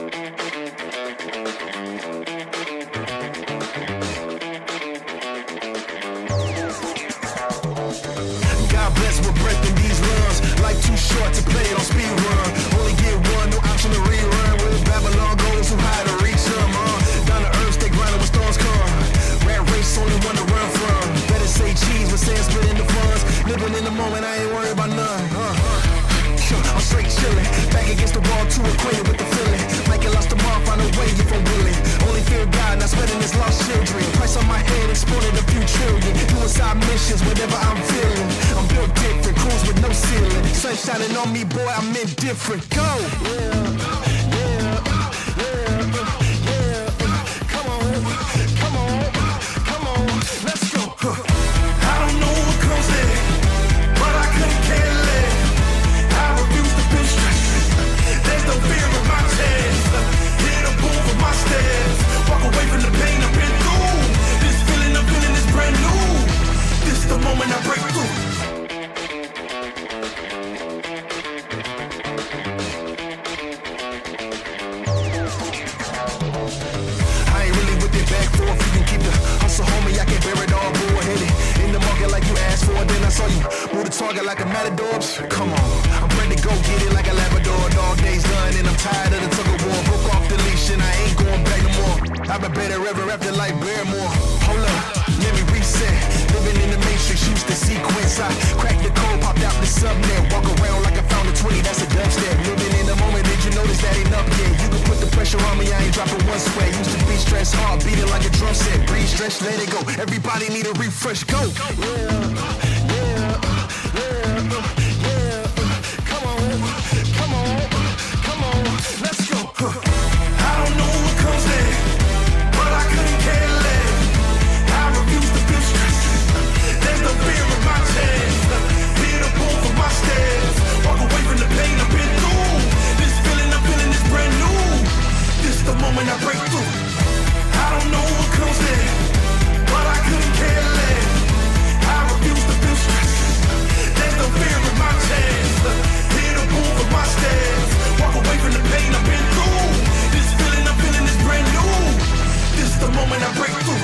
God bless with breath in these lungs. Life too short to play it on speed run. Only get one, no option to rerun. With Babylon goes too high to reach them. Down to earth, stay grinding when storms come. Rat race, only one to run from. Better say cheese, but saying split in the funds. Living in the moment, I ain't worried about none. I'm straight chillin', back against the wall, too acquainted with the feeling. Like I lost tomorrow, find a way if I'm willing. Only fear God, not sweating his lost children. Price on my head, exported a few trillion. Doing side missions, whatever I'm feeling. I'm built different, cruise with no ceiling. Sun shining on me, boy, I'm indifferent. Go! Come on, let's go. I don't know what comes next, but I couldn't care less. I refuse to be stressed. There's no fear in my chest. Hit a boom with my steps. Walk away from the pain I've been through. This feeling I'm feeling is brand new. This is the moment I break through. I ain't really with it back for if you can keep the hustle, homie. I can bear it all, boy. Hit it in the market like you asked for. Then I saw you move the target like a matador. Come on, I'm ready to go get it like a Labrador. Dog days done and I'm tired of the tug of war. Broke off the leash and I ain't going back no more. I've been better ever after like Barrymore. Hold up, let me reset. Living in the matrix, used to sequence. I cracked the code, popped out the subnet. Walk around like I found a 20, that's a dubstep. Living in the moment, did you notice that ain't up yet? You can put the pressure on me, I ain't dropping one sweat. Used to be stressed hard, beating like a drum set. Breathe, stretch, let it go. Everybody need a refresh, go. Come on, let's go. I don't know what comes next, but I couldn't care less. I refuse to feel stressed. There's no fear in my chest. Hit a boom for my steps. Walk away from the pain I've been through. This feeling I'm feeling is brand new. This is the moment I break through. I don't know what comes next, but I couldn't care less. I refuse to feel stressed. There's no fear in my chest. Hit a boom for my steps. Walk away from the pain I've been through. This feeling I'm feeling is brand new. This is the moment I break through.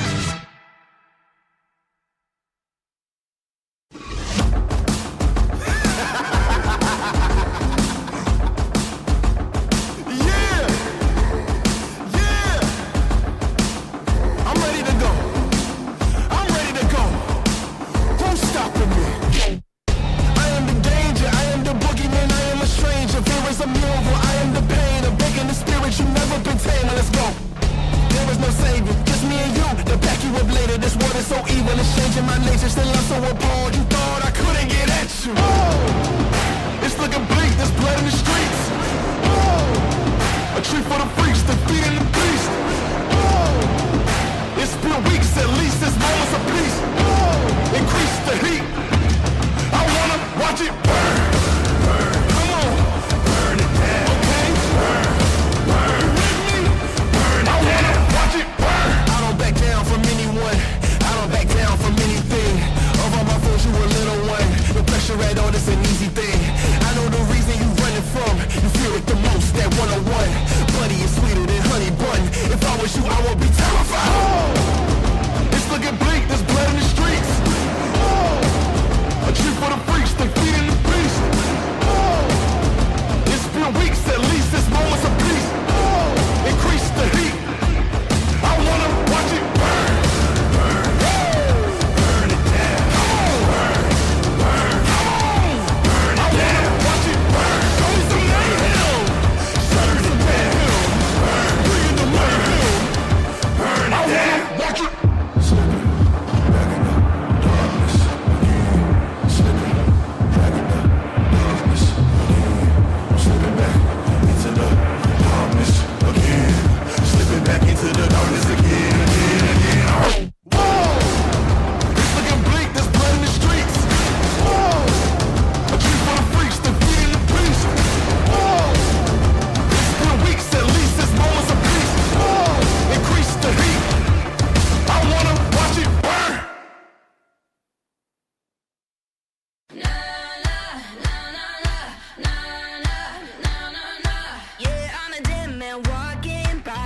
Buddy, it's sweeter than honey.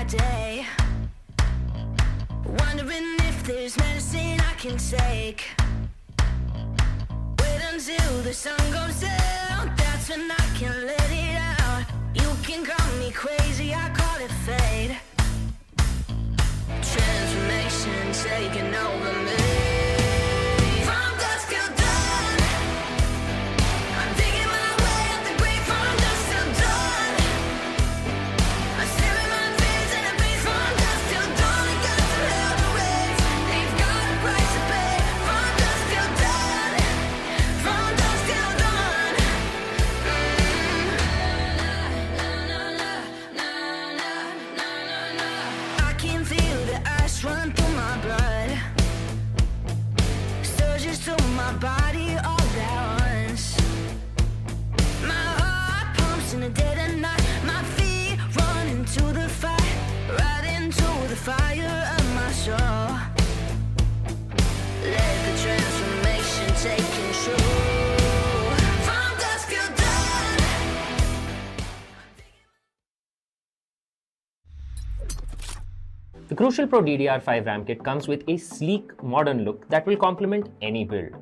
day. Wondering if there's medicine I can take. Wait until the sun goes down, that's when I can let it out. You can call me crazy, I call it fate. Transformation taking over me. From dusk till dawn, I'm digging my way up the grave. From dusk till dawn, I'm staring my fears in the face. From dusk till dawn, I got some hell to raise. They've got a price to pay. From dusk till dawn, from dusk till dawn. I can feel the ice run through my blood, surges through my body all at once. My heart pumps in the dead of night. My feet run into the fight, right into the fire of my soul. Let the transformation take control. From dusk till dawn. The Crucial Pro DDR5 RAM kit comes with a sleek, modern look that will complement any build.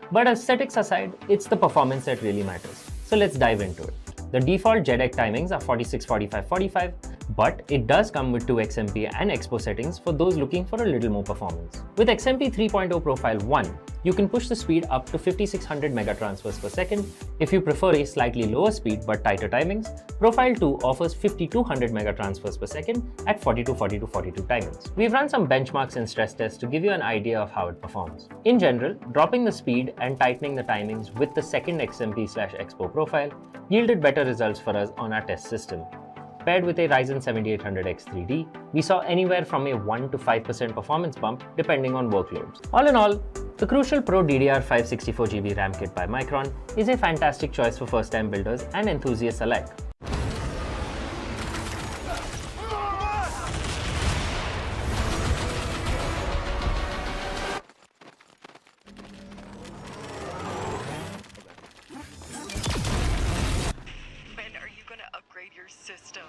But aesthetics aside, it's the performance that really matters. So let's dive into it. The default JEDEC timings are 46, 45, 45, but it does come with 2 XMP and Expo settings for those looking for a little more performance. With XMP 3.0 Profile 1, you can push the speed up to 5600 megatransfers per second. If you prefer a slightly lower speed but tighter timings, Profile 2 offers 5200 megatransfers per second at 42, 42, 42 timings. We've run some benchmarks and stress tests to give you an idea of how it performs. In general, dropping the speed and tightening the timings with the second XMP/Expo profile yielded better results for us on our test system. Paired with a Ryzen 7800X 3D, we saw anywhere from a 1 to 5% performance bump depending on workloads. All in all, the Crucial Pro DDR5 64GB RAM kit by Micron is a fantastic choice for first-time builders and enthusiasts alike. When are you gonna upgrade your system?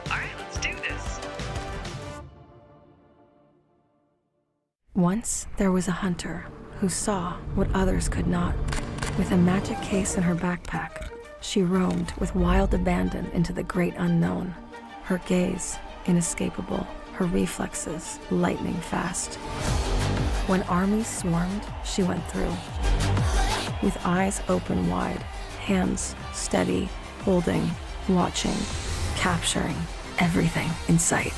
Alright, let's do this. Once there was a hunter who saw what others could not. With a magic case in her backpack, she roamed with wild abandon into the great unknown. Her gaze inescapable, her reflexes lightning fast. When armies swarmed, she went through. With eyes open wide, hands steady, holding, watching, capturing everything in sight.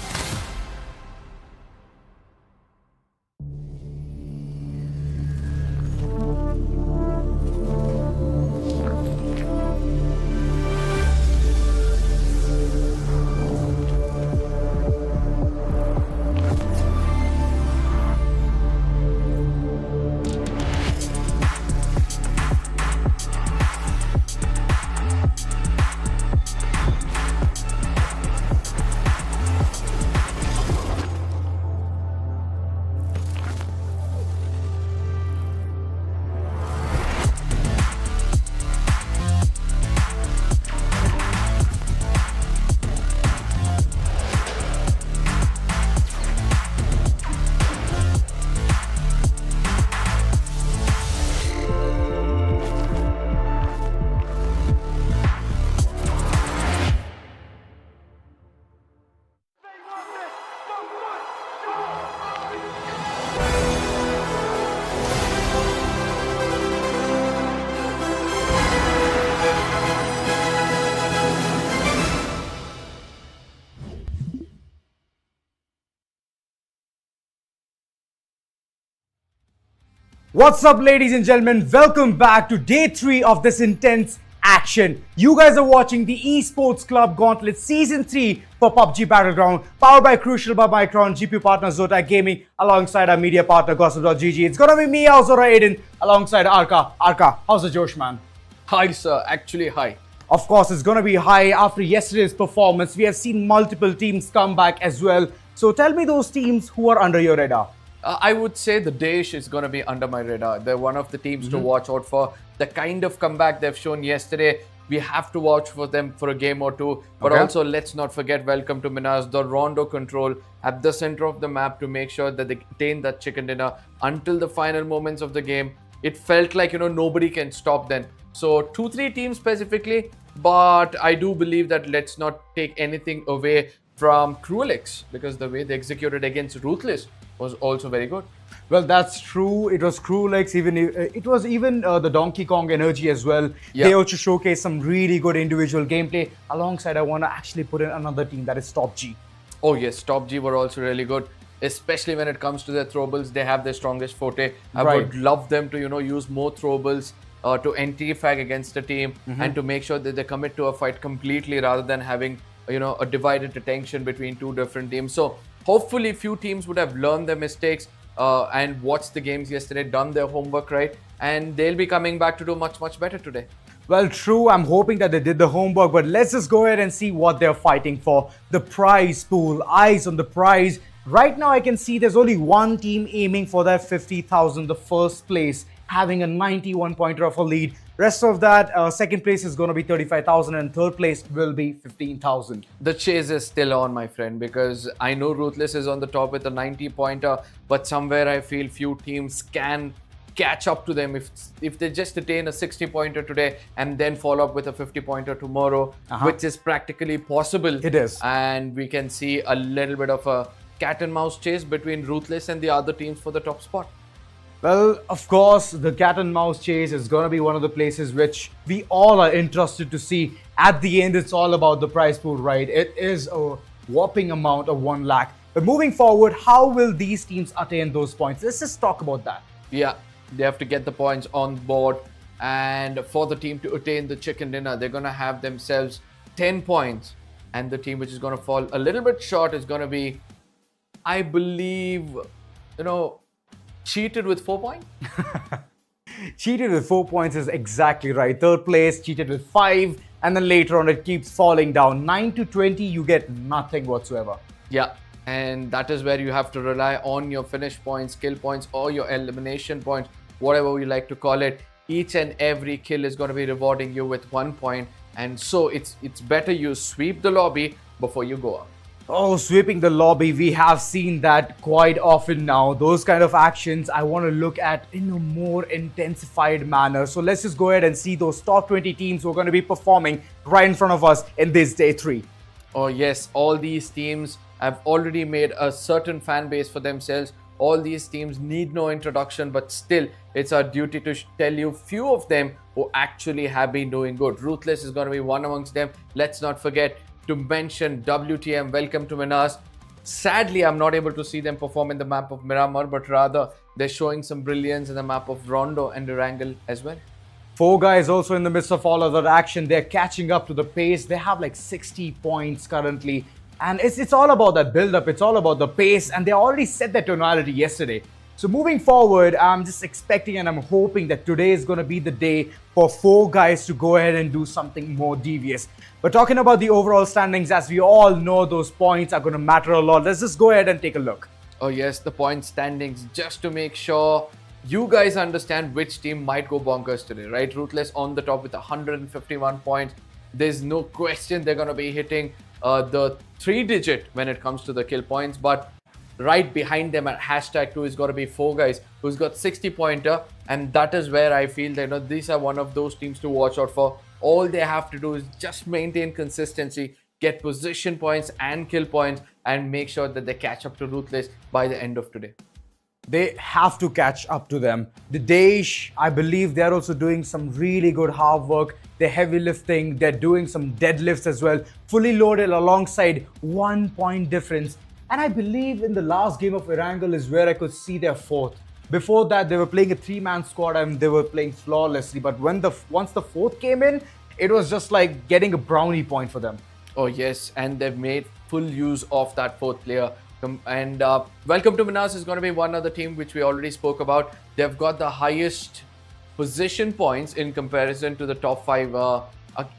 What's up, ladies and gentlemen? Welcome back to day 3 of this intense action. You guys are watching the Esports Club Gauntlet Season 3 for PUBG Battleground, powered by Crucial by Micron, GPU partner Zotac Gaming, alongside our media partner Gossip.gg. It's gonna be me, Azora Aiden, alongside Arka. Arka, how's the Josh, man? Hi, sir. Actually, hi. Of course, it's gonna be high after yesterday's performance. We have seen multiple teams come back as well. So tell me those teams who are under your radar. I would say the DAESH is going to be under my radar. They're one of the teams to watch out for. The kind of comeback they've shown yesterday, we have to watch for them for a game or two. But also, let's not forget, welcome to MINAS, the Rondo control at the center of the map to make sure that they contain that chicken dinner until the final moments of the game. It felt like, nobody can stop them. So 2-3 teams specifically, but I do believe that let's not take anything away from Cruelix, because the way they executed against Ruthless was also very good. Well, that's true. It was Cruelix, it was even the Donkey Kong energy as well. Yeah. They also showcased some really good individual gameplay. Alongside, I want to actually put in another team, that is TOPG. Oh yes, TOPG were also really good, especially when it comes to their throwables. They have their strongest forte. I would love them to, use more throwables to anti-fag against the team and to make sure that they commit to a fight completely rather than having, a divided attention between two different teams. So hopefully few teams would have learned their mistakes and watched the games yesterday, done their homework right, and they'll be coming back to do much, much better today. Well, true. I'm hoping that they did the homework, but let's just go ahead and see what they're fighting for. The prize pool, eyes on the prize. Right now, I can see there's only one team aiming for that 50,000, the first place, having a 91 pointer of a lead. Rest of that, second place is going to be 35,000 and third place will be 15,000. The chase is still on, my friend, because I know Ruthless is on the top with a 90 pointer, but somewhere I feel few teams can catch up to them if they just attain a 60 pointer today and then follow up with a 50 pointer tomorrow, which is practically possible. It is. And we can see a little bit of a cat and mouse chase between Ruthless and the other teams for the top spot. Well, of course, the cat and mouse chase is going to be one of the places which we all are interested to see. At the end, it's all about the prize pool, right? It is a whopping amount of 1 lakh. But moving forward, how will these teams attain those points? Let's just talk about that. Yeah, they have to get the points on board. And for the team to attain the chicken dinner, they're going to have themselves 10 points. And the team which is going to fall a little bit short is going to be, I believe, cheated with 4 points. Cheated with 4 points is exactly right. Third place, cheated with 5. And then later on, it keeps falling down. 9 to 20, you get nothing whatsoever. Yeah, and that is where you have to rely on your finish points, kill points, or your elimination points, whatever you like to call it. Each and every kill is going to be rewarding you with 1 point. And so it's better you sweep the lobby before you go up. Oh, sweeping the lobby, we have seen that quite often now. Those kind of actions I want to look at in a more intensified manner. So let's just go ahead and see those top 20 teams who are going to be performing right in front of us in this day 3. Oh yes, all these teams have already made a certain fan base for themselves. All these teams need no introduction, but still it's our duty to tell you few of them who actually have been doing good. Ruthless is going to be one amongst them. Let's not forget to mention WTM, welcome to MINAS. Sadly, I'm not able to see them perform in the map of Miramar, but rather they're showing some brilliance in the map of Rondo and Erangel as well. 4 guys also in the midst of all of that action. They're catching up to the pace. They have like 60 points currently. And it's all about that build-up. It's all about the pace. And they already set that tonality yesterday. So moving forward, I'm just expecting and I'm hoping that today is going to be the day for 4 guys to go ahead and do something more devious. But talking about the overall standings, as we all know, those points are going to matter a lot. Let's just go ahead and take a look. Oh yes, the point standings, just to make sure you guys understand which team might go bonkers today, right? Ruthless on the top with 151 points. There's no question they're going to be hitting the 3-digit when it comes to the kill points, but right behind them at #2 is going to be 4 guys who's got 60 pointer, and that is where I feel that these are one of those teams to watch out for. All they have to do is just maintain consistency, get position points and kill points, and make sure that they catch up to Ruthless by the end of today. They have to catch up to them. The DAESH, I believe they're also doing some really good hard work. They're heavy lifting, they're doing some deadlifts as well, fully loaded alongside 1 point difference. And I believe in the last game of Erangel is where I could see their 4th. Before that, they were playing a 3-man squad and they were playing flawlessly. But once the 4th came in, it was just like getting a brownie point for them. Oh yes, and they've made full use of that 4th player. And welcome to MINAS is going to be one other team which we already spoke about. They've got the highest position points in comparison to the top 5,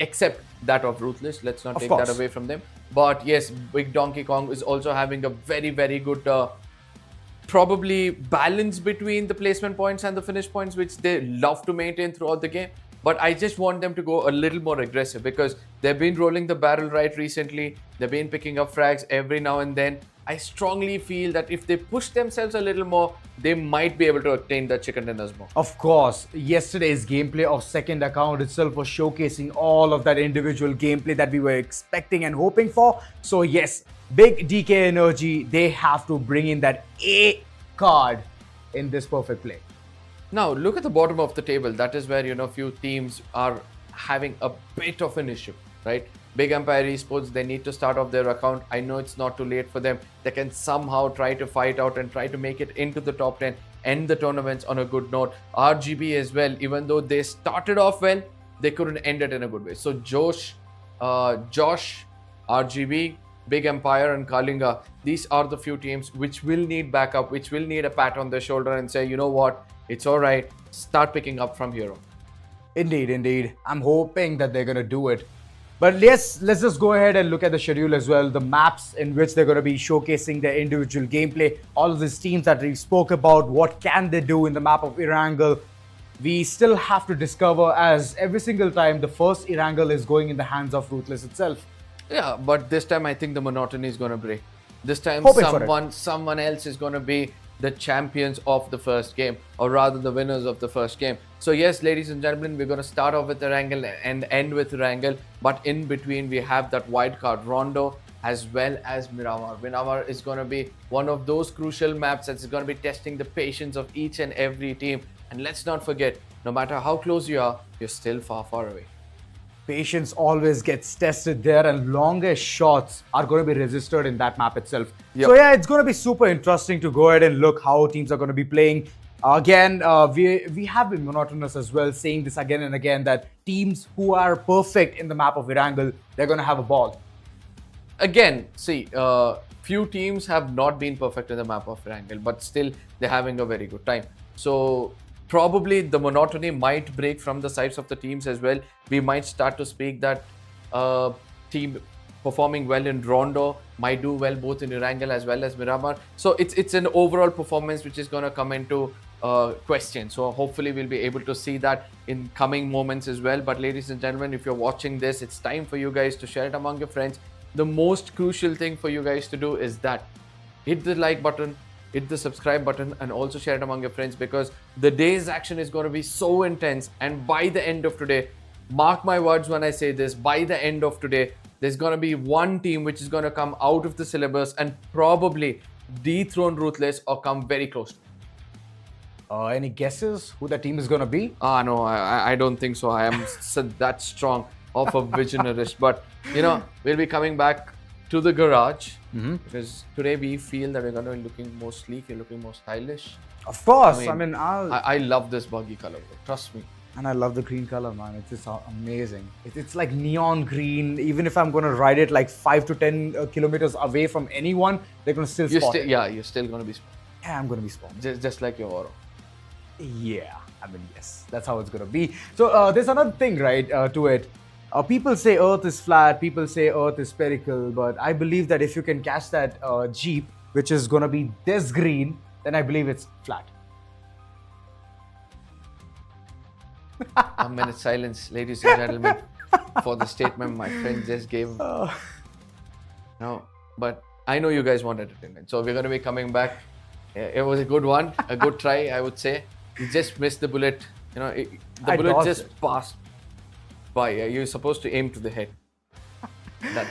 except that of Ruthless. Let's not take that away from them. But yes, Big Donkey Kong is also having a very, very good probably balance between the placement points and the finish points, which they love to maintain throughout the game. But I just want them to go a little more aggressive because they've been rolling the barrel right recently. They've been picking up frags every now and then. I strongly feel that if they push themselves a little more, they might be able to attain the chicken dinners more. Of course, yesterday's gameplay of second account itself was showcasing all of that individual gameplay that we were expecting and hoping for. So yes, big DK energy, they have to bring in that A card in this perfect play. Now, look at the bottom of the table. That is where, few teams are having a bit of an issue, right? Big Empire Esports, they need to start off their account. I know it's not too late for them. They can somehow try to fight out and try to make it into the top 10, end the tournaments on a good note. RGB as well, even though they started off well, they couldn't end it in a good way. So Josh, RGB, Big Empire and Kalinga, these are the few teams which will need backup, which will need a pat on their shoulder and say, you know what, it's all right, start picking up from here on. Indeed. I'm hoping that they're going to do it. But yes, let's just go ahead and look at the schedule as well. The maps in which they're going to be showcasing their individual gameplay. All of these teams that we spoke about, what can they do in the map of Erangel? We still have to discover, as every single time the first Erangel is going in the hands of RUTHLESS itself. Yeah, but this time I think the monotony is going to break. This time someone else is going to be the champions of the first game, or rather the winners of the first game. So yes, ladies and gentlemen, we're going to start off with Erangel and end with Erangel, but in between we have that wild card Rondo as well as Miramar. Miramar is going to be one of those crucial maps that's going to be testing the patience of each and every team. And let's not forget, no matter how close you are, you're still far away. Patience always gets tested there, and longest shots are going to be resisted in that map itself. Yep. So yeah, it's going to be super interesting to go ahead and look how teams are going to be playing. Again, we have been monotonous as well, saying this again and again, that teams who are perfect in the map of Erangel, they're going to have a ball. Again, see, few teams have not been perfect in the map of Erangel, but still they're having a very good time. So probably the monotony might break from the sides of the teams as well. We might start to speak that team performing well in Rondo might do well both in Erangel as well as Miramar. So it's an overall performance which is going to come into question. So hopefully we'll be able to see that in coming moments as well. But ladies and gentlemen, if you're watching this, it's time for you guys to share it among your friends. The most crucial thing for you guys to do is that hit the like button, hit the subscribe button, and also share it among your friends, because the day's action is going to be so intense. And by the end of today, mark my words when I say this, by the end of today, there's going to be one team which is going to come out of the syllabus and probably dethrone RUTHLESS or come very close to it. Any guesses who the team is going to be? No, I don't think so. I am that strong of a visionarist. But, we'll be coming back to the garage, because today we feel that we're going to be looking more sleek, we're looking more stylish. Of course. I love this buggy color, bro. Trust me. And I love the green color, man. It's just amazing. It's like neon green. Even if I'm going to ride it like 5 to 10 kilometers away from anyone, they're going to still spot it. Yeah, you're still going to be spotted. Yeah, I'm going to be spotted. Just like your aura. Yeah, yes, that's how it's going to be. So there's another thing, right, to it. People say Earth is flat, people say Earth is spherical, but I believe that if you can catch that Jeep, which is going to be this green, then I believe it's flat. A minute's silence, ladies and gentlemen, for the statement my friend just gave. No, but I know you guys want entertainment, so we're going to be coming back. It was a good one, a good try, I would say. You just missed the bullet. The bullet just passed by. You're supposed to aim to the head.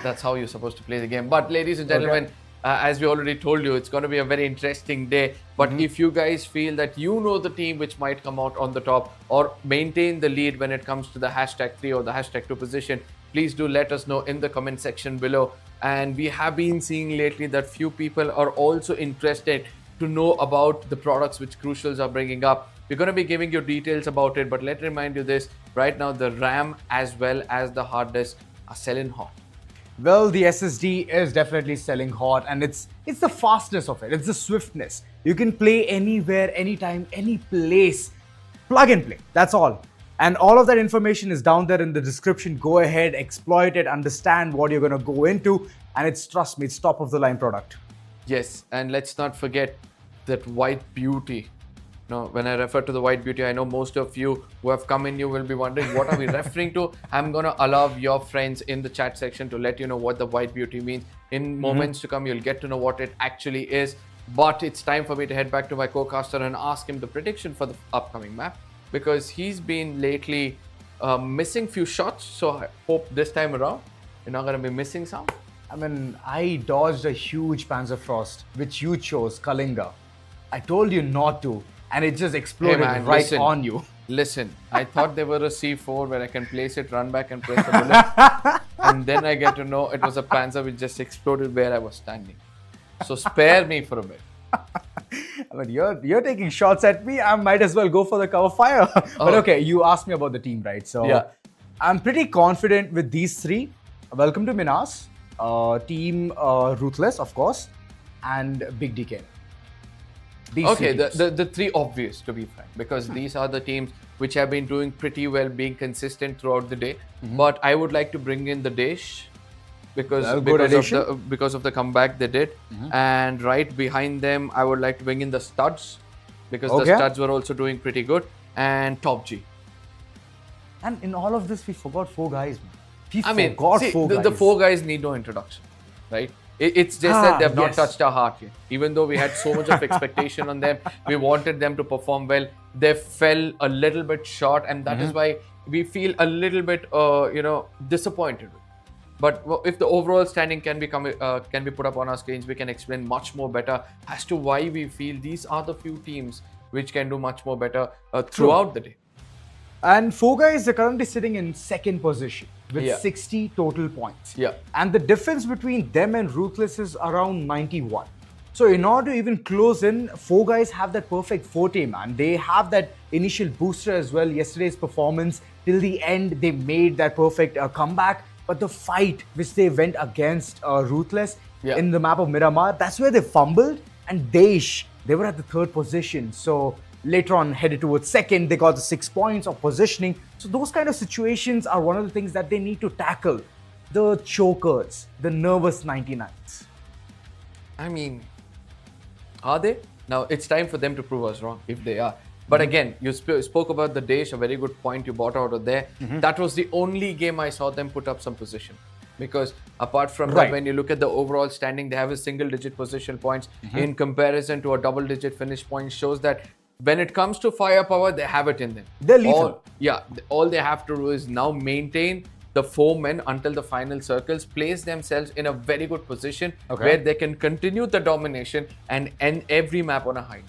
That's how you're supposed to play the game. But ladies and gentlemen, as we already told you, it's going to be a very interesting day. But if you guys feel that you know the team which might come out on the top or maintain the lead when it comes to the hashtag 3 or the hashtag 2 position, please do let us know in the comment section below. And we have been seeing lately that few people are also interested to know about the products which Crucials are bringing up. We're going to be giving you details about it, but let me remind you this, right now the RAM as well as the hard disk are selling hot. Well, the SSD is definitely selling hot, and it's the fastness of it, it's the swiftness. You can play anywhere, anytime, any place, plug and play, that's all. And all of that information is down there in the description. Go ahead, exploit it, understand what you're going to go into, and trust me, it's top of the line product. Yes, and let's not forget, that white beauty. Now, when I refer to the white beauty, I know most of you who have come in, you will be wondering what are we referring to. I'm going to allow your friends in the chat section to let you know what the white beauty means. In moments to come, you'll get to know what it actually is. But it's time for me to head back to my co-caster and ask him the prediction for the upcoming map, because he's been lately missing few shots. So I hope this time around you're not going to be missing some. I mean, I dodged a huge Panzerfrost, which you chose, Kalinga. I told you not to, and it just exploded Listen, on you. Listen, I thought they were a C4 where I can place it, run back and press the bullet. And then I get to know it was a Panzer which just exploded where I was standing. So spare me for a bit. I mean, you're taking shots at me. I might as well go for the cover fire. But okay, you asked me about the team, right? So Yeah. I'm pretty confident with these three. Welcome to MINAS, team Ruthless, of course, and Big DK. These Okay, three teams. the three obvious, to be frank, because these are the teams which have been doing pretty well, being consistent throughout the day. But I would like to bring in the DAESH because Well, good addition. because of the comeback they did, and right behind them, I would like to bring in the Studs because the Okay. Studs were also doing pretty good, and TOPG. And in all of this, we forgot four guys, man. We I mean, forgot see, four the guys. four guys need no introduction, right? It's just that they've not yes. touched our heart yet. Even though we had so much of expectation on them, we wanted them to perform well. They fell a little bit short, and that is why we feel a little bit, disappointed. But if the overall standing can be put up on our screens, we can explain much more better as to why we feel these are the few teams which can do much more better throughout the day. And four guys are currently sitting in second position with Yeah. 60 total points. Yeah. And the difference between them and Ruthless is around 91. So in order to even close in, four guys have that perfect forte, man. They have that initial booster as well. Yesterday's performance, till the end, they made that perfect comeback. But the fight which they went against Ruthless Yeah. in the map of Miramar, that's where they fumbled. And DAESH, they were at the third position. So later on, headed towards second, they got the 6 points of positioning. So those kind of situations are one of the things that they need to tackle. The chokers, the nervous 99s. I mean, are they? Now, it's time for them to prove us wrong, if they are. But again, you spoke about the DAESH, a very good point you brought out of there. That was the only game I saw them put up some position. Because apart from that, Right. when you look at the overall standing, they have a single-digit position points in comparison to a double-digit finish point. Shows that when it comes to firepower, they have it in them. They're lethal. All they have to do is now maintain the four men until the final circles, place themselves in a very good position where they can continue the domination and end every map on a high.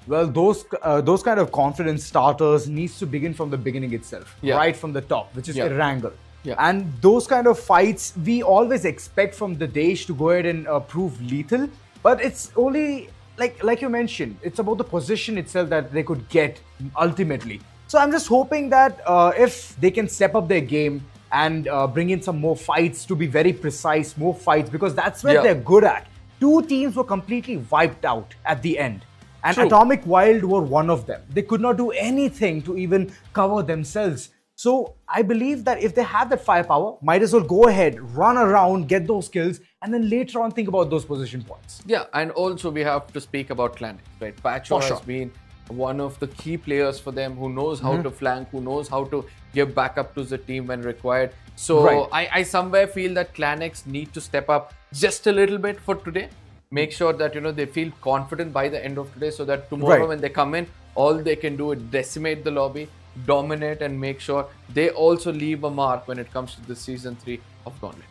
Well, those kind of confidence starters needs to begin from the beginning itself, Yeah. right from the top, which is Yeah. Erangel. Yeah. And those kind of fights, we always expect from the DAESH to go ahead and prove lethal, but it's only, like you mentioned, it's about the position itself that they could get ultimately. So I'm just hoping that if they can step up their game and bring in some more fights, to be very precise, more fights, because that's what Yeah. they're good at. Two teams were completely wiped out at the end. And True. Atomic Wild were one of them. They could not do anything to even cover themselves. So I believe that if they have that firepower, might as well go ahead, run around, get those kills, and then later on think about those position points. Yeah, and also we have to speak about Clanix, right? Pacho For has sure. been one of the key players for them, who knows how to flank, who knows how to give backup to the team when required. So Right. I somewhere feel that Clanix need to step up just a little bit for today. Make sure that they feel confident by the end of today, so that tomorrow Right. when they come in, all they can do is decimate the lobby, dominate, and make sure they also leave a mark when it comes to the season 3 of Gauntlet.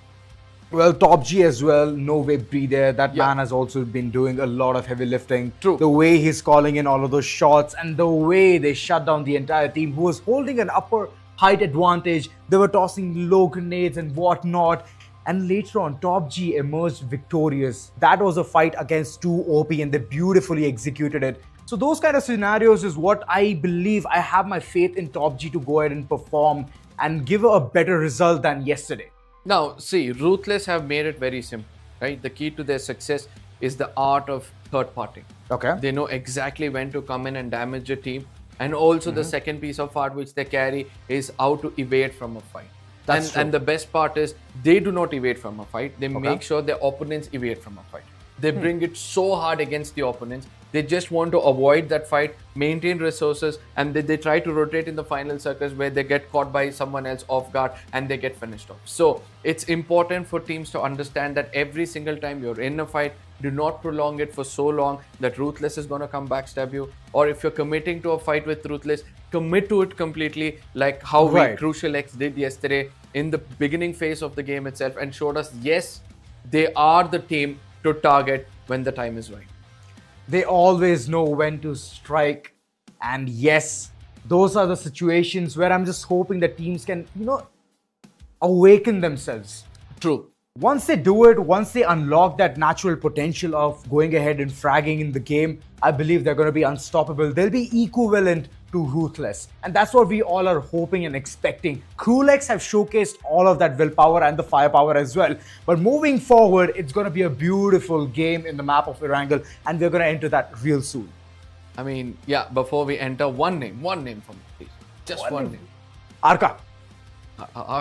Well, TOPG as well, no way be there. That Yeah. man has also been doing a lot of heavy lifting. True. The way he's calling in all of those shots and the way they shut down the entire team who was holding an upper height advantage. They were tossing low grenades and whatnot. And later on, TOPG emerged victorious. That was a fight against 2 OP and they beautifully executed it. So those kind of scenarios is what I believe. I have my faith in TOPG to go ahead and perform and give a better result than yesterday. Now, see, Ruthless have made it very simple, right? The key to their success is the art of third party. Okay. They know exactly when to come in and damage a team. And also the second piece of art which they carry is how to evade from a fight. That's true. And the best part is they do not evade from a fight. They make sure their opponents evade from a fight. They bring it so hard against the opponents They just want to avoid that fight, maintain resources, and they try to rotate in the final circles where they get caught by someone else off guard and they get finished off. So it's important for teams to understand that every single time you're in a fight, do not prolong it for so long that Ruthless is going to come backstab you. Or if you're committing to a fight with Ruthless, commit to it completely, like how Crucial X did yesterday in the beginning phase of the game itself, and showed us, yes, they are the team to target when the time is right. They always know when to strike. And yes, those are the situations where I'm just hoping that teams can, awaken themselves. True. Once they do it, once they unlock that natural potential of going ahead and fragging in the game, I believe they're going to be unstoppable. They'll be equivalent to Ruthless. And that's what we all are hoping and expecting. Crulex have showcased all of that willpower and the firepower as well. But moving forward, it's going to be a beautiful game in the map of Erangel, and we're going to enter that real soon. I mean, yeah, before we enter, one name for me, please. Just one name. Arka.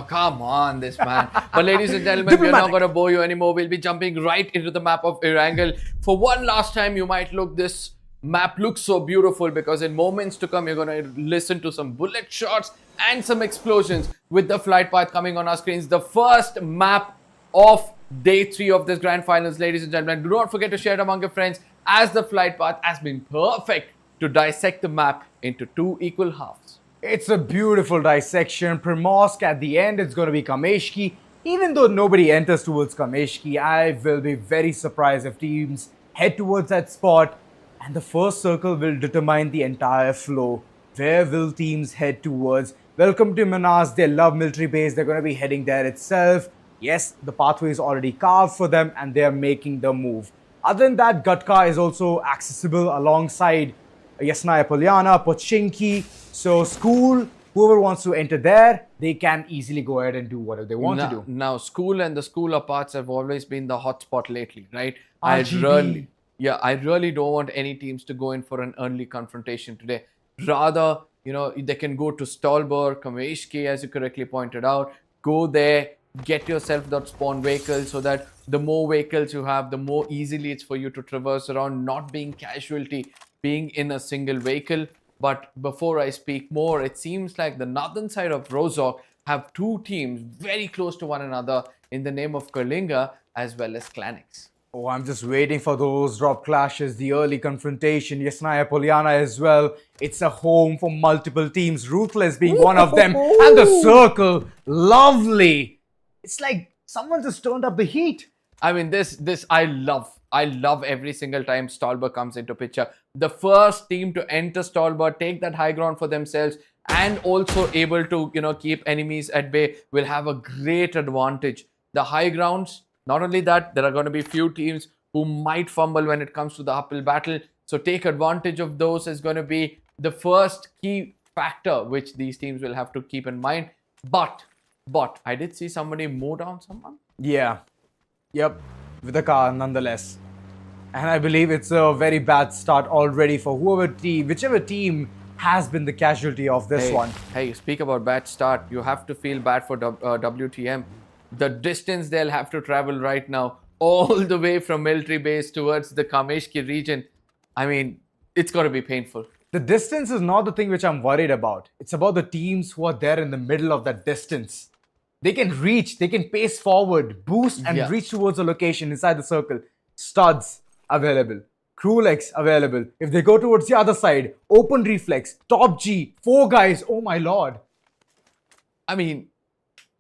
Come on, this man. But ladies and gentlemen, we're not going to bore you anymore. We'll be jumping right into the map of Erangel. For one last time, you might look, this map looks so beautiful, because in moments to come, you're going to listen to some bullet shots and some explosions with the flight path coming on our screens. The first map of day 3 of this grand finals, ladies and gentlemen. Do not forget to share it among your friends, as the flight path has been perfect to dissect the map into 2 equal halves. It's a beautiful dissection. Primorsk at the end, it's going to be Kameshki. Even though nobody enters towards Kameshki, I will be very surprised if teams head towards that spot. And the first circle will determine the entire flow. Where will teams head towards? Welcome to MINAS. They love military base. They're going to be heading there itself. Yes, the pathway is already carved for them and they're making the move. Other than that, Gutka is also accessible alongside Yasnaya Polyana, Pochinki. So school, whoever wants to enter there, they can easily go ahead and do whatever they want to do. Now, school and the school parts have always been the hotspot lately, right? RGB. I really don't want any teams to go in for an early confrontation today. Rather, they can go to Stolberg, Kameshki, as you correctly pointed out. Go there, get yourself that spawn vehicle, so that the more vehicles you have, the more easily it's for you to traverse around, not being casualty, being in a single vehicle. But before I speak more, it seems like the northern side of Rozhok have 2 teams very close to one another in the name of KALINGA as well as Clanix. Oh, I'm just waiting for those drop clashes, the early confrontation. Yasnaya Polyana as well. It's a home for multiple teams, Ruthless being one of them. And the circle, lovely. It's like someone just turned up the heat. I mean, this I love. I love every single time Stolberg comes into picture. The first team to enter Stolberg, take that high ground for themselves, and also able to, keep enemies at bay, will have a great advantage. The high grounds, not only that, there are going to be few teams who might fumble when it comes to the uphill battle. So take advantage of those is going to be the first key factor which these teams will have to keep in mind. But I did see somebody mow down someone. Yeah. Yep. With a car nonetheless. And I believe it's a very bad start already for whichever team has been the casualty of this one. Hey, speak about bad start. You have to feel bad for WTM. The distance they'll have to travel right now, all the way from military base towards the Kameshki region. I mean, it's got to be painful. The distance is not the thing which I'm worried about. It's about the teams who are there in the middle of that distance. They can reach, they can pace forward, boost and reach towards a location inside the circle. Studs available. Crulex available. If they go towards the other side, open reflex, TOPG, 4 guys, oh my lord. I mean,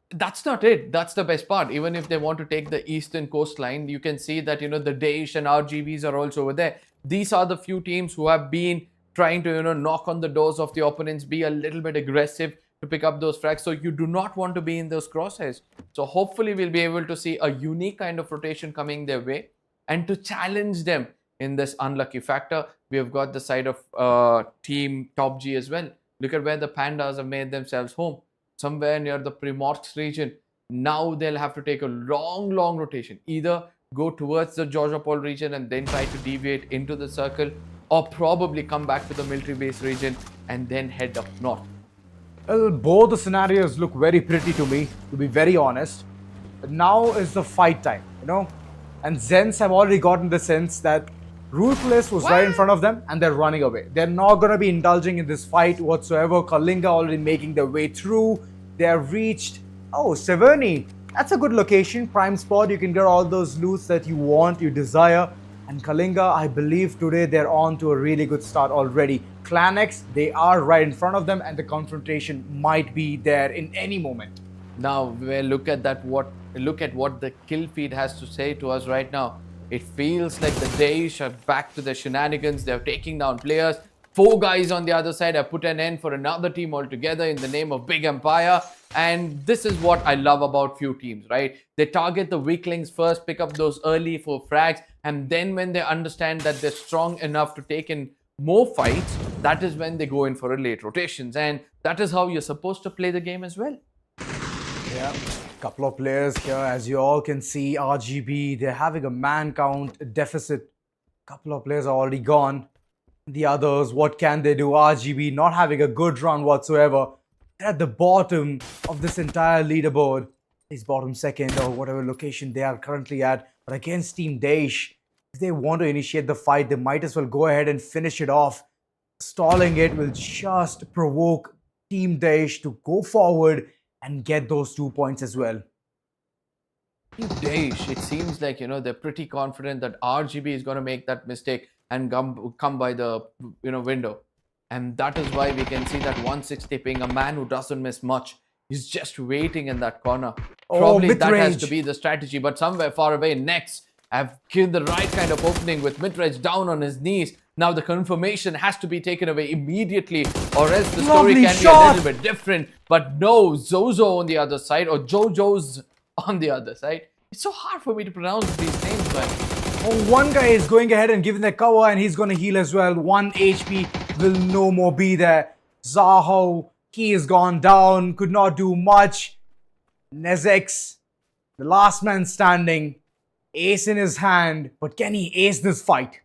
that's not it. That's the best part. Even if they want to take the eastern coastline, you can see that, the DAESH and RGBs are also over there. These are the few teams who have been trying to, knock on the doors of the opponents, be a little bit aggressive to pick up those frags. So you do not want to be in those crosshairs. So hopefully we'll be able to see a unique kind of rotation coming their way, and to challenge them in this unlucky factor. We have got the side of team TOPG as well. Look at where the Pandas have made themselves home. Somewhere near the Primorsk region. Now they'll have to take a long rotation. Either go towards the Georgiopol region and then try to deviate into the circle, or probably come back to the military base region and then head up north. Well, both the scenarios look very pretty to me, to be very honest. But now is the fight time, And ZENSE have already gotten the sense that Ruthless was right in front of them and they're running away. They're not going to be indulging in this fight whatsoever. KALINGA already making their way through. They have reached, Severny. That's a good location, prime spot. You can get all those loots that you want, you desire. And KALINGA, I believe today they're on to a really good start already. ClanX, they are right in front of them and the confrontation might be there in any moment. Now, look at what the kill feed has to say to us right now. It feels like the DAESH are back to the shenanigans. They're taking down players. 4 guys on the other side have put an end for another team altogether in the name of Big Empire. And this is what I love about few teams, right? They target the weaklings first, pick up those early 4 frags. And then when they understand that they're strong enough to take in more fights, that is when they go in for a late rotations. And that is how you're supposed to play the game as well. Yeah, couple of players here, as you all can see, RGB, they're having a man count deficit. Couple of players are already gone. The others, what can they do? RGB not having a good run whatsoever. They're at the bottom of this entire leaderboard. Is bottom second or whatever location they are currently at. But against Team DAESH, if they want to initiate the fight, they might as well go ahead and finish it off. Stalling it will just provoke Team DAESH to go forward and get those 2 points as well. DAESH, it seems like, they're pretty confident that RGB is going to make that mistake and come by the, window. And that is why we can see that 160 ping, a man who doesn't miss much, is just waiting in that corner. Probably that has to be the strategy, but somewhere far away, Nex have killed the right kind of opening with midrange down on his knees. Now the confirmation has to be taken away immediately, or else the story can be a little bit different. But no, Zozo on the other side, or Jojo's on the other side. It's so hard for me to pronounce these names, but... One guy is going ahead and giving the cover and he's going to heal as well. 1 HP will no more be there. Zaho, he is gone down, could not do much. Nezex, the last man standing, ace in his hand, but can he ace this fight?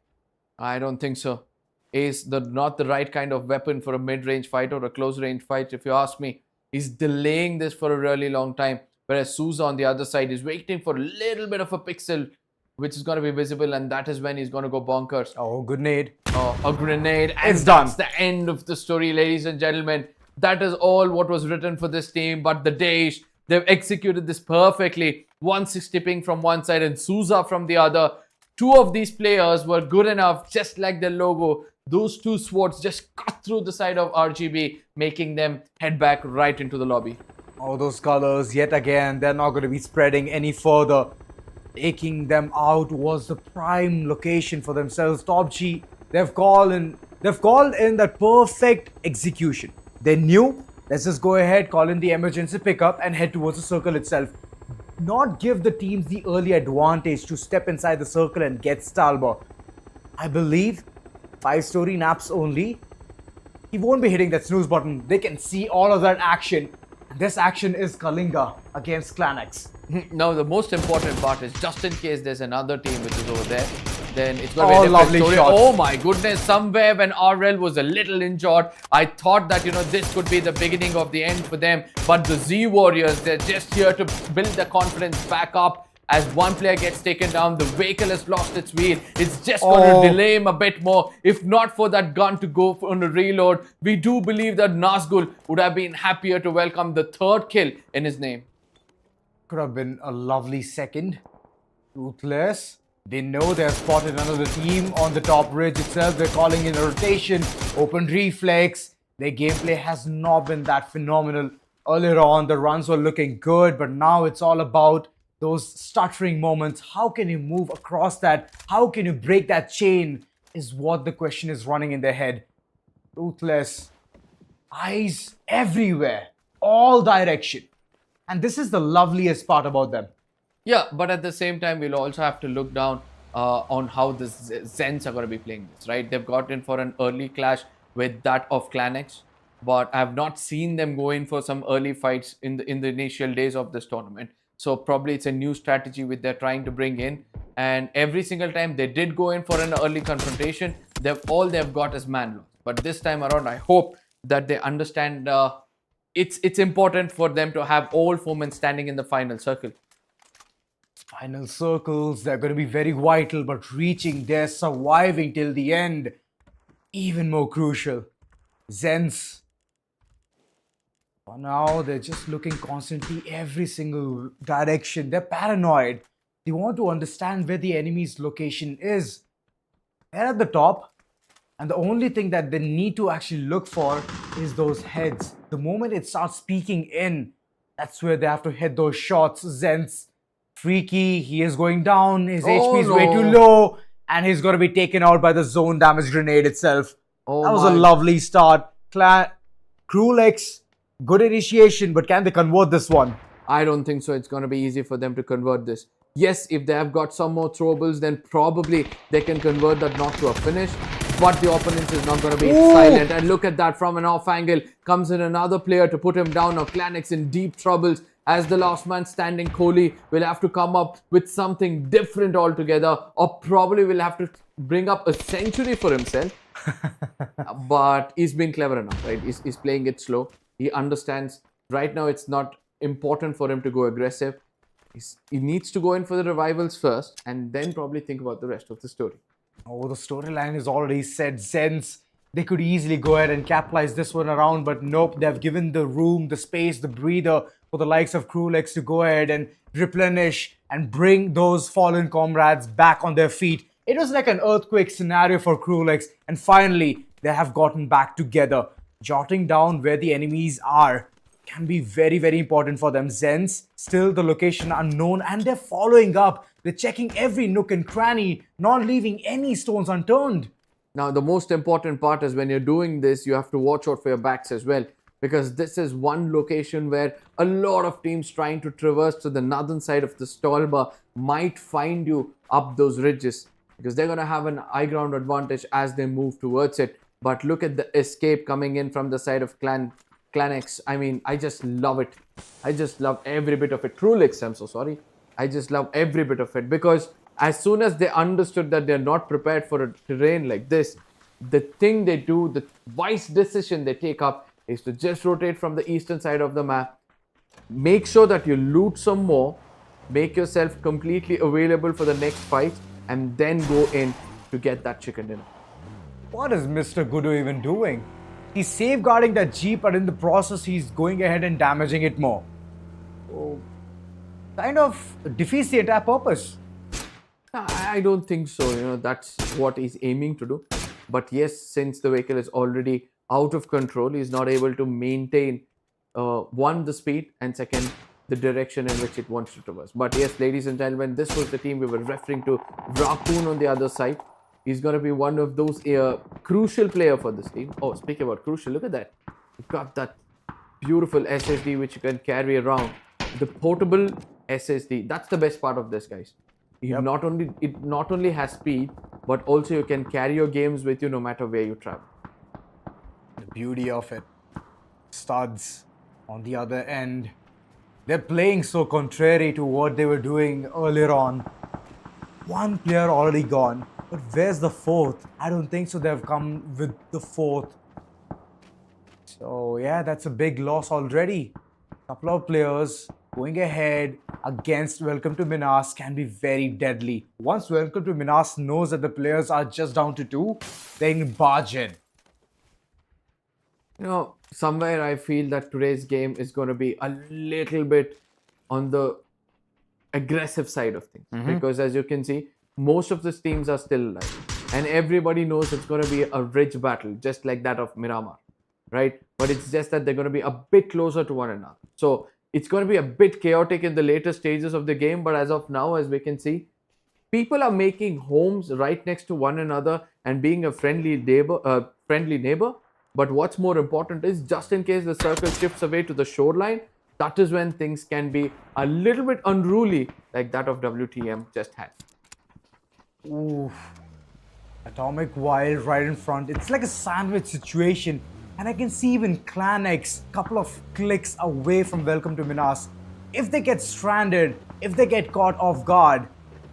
I don't think so. Ace, not the right kind of weapon for a mid-range fight or a close-range fight, if you ask me. He's delaying this for a really long time. Whereas Souza on the other side is waiting for a little bit of a pixel, which is going to be visible, and that is when he's going to go bonkers. Oh, good nade. Oh, a grenade. And it's done. That's the end of the story, ladies and gentlemen. That is all what was written for this team. But the DAESH, they've executed this perfectly. 160 ping from one side and Souza from the other. 2 of these players were good enough, just like their logo. Those 2 swords just cut through the side of RGB, making them head back right into the lobby. Oh, those colors, yet again, they're not going to be spreading any further. Taking them out was the prime location for themselves. TOPG, they've called in that perfect execution. They knew, let's just go ahead, call in the emergency pickup and head towards the circle itself. Not give the teams the early advantage to step inside the circle and get Stalber. I believe 5-story naps only. He won't be hitting that snooze button. They can see all of that action. This action is KALINGA against ClanX. Now, the most important part is just in case there's another team which is over there, then it's going to be a different story. Shots. Oh my goodness, somewhere when RL was a little injured, I thought that, this could be the beginning of the end for them. But the Z Warriors, they're just here to build their confidence back up. As one player gets taken down, the vehicle has lost its wheel. It's just going to delay him a bit more. If not for that gun to go on a reload, we do believe that Nazgul would have been happier to welcome the 3rd kill in his name. Could have been a lovely second. Ruthless. They know they've spotted another team on the top ridge itself. They're calling in a rotation. Open reflex. Their gameplay has not been that phenomenal. Earlier on, the runs were looking good, but now it's all about those stuttering moments. How can you move across that? How can you break that chain is what the question is running in their head. Ruthless. Eyes everywhere. All direction. And this is the loveliest part about them. Yeah, but at the same time, we'll also have to look down on how the ZENSE are going to be playing this, right? They've got in for an early clash with that of ClanX, but I have not seen them go in for some early fights in the initial days of this tournament. So probably it's a new strategy which they're trying to bring in. And every single time they did go in for an early confrontation, all they've got is man loss. But this time around, I hope that they understand it's important for them to have all 4 men standing in the final circle. Final circles, they're going to be very vital, but reaching there, surviving till the end, even more crucial. ZENSE. For now, they're just looking constantly every single direction. They're paranoid. They want to understand where the enemy's location is. They're at the top, and the only thing that they need to actually look for is those heads. The moment it starts peeking in, that's where they have to hit those shots. ZENSE, freaky, he is going down, his HP is way too low, and he's going to be taken out by the zone damage grenade itself. That was a lovely start. KRULEX, good initiation, but can they convert this one? I don't think so. It's going to be easy for them to convert this. Yes, if they have got some more throwables, then probably they can convert that not to a finish. But the opponent is not going to be silent. And look at that, from an off angle comes in another player to put him down. Now KLANX in deep troubles as the last man standing. Kohli will have to come up with something different altogether, or probably will have to bring up a century for himself. But he's been clever enough, right? He's playing it slow. He understands right now it's not important for him to go aggressive. He needs to go in for the revivals first and then probably think about the rest of the story. Oh, the storyline is already set. ZENSE, they could easily go ahead and capitalize this one around, but nope, they've given the room, the space, the breather for the likes of KRULEX to go ahead and replenish and bring those fallen comrades back on their feet. It was like an earthquake scenario for KRULEX, and finally, they have gotten back together. Jotting down where the enemies are can be very, very important for them. ZENSE, still the location unknown, and they're following up. They're checking every nook and cranny, not leaving any stones unturned. Now, the most important part is when you're doing this, you have to watch out for your backs as well, because this is one location where a lot of teams trying to traverse to the northern side of the stall bar might find you up those ridges, because they're going to have an high ground advantage as they move towards it. But look at the escape coming in from the side of KLANX. I mean, I just love it. I just love every bit of it. KRULEX, I'm so sorry. I just love every bit of it, because as soon as they understood that they're not prepared for a terrain like this, the thing they do, the wise decision they take up is to just rotate from the eastern side of the map. Make sure that you loot some more, make yourself completely available for the next fight, and then go in to get that chicken dinner. What is Mr. Gudu even doing? He's safeguarding that Jeep, but in the process, he's going ahead and damaging it more. So, kind of defeats the entire purpose. I don't think so. That's what he's aiming to do. But yes, since the vehicle is already out of control, he's not able to maintain one, the speed, and second, the direction in which it wants to traverse. But yes, ladies and gentlemen, this was the team we were referring to. RAKUZAN on the other side. He's going to be one of those crucial player for this team. Oh, speaking about crucial, look at that. You've got that beautiful SSD which you can carry around. The portable SSD. That's the best part of this, guys. It not only has speed, but also you can carry your games with you no matter where you travel. The beauty of it. Studs on the other end. They're playing so contrary to what they were doing earlier on. One player already gone. But where's the fourth? I don't think so. They've come with the fourth. So yeah, that's a big loss already. Couple of players going ahead against Welcome to MINAS can be very deadly. Once Welcome to MINAS knows that the players are just down to 2, they can barge in. Somewhere I feel that today's game is going to be a little bit on the aggressive side of things. Because as you can see, most of the teams are still alive. And everybody knows it's going to be a rich battle, just like that of Miramar, right? But it's just that they're going to be a bit closer to one another. So it's going to be a bit chaotic in the later stages of the game. But as of now, as we can see, people are making homes right next to one another and being a friendly neighbor. But what's more important is, just in case the circle shifts away to the shoreline, that is when things can be a little bit unruly, like that of WTM just had. Ooh, Atomic Wild right in front. It's like a sandwich situation. And I can see even KLANX couple of clicks away from Welcome to MINAS. If they get stranded, if they get caught off guard,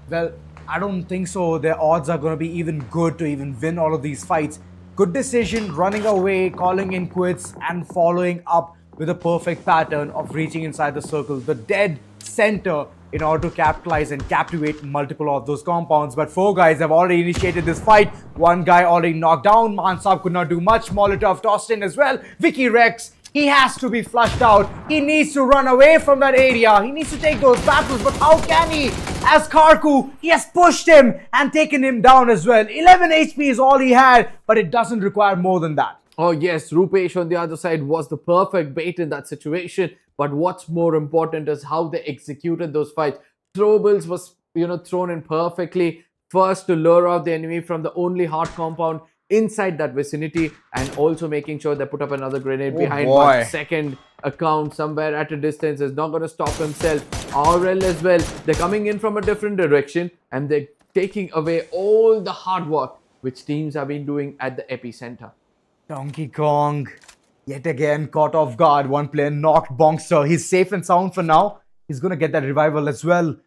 well, I don't think so their odds are going to be even good to even win all of these fights. Good decision, running away, calling in quits, and following up with a perfect pattern of reaching inside the circle. The dead center in order to capitalize and captivate multiple of those compounds. But 4 guys have already initiated this fight. 1 guy already knocked down. Mansab could not do much. Molotov tossed in as well. Vicky Rex, he has to be flushed out. He needs to run away from that area. He needs to take those battles, but how can he? As Karku, he has pushed him and taken him down as well. 11 HP is all he had, but it doesn't require more than that. Oh yes, Rupesh on the other side was the perfect bait in that situation. But what's more important is how they executed those fights. Throwables was, thrown in perfectly. First to lure out the enemy from the only hard compound inside that vicinity, and also making sure they put up another grenade behind. But second account somewhere at a distance is not going to stop himself. RL as well. They're coming in from a different direction, and they're taking away all the hard work which teams have been doing at the epicenter. Donkey Kong, yet again caught off guard. 1 player knocked Bonkster. He's safe and sound for now. He's going to get that revival as well.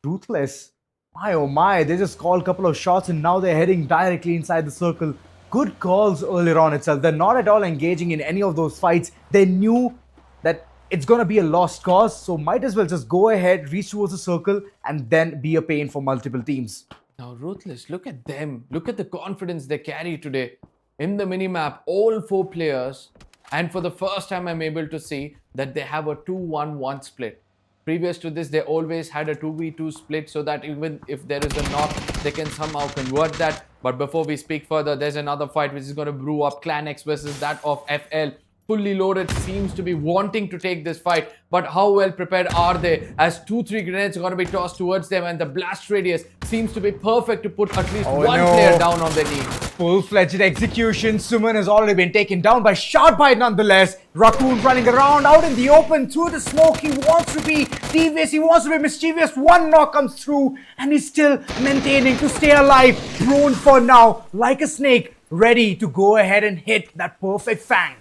Ruthless. My oh my, they just called a couple of shots and now they're heading directly inside the circle. Good calls earlier on itself. They're not at all engaging in any of those fights. They knew that it's going to be a lost cause, so might as well just go ahead, reach towards the circle, and then be a pain for multiple teams. Now, Ruthless, look at them. Look at the confidence they carry today. In the minimap, all 4 players, and for the first time I'm able to see that they have a 2-1-1 split. Previous to this, they always had a 2v2 split, so that even if there is a knock, they can somehow convert that. But before we speak further, there's another fight which is going to brew up. Clan X versus that of FL. Fully loaded, seems to be wanting to take this fight, but how well prepared are they, as 2-3 grenades are going to be tossed towards them, and the blast radius seems to be perfect to put at least one player down on their knee. Full-fledged execution. Suman has already been taken down by Sharpbite nonetheless. Raccoon running around out in the open through the smoke. He wants to be devious, he wants to be mischievous. 1 knock comes through and he's still maintaining to stay alive. Prone for now, like a snake, ready to go ahead and hit that perfect fang.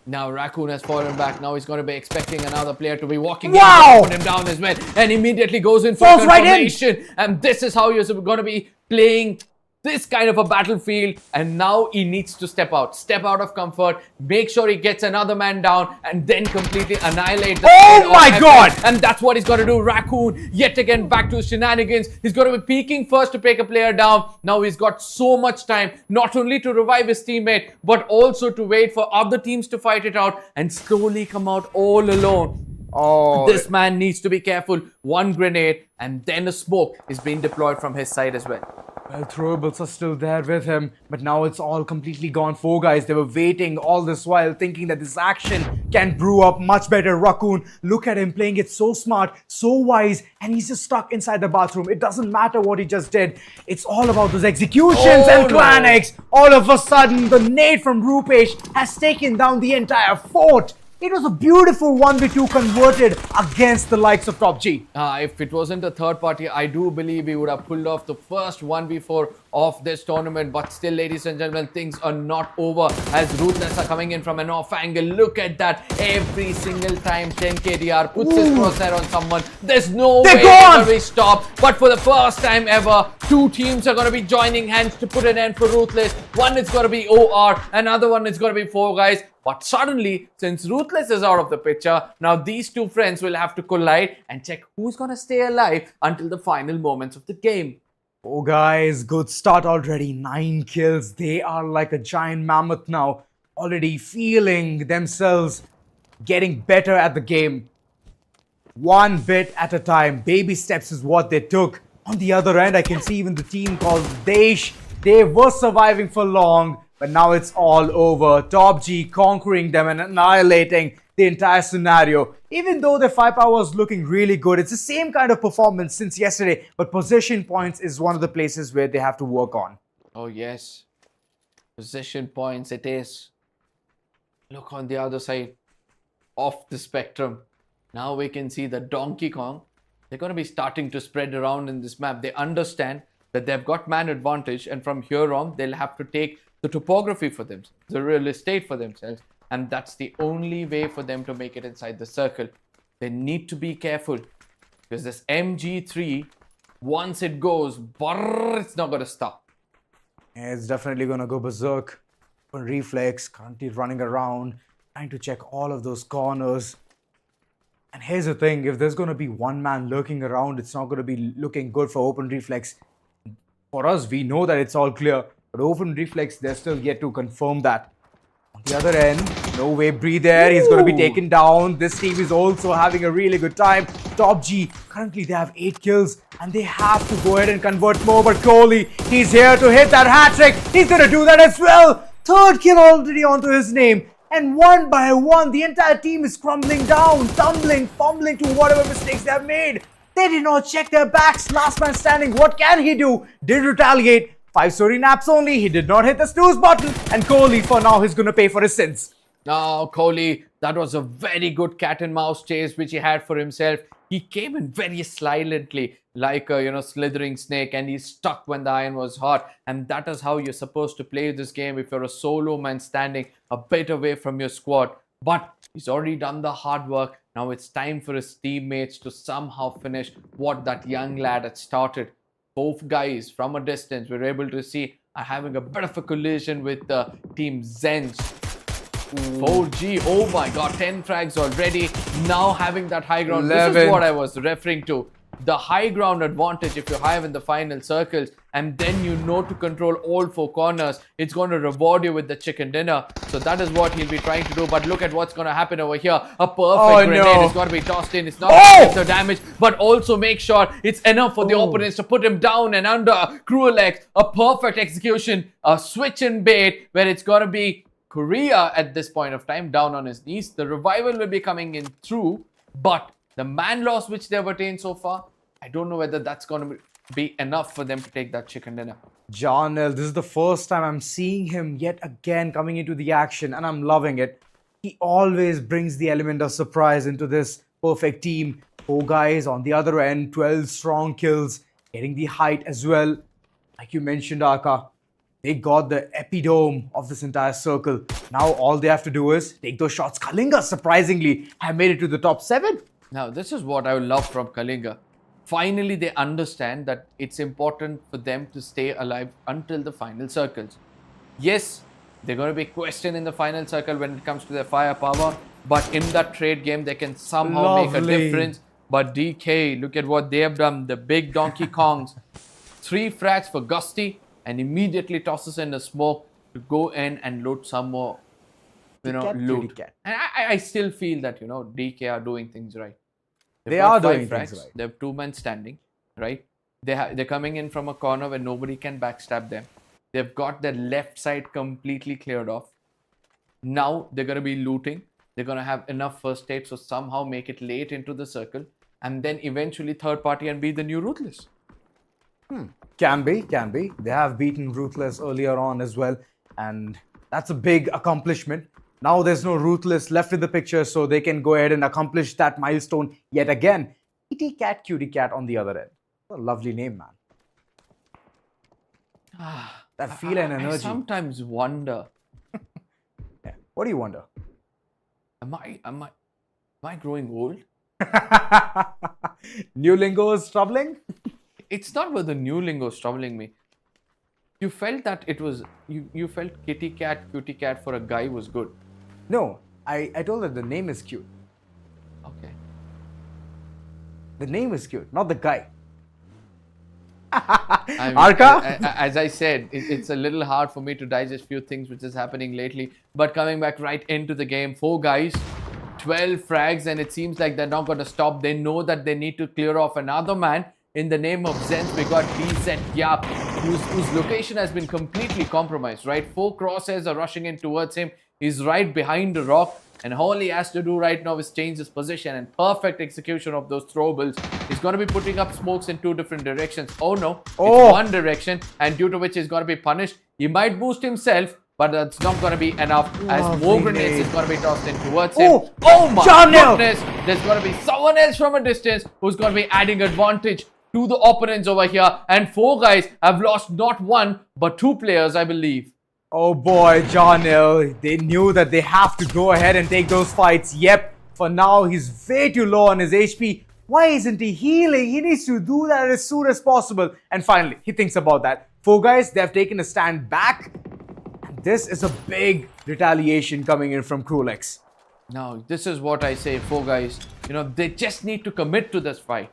Now Raccoon has fallen back. Now he's going to be expecting another player to be walking Wow! in, put him down as well, and immediately goes in for Falls right confirmation. And this is how you're going to be playing this kind of a battlefield. And now he needs to step out of comfort, make sure he gets another man down, and then completely annihilate the Oh my FL. God! And that's what he's going to do. Raccoon yet again back to his shenanigans. He's going to be peeking first to take a player down. Now he's got so much time not only to revive his teammate, but also to wait for other teams to fight it out and slowly come out all alone. Oh, This man needs to be careful. 1 grenade and then a smoke is being deployed from his side as well. well, throwables are still there with him, but now it's all completely gone. 4 guys, they were waiting all this while, thinking that this action can brew up much better. Raccoon, look at him playing it so smart, so wise, and he's just stuck inside the bathroom. It doesn't matter what he just did. It's all about those executions. And Clan X, all of a sudden, the nade from Rupesh has taken down the entire fort. It was a beautiful 1v2 converted against the likes of TOPG. If it wasn't a third party, I do believe we would have pulled off the first 1v4 of this tournament. But still, ladies and gentlemen, things are not over as Ruthless are coming in from an off angle. Look at that. Every single time 10 KDR puts his crosshair on someone, there's no way that we stop. But for the first time ever, 2 teams are going to be joining hands to put an end for Ruthless. One is going to be OR, another one is going to be 4 guys. But suddenly, since Ruthless is out of the picture, now these 2 friends will have to collide and check who's going to stay alive until the final moments of the game. Oh guys, good start already. 9 kills. They are like a giant mammoth now. Already feeling themselves getting better at the game. 1 bit at a time. Baby steps is what they took. On the other end, I can see even the team called DAESH. They were surviving for long. But now it's all over. TOPG conquering them and annihilating the entire scenario. Even though their firepower was looking really good, it's the same kind of performance since yesterday. But position points is one of the places where they have to work on. Oh yes, position points it is. Look on the other side of the spectrum. Now we can see the Donkey Kong. They're going to be starting to spread around in this map. They understand that they've got man advantage, and from here on they'll have to take the topography for them, the real estate for themselves, and that's the only way for them to make it inside the circle. They need to be careful because this MG3, once it goes, it's not going to stop. Yeah, it's definitely going to go berserk. But Reflex currently running around, trying to check all of those corners. And here's the thing, if there's going to be one man lurking around, it's not going to be looking good for Open Reflex. For us, we know that it's all clear, but Open Reflex, they're still yet to confirm that. On the other end, no way, breathe there. He's going to be taken down. This team is also having a really good time. TOPG, currently they have 8 kills and they have to go ahead and convert more. But Kohli, he's here to hit that hat trick. He's going to do that as well. 3rd kill already onto his name. And one by one, the entire team is crumbling down, tumbling, fumbling to whatever mistakes they have made. They did not check their backs. Last man standing. What can he do? Did retaliate. 5-story naps only. He did not hit the snooze button. And Kohli, for now, he's going to pay for his sins. Now, Kohli, that was a very good cat and mouse chase which he had for himself. He came in very silently, like a slithering snake, and he stuck when the iron was hot. And that is how you're supposed to play this game if you're a solo man standing a bit away from your squad. But he's already done the hard work. Now it's time for his teammates to somehow finish what that young lad had started. Both guys from a distance we're able to see are having a bit of a collision with the team ZENSE. 4G, oh my god, 10 frags already. Now having that high ground. 11. This is what I was referring to. The high ground advantage if you have in the final circles, and then you know to control all 4 corners. It's going to reward you with the chicken dinner. So that is what he'll be trying to do. But look at what's going to happen over here. A perfect grenade is going to be tossed in. It's not going to get the damage, but also make sure it's enough for the opponents to put him down and under. Cruel X, a perfect execution, a switch and bait where it's going to be Korea at this point of time down on his knees. The revival will be coming in through, but the man loss which they've attained so far, I don't know whether that's going to be enough for them to take that chicken dinner. Janil, this is the first time I'm seeing him yet again coming into the action, and I'm loving it. He always brings the element of surprise into this perfect team. 4 guys on the other end, 12 strong kills, getting the height as well. Like you mentioned, Aka, they got the epitome of this entire circle. Now all they have to do is take those shots. KALINGA, surprisingly, have made it to the top 7. Now, this is what I love from KALINGA. Finally, they understand that it's important for them to stay alive until the final circles. Yes, they're going to be questioned in the final circle when it comes to their firepower, but in that trade game, they can somehow make a difference. But DK, look at what they have done. The big Donkey Kongs. 3 frags for Gusty, and immediately tosses in the smoke to go in and loot some more, loot. And I still feel that, DK are doing things right. They are doing things right. They have 2 men standing, right? They're coming in from a corner where nobody can backstab them. They've got their left side completely cleared off. Now they're going to be looting. They're going to have enough first aid, so somehow make it late into the circle, and then eventually third party and be the new Ruthless. Can be. They have beaten Ruthless earlier on as well, and that's a big accomplishment. Now there's no Ruthless left in the picture, so they can go ahead and accomplish that milestone yet again. Kitty Cat, Cutie Cat on the other end. What a lovely name, man. That feel and energy. I sometimes wonder. Yeah. What do you wonder? Am I growing old? New lingo is troubling? It's not whether new lingo is troubling me. You felt that it was you felt kitty cat, cutie cat for a guy was good. No, I told her the name is cute. Okay. The name is cute, not the guy. Arka? As I said, it's a little hard for me to digest few things which is happening lately. But coming back right into the game, 4 guys, 12 frags, and it seems like they're not going to stop. They know that they need to clear off another man. In the name of ZENSE, we got DZ Yap, whose location has been completely compromised, right? 4 crosshairs are rushing in towards him. He's right behind the rock, and all he has to do right now is change his position, and perfect execution of those throwables. He's going to be putting up smokes in 2 different directions. Oh no, it's one direction, and due to which he's going to be punished. He might boost himself, but that's not going to be enough, as more grenades is going to be tossed in towards him. Oh my goodness! There's going to be someone else from a distance who's going to be adding advantage to the opponents over here, and 4 guys have lost not 1 but 2 players, I believe. Oh boy, Janil, they knew that they have to go ahead and take those fights. Yep, for now he's way too low on his HP. Why isn't he healing? He needs to do that as soon as possible. And finally, he thinks about that. 4 guys, they have taken a stand back. This is a big retaliation coming in from Krulix. Now, this is what I say, four guys. You know, they just need to commit to this fight.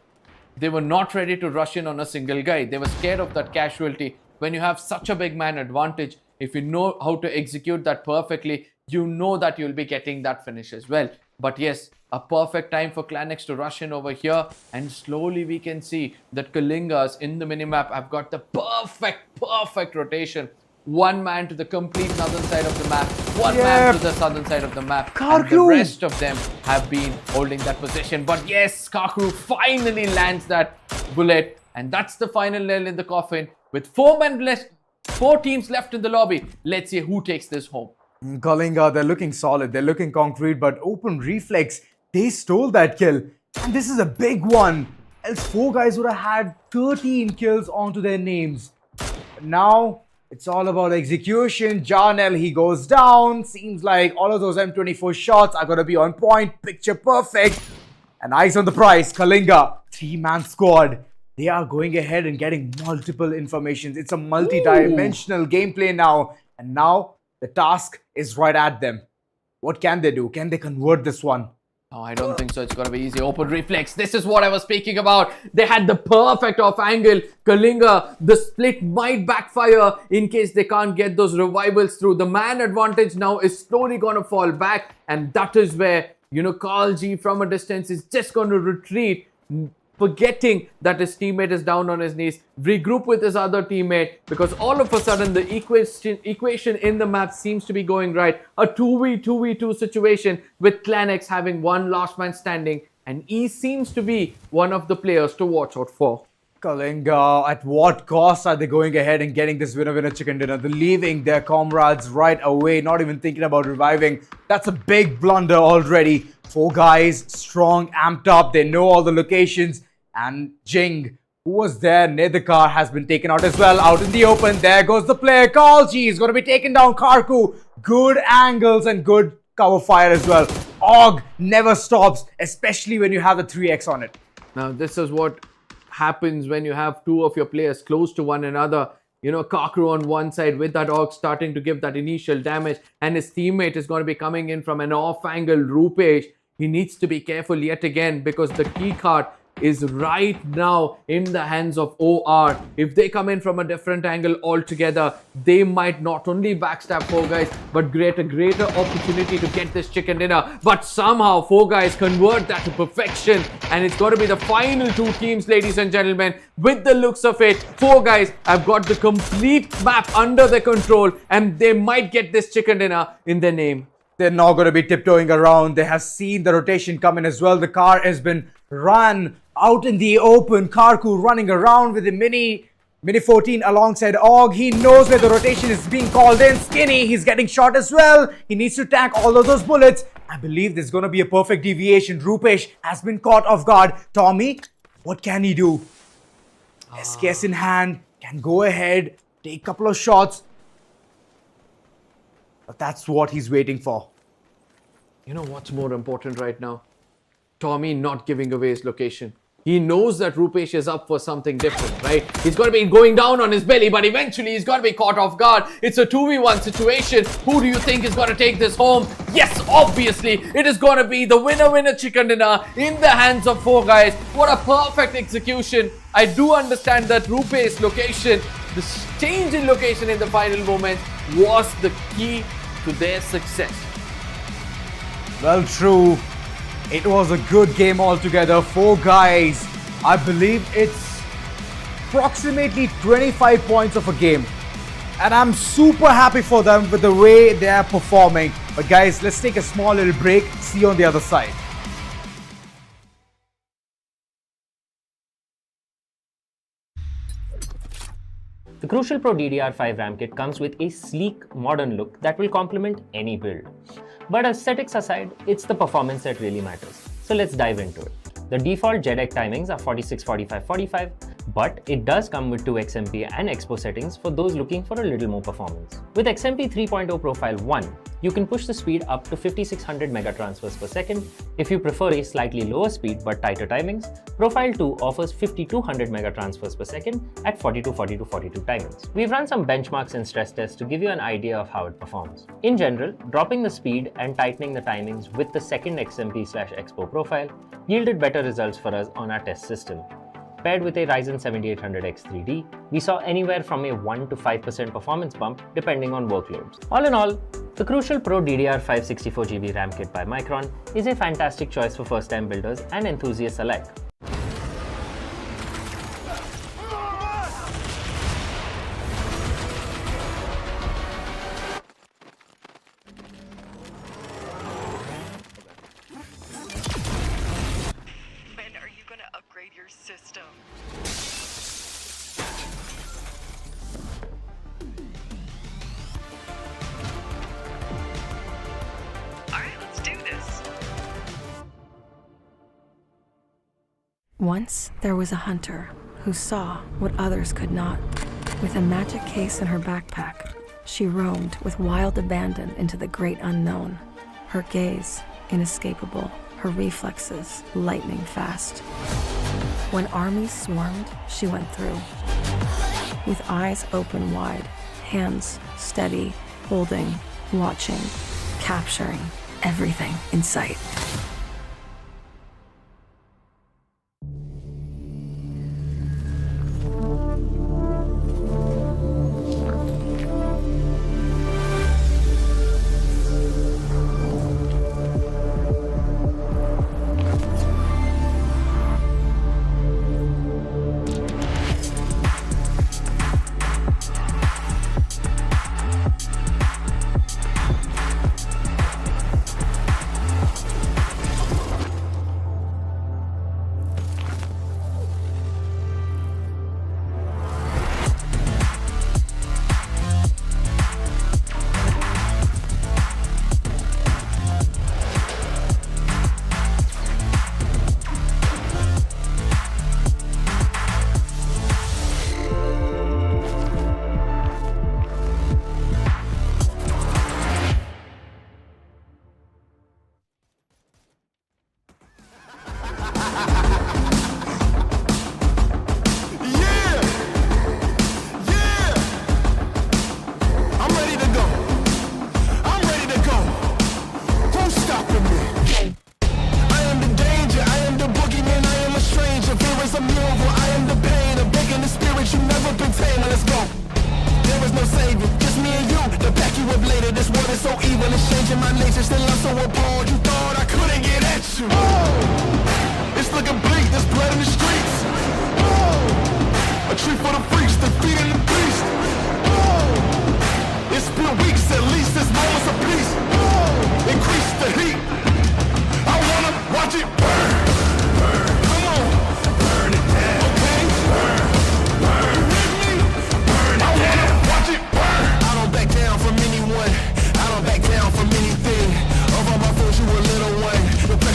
They were not ready to rush in on a single guy. They were scared of that casualty. When you have such a big man advantage, if you know how to execute that perfectly, you know that you'll be getting that finish as well. But yes, a perfect time for Clanix to rush in over here, and slowly we can see that Kalingas in the minimap have got the perfect rotation. One man to the complete northern side of the map, one man to the southern side of the map, and the rest of them have been holding that position. But yes, Kaku finally lands that bullet, and that's the final nail in the coffin. With 4 teams left in the lobby, let's see who takes this home. Kalinga, they're looking solid, they're looking concrete, but open reflex, they stole that kill. And this is a big one. Else 4 guys would have had 13 kills onto their names. But now, it's all about execution. Jarnell, he goes down. Seems like all of those M24 shots are going to be on point. Picture perfect. And eyes on the prize. Kalinga, 3-man squad. They are going ahead and getting multiple informations. It's a multi-dimensional gameplay now. And now, the task is right at them. What can they do? Can they convert this one? No, I don't think so. It's going to be easy. Open reflex. This is what I was speaking about. They had the perfect off angle. Kalinga, the split might backfire in case they can't get those revivals through. The man advantage now is slowly going to fall back. And that is where, you know, Carl G from a distance is just going to retreat, forgetting that his teammate is down on his knees, regroup with his other teammate, because all of a sudden the equation in the map seems to be going right. A 2v2 situation with Clanix having one last man standing, and he seems to be one of the players to watch out for. Kalinga, at what cost are they going ahead and getting this winner chicken dinner? They're leaving their comrades right away, not even thinking about reviving. That's a big blunder already. 4 guys, strong, amped up. They know all the locations. And Jing, who was there near the car, has been taken out as well. Out in the open, there goes the player. Kalji is going to be taken down. Karku, good angles and good cover fire as well. Og never stops, especially when you have the 3x on it. Now, this is what happens when you have 2 of your players close to one another. You know, Kakru on one side with that Orc starting to give that initial damage, and his teammate is going to be coming in from an off angle. Rupesh, he needs to be careful yet again, because the key card is right now in the hands of OR. If they come in from a different angle altogether, they might not only backstab 4 guys, but create a greater opportunity to get this chicken dinner. But somehow 4 guys convert that to perfection, and it's got to be the final 2 teams, ladies and gentlemen. With the looks of it, 4 guys have got the complete map under their control, and they might get this chicken dinner in their name. They're not going to be tiptoeing around. They have seen the rotation come in as well. The car has been run out in the open. Karku running around with the Mini 14 alongside Og. He knows where the rotation is being called in. Skinny, he's getting shot as well. He needs to tank all of those bullets. I believe there's going to be a perfect deviation. Rupesh has been caught off guard. Tommy, what can he do? SKS in hand, can go ahead, take a couple of shots. But that's what he's waiting for. You know what's more important right now? Tommy not giving away his location. He knows that Rupesh is up for something different, right? He's going to be going down on his belly, but eventually he's going to be caught off guard. It's a 2v1 situation. Who do you think is going to take this home? Yes, obviously, it is going to be the winner chicken dinner in the hands of 4 guys. What a perfect execution. I do understand that Rupesh's location, the change in location in the final moment, was the key to their success. Well, true. It was a good game altogether. 4 guys. I believe it's approximately 25 points of a game. And I'm super happy for them with the way they are performing. But guys, let's take a small little break. See you on the other side. The Crucial Pro DDR5 RAM kit comes with a sleek, modern look that will complement any build. But aesthetics aside, it's the performance that really matters. So let's dive into it. The default JEDEC timings are 46, 45, 45. but it does come with 2 XMP and Expo settings for those looking for a little more performance. With XMP 3.0 Profile 1, you can push the speed up to 5600 megatransfers per second. If you prefer a slightly lower speed but tighter timings, Profile 2 offers 5200 megatransfers per second at 42 timings. We've run some benchmarks and stress tests to give you an idea of how it performs. In general, dropping the speed and tightening the timings with the second XMP/Expo profile yielded better results for us on our test system. Paired with a Ryzen 7800X 3D, we saw anywhere from a 1 to 5% performance bump depending on workloads. All in all, the Crucial Pro DDR5 64GB RAM kit by Micron is a fantastic choice for first-time builders and enthusiasts alike. When are you gonna upgrade your system? Alright, let's do this. Once there was a hunter who saw what others could not. With a magic case in her backpack, she roamed with wild abandon into the great unknown. Her gaze inescapable, her reflexes lightning fast. When armies swarmed, she went through. With eyes open wide, hands steady, holding, watching, capturing everything in sight.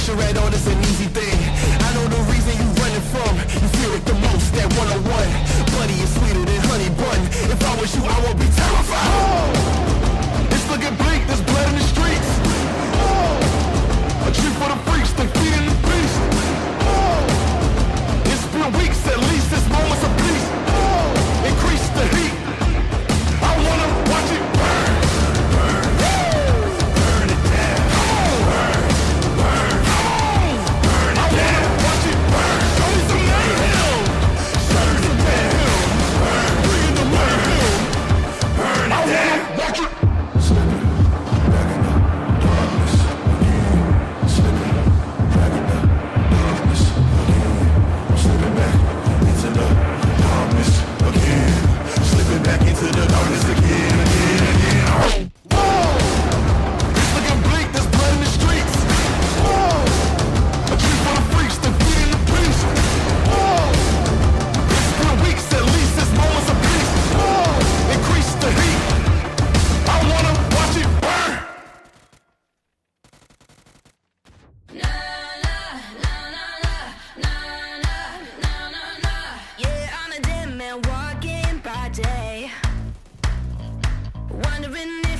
Red on the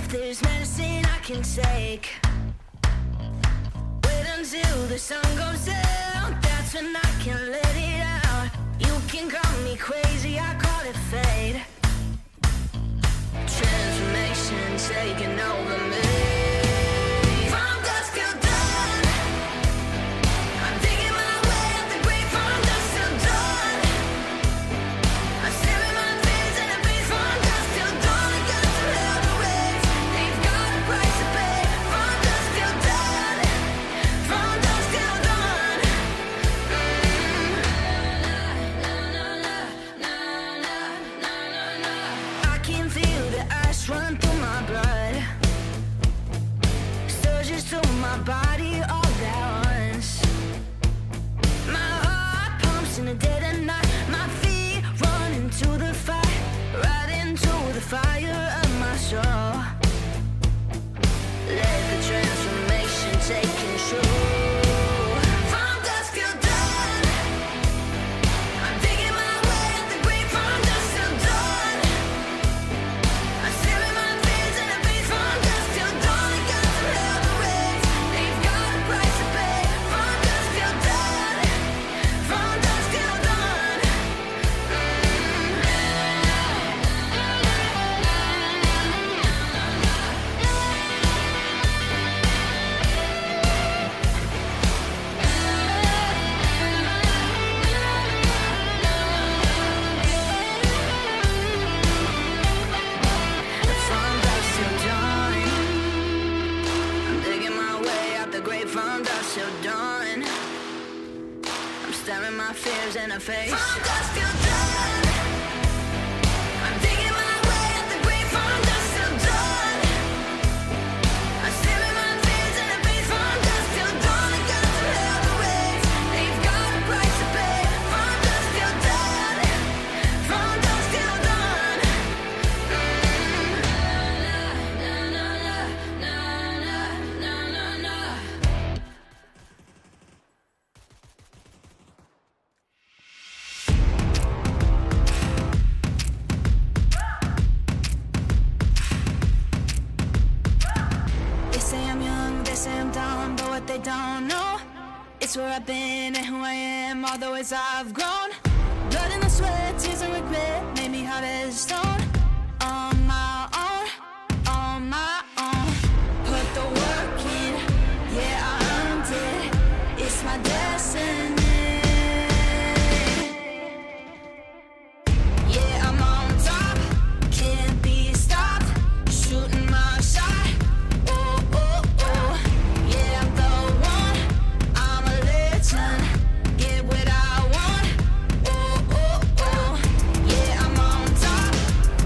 if there's medicine I can take. Wait until the sun goes down, that's when I can let it out. You can call me crazy, I call it fate. Transformation taking over me. From dusk till dawn, I'm digging my way up the grave. From dusk till dawn, I'm staring my fears in the face. From dusk till dawn, I got to hell to raise. They've got a price to pay. From dusk till dawn, from dusk till dawn. I can feel the ice run through my blood, surges through my body all at once. My heart pumps in the dead of night. My feet run into the fire, right into the fire of my soul. Let the transformation take control. From dusk till dawn, I'm digging my way up the grave. From dusk till dawn, I'm staring my fears in the face. From dusk till dawn, I got to hell to raise. They've got a price to pay. From dusk till dawn, from dusk till dawn. From dusk till dawn, I'm digging my way out the grave. From dusk till dawn, I'm staring my fears in the face. From dusk till dawn, I'm digging my way out the grave. From dusk till dawn, I'm staring my fears in the face. From dusk till dawn, I got to hell to raise. They've got a price to pay. From dusk till dawn, from dusk till dawn. They say I'm young, they say I'm dumb, but what they don't know, it's where I've been and who I am, all the ways I've grown. Blood in the sweat, tears and regret, made me hard as stone. On my own, on my own. Put the work in, yeah, I earned it. It's my destiny. Yeah, I'm on top, can't be stopped. Shooting my shot. Oh, oh, oh. Yeah, I'm the one. I'm a legend. Get what I want. Oh, oh, oh. Yeah, I'm on top,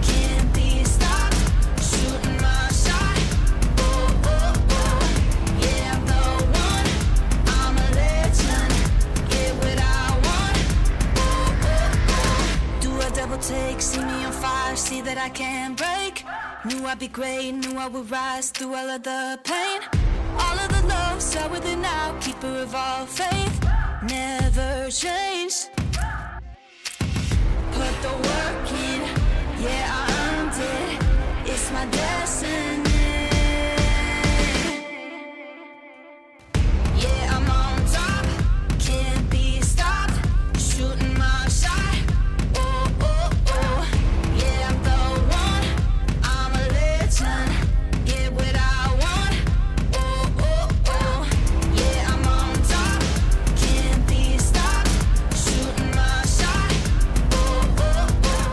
can't be stopped. Shooting my shot. Oh, oh, oh. Yeah, I'm the one. I'm a legend. Get what I want. Oh, oh, oh. Do a double take, see me on fire, see that I can't break. Knew I'd be great, knew I would rise through all of the pain. All of the lows are within now, keeper of all faith. Never change. Put the work in, yeah, I earned it. It's my destiny. Yeah, I'm on top, can't be stopped. Shooting my shot. Oh, oh, oh. Yeah, I'm the one. I'm a legend. Get what I want. Oh, oh, oh. Yeah, I'm on top, can't be stopped. Shooting my shot. Oh, oh, oh.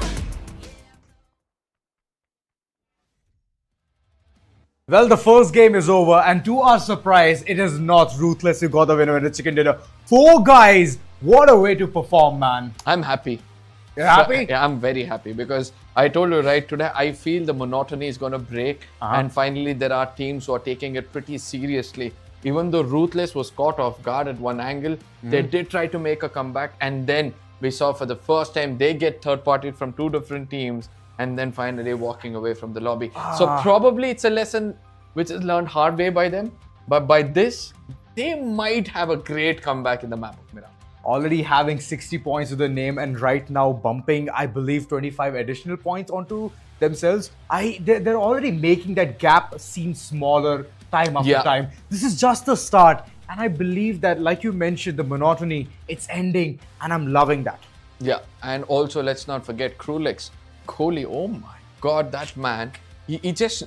Well, the first game is over, and to our surprise, it is not Ruthless who got the winner in the chicken dinner. 4 guys! What a way to perform, man. I'm happy. You're happy? Yeah, I'm very happy because I told you right today, I feel the monotony is going to break. And finally, there are teams who are taking it pretty seriously. Even though Ruthless was caught off guard at one angle, they did try to make a comeback. And then we saw for the first time, they get third-partied from 2 different teams. And then finally walking away from the lobby. So probably it's a lesson which is learned hard way by them. But by this, they might have a great comeback in the map of Miramar. already having 60 points to their name and right now bumping, I believe, 25 additional points onto themselves. They're already making that gap seem smaller time after time. This is just the start. And I believe that, like you mentioned, the monotony, it's ending and I'm loving that. Yeah, and also let's not forget Krulix. Kohli, oh my God, that man, he just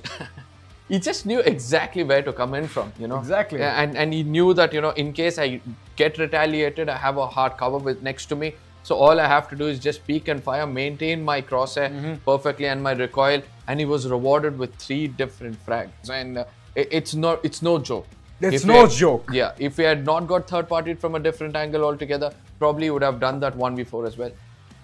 he just knew exactly where to come in from, you know. Exactly. Yeah, and he knew that, you know, in case I get retaliated, I have a hard cover with next to me. So all I have to do is just peek and fire, maintain my crosshair perfectly and my recoil, and he was rewarded with 3 different frags. And it's no joke. It's no joke. Yeah, if we had not got third partied from a different angle altogether, probably would have done that 1v4 as well.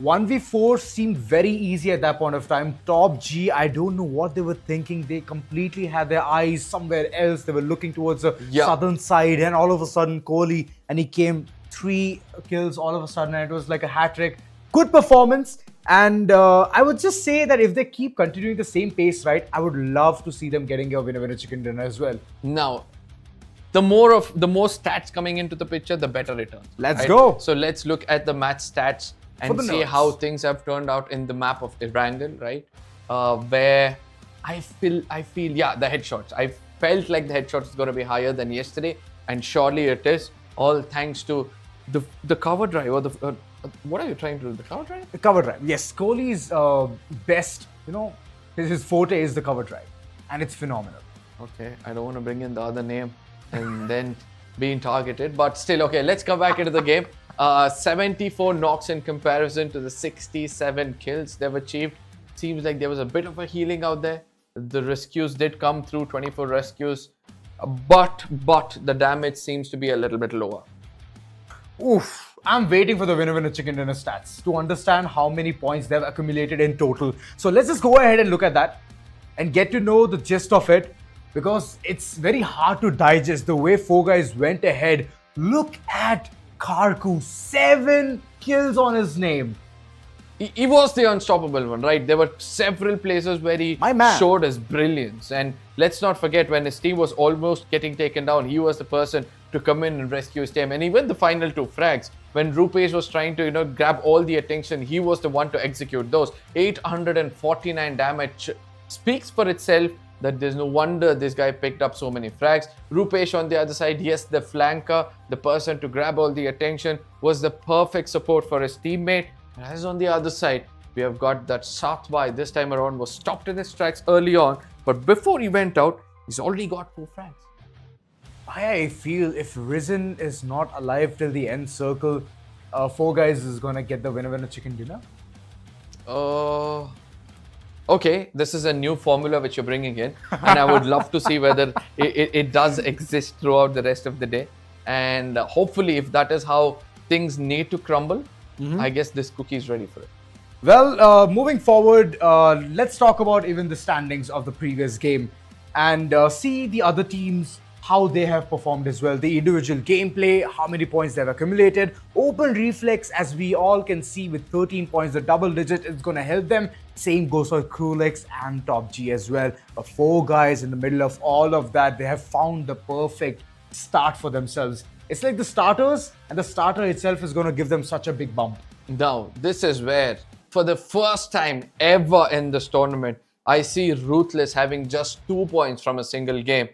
1v4 seemed very easy at that point of time. TOPG, I don't know what they were thinking. They completely had their eyes somewhere else. They were looking towards the southern side, and all of a sudden Kohli, and he came 3 kills all of a sudden, and it was like a hat trick. Good performance. And I would just say that if they keep continuing the same pace, right, I would love to see them getting a winner chicken dinner as well. Now, the more stats coming into the picture, the better it turns. Let's go. So let's look at the match stats and see how things have turned out in the map of Erangel, right? Where I feel, yeah, the headshots. I felt like the headshots is going to be higher than yesterday, and surely it is. All thanks to the cover drive or the what are you trying to do? The cover drive? The cover drive. Yes, Kohli's best, you know, his forte is the cover drive, and it's phenomenal. Okay, I don't want to bring in the other name and then being targeted, but still, okay, let's come back into the game. 74 knocks in comparison to the 67 kills they've achieved. Seems like there was a bit of a healing out there. The rescues did come through, 24 rescues, but the damage seems to be a little bit lower. Oof, I'm waiting for the winner chicken dinner stats to understand how many points they've accumulated in total. So let's just go ahead and look at that and get to know the gist of it, because it's very hard to digest the way 4 guys went ahead. Look at Karku, 7 kills on his name. He was the unstoppable one, right? There were several places where he showed his brilliance. And let's not forget, when his team was almost getting taken down, he was the person to come in and rescue his team. And even the final 2 frags, when Rupesh was trying to, you know, grab all the attention, he was the one to execute those. 849 damage speaks for itself that there's no wonder this guy picked up so many frags. Rupesh on the other side, yes, the flanker, the person to grab all the attention, was the perfect support for his teammate. As on the other side, we have got that Sathwai this time around was stopped in his tracks early on, but before he went out, he's already got 4 frags. I feel if Risen is not alive till the end circle, 4 guys is gonna get the winner chicken dinner. Okay, this is a new formula which you're bringing in, and I would love to see whether it does exist throughout the rest of the day. And hopefully, if that is how things need to crumble, I guess this cookie is ready for it. Well, moving forward, let's talk about even the standings of the previous game and see the other teams, how they have performed as well. The individual gameplay, how many points they've accumulated. Open Reflex, as we all can see, with 13 points, the double digit is going to help them. Same goes for Krulix and TOPG as well. But 4 guys in the middle of all of that, they have found the perfect start for themselves. It's like the starters, and the starter itself is going to give them such a big bump. Now, this is where, for the first time ever in this tournament, I see Ruthless having just 2 points from a single game.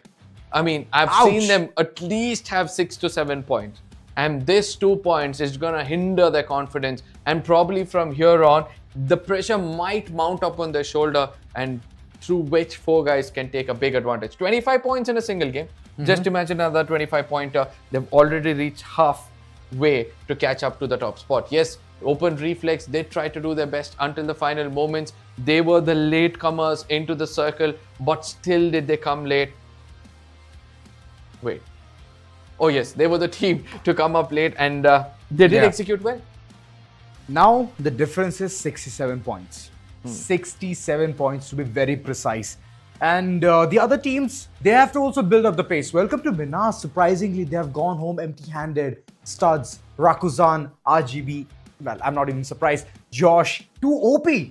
I mean, I've seen them at least have 6 to 7 points. And this 2 points is going to hinder their confidence. And probably from here on, the pressure might mount up on their shoulder, and through which 4 guys can take a big advantage. 25 points in a single game. Just imagine another 25-pointer. They've already reached halfway to catch up to the top spot. Yes, Open Reflex did try to do their best until the final moments. They were the latecomers into the circle, but still did they come late. Wait. Oh yes, they were the team to come up late, and they did execute well. Now the difference is 67 points. 67 points to be very precise. And the other teams, they have to also build up the pace. Welcome to MINAS. Surprisingly, they have gone home empty-handed. Studs, RAKUZAN, RGB. Well, I'm not even surprised. Josh, 2OP.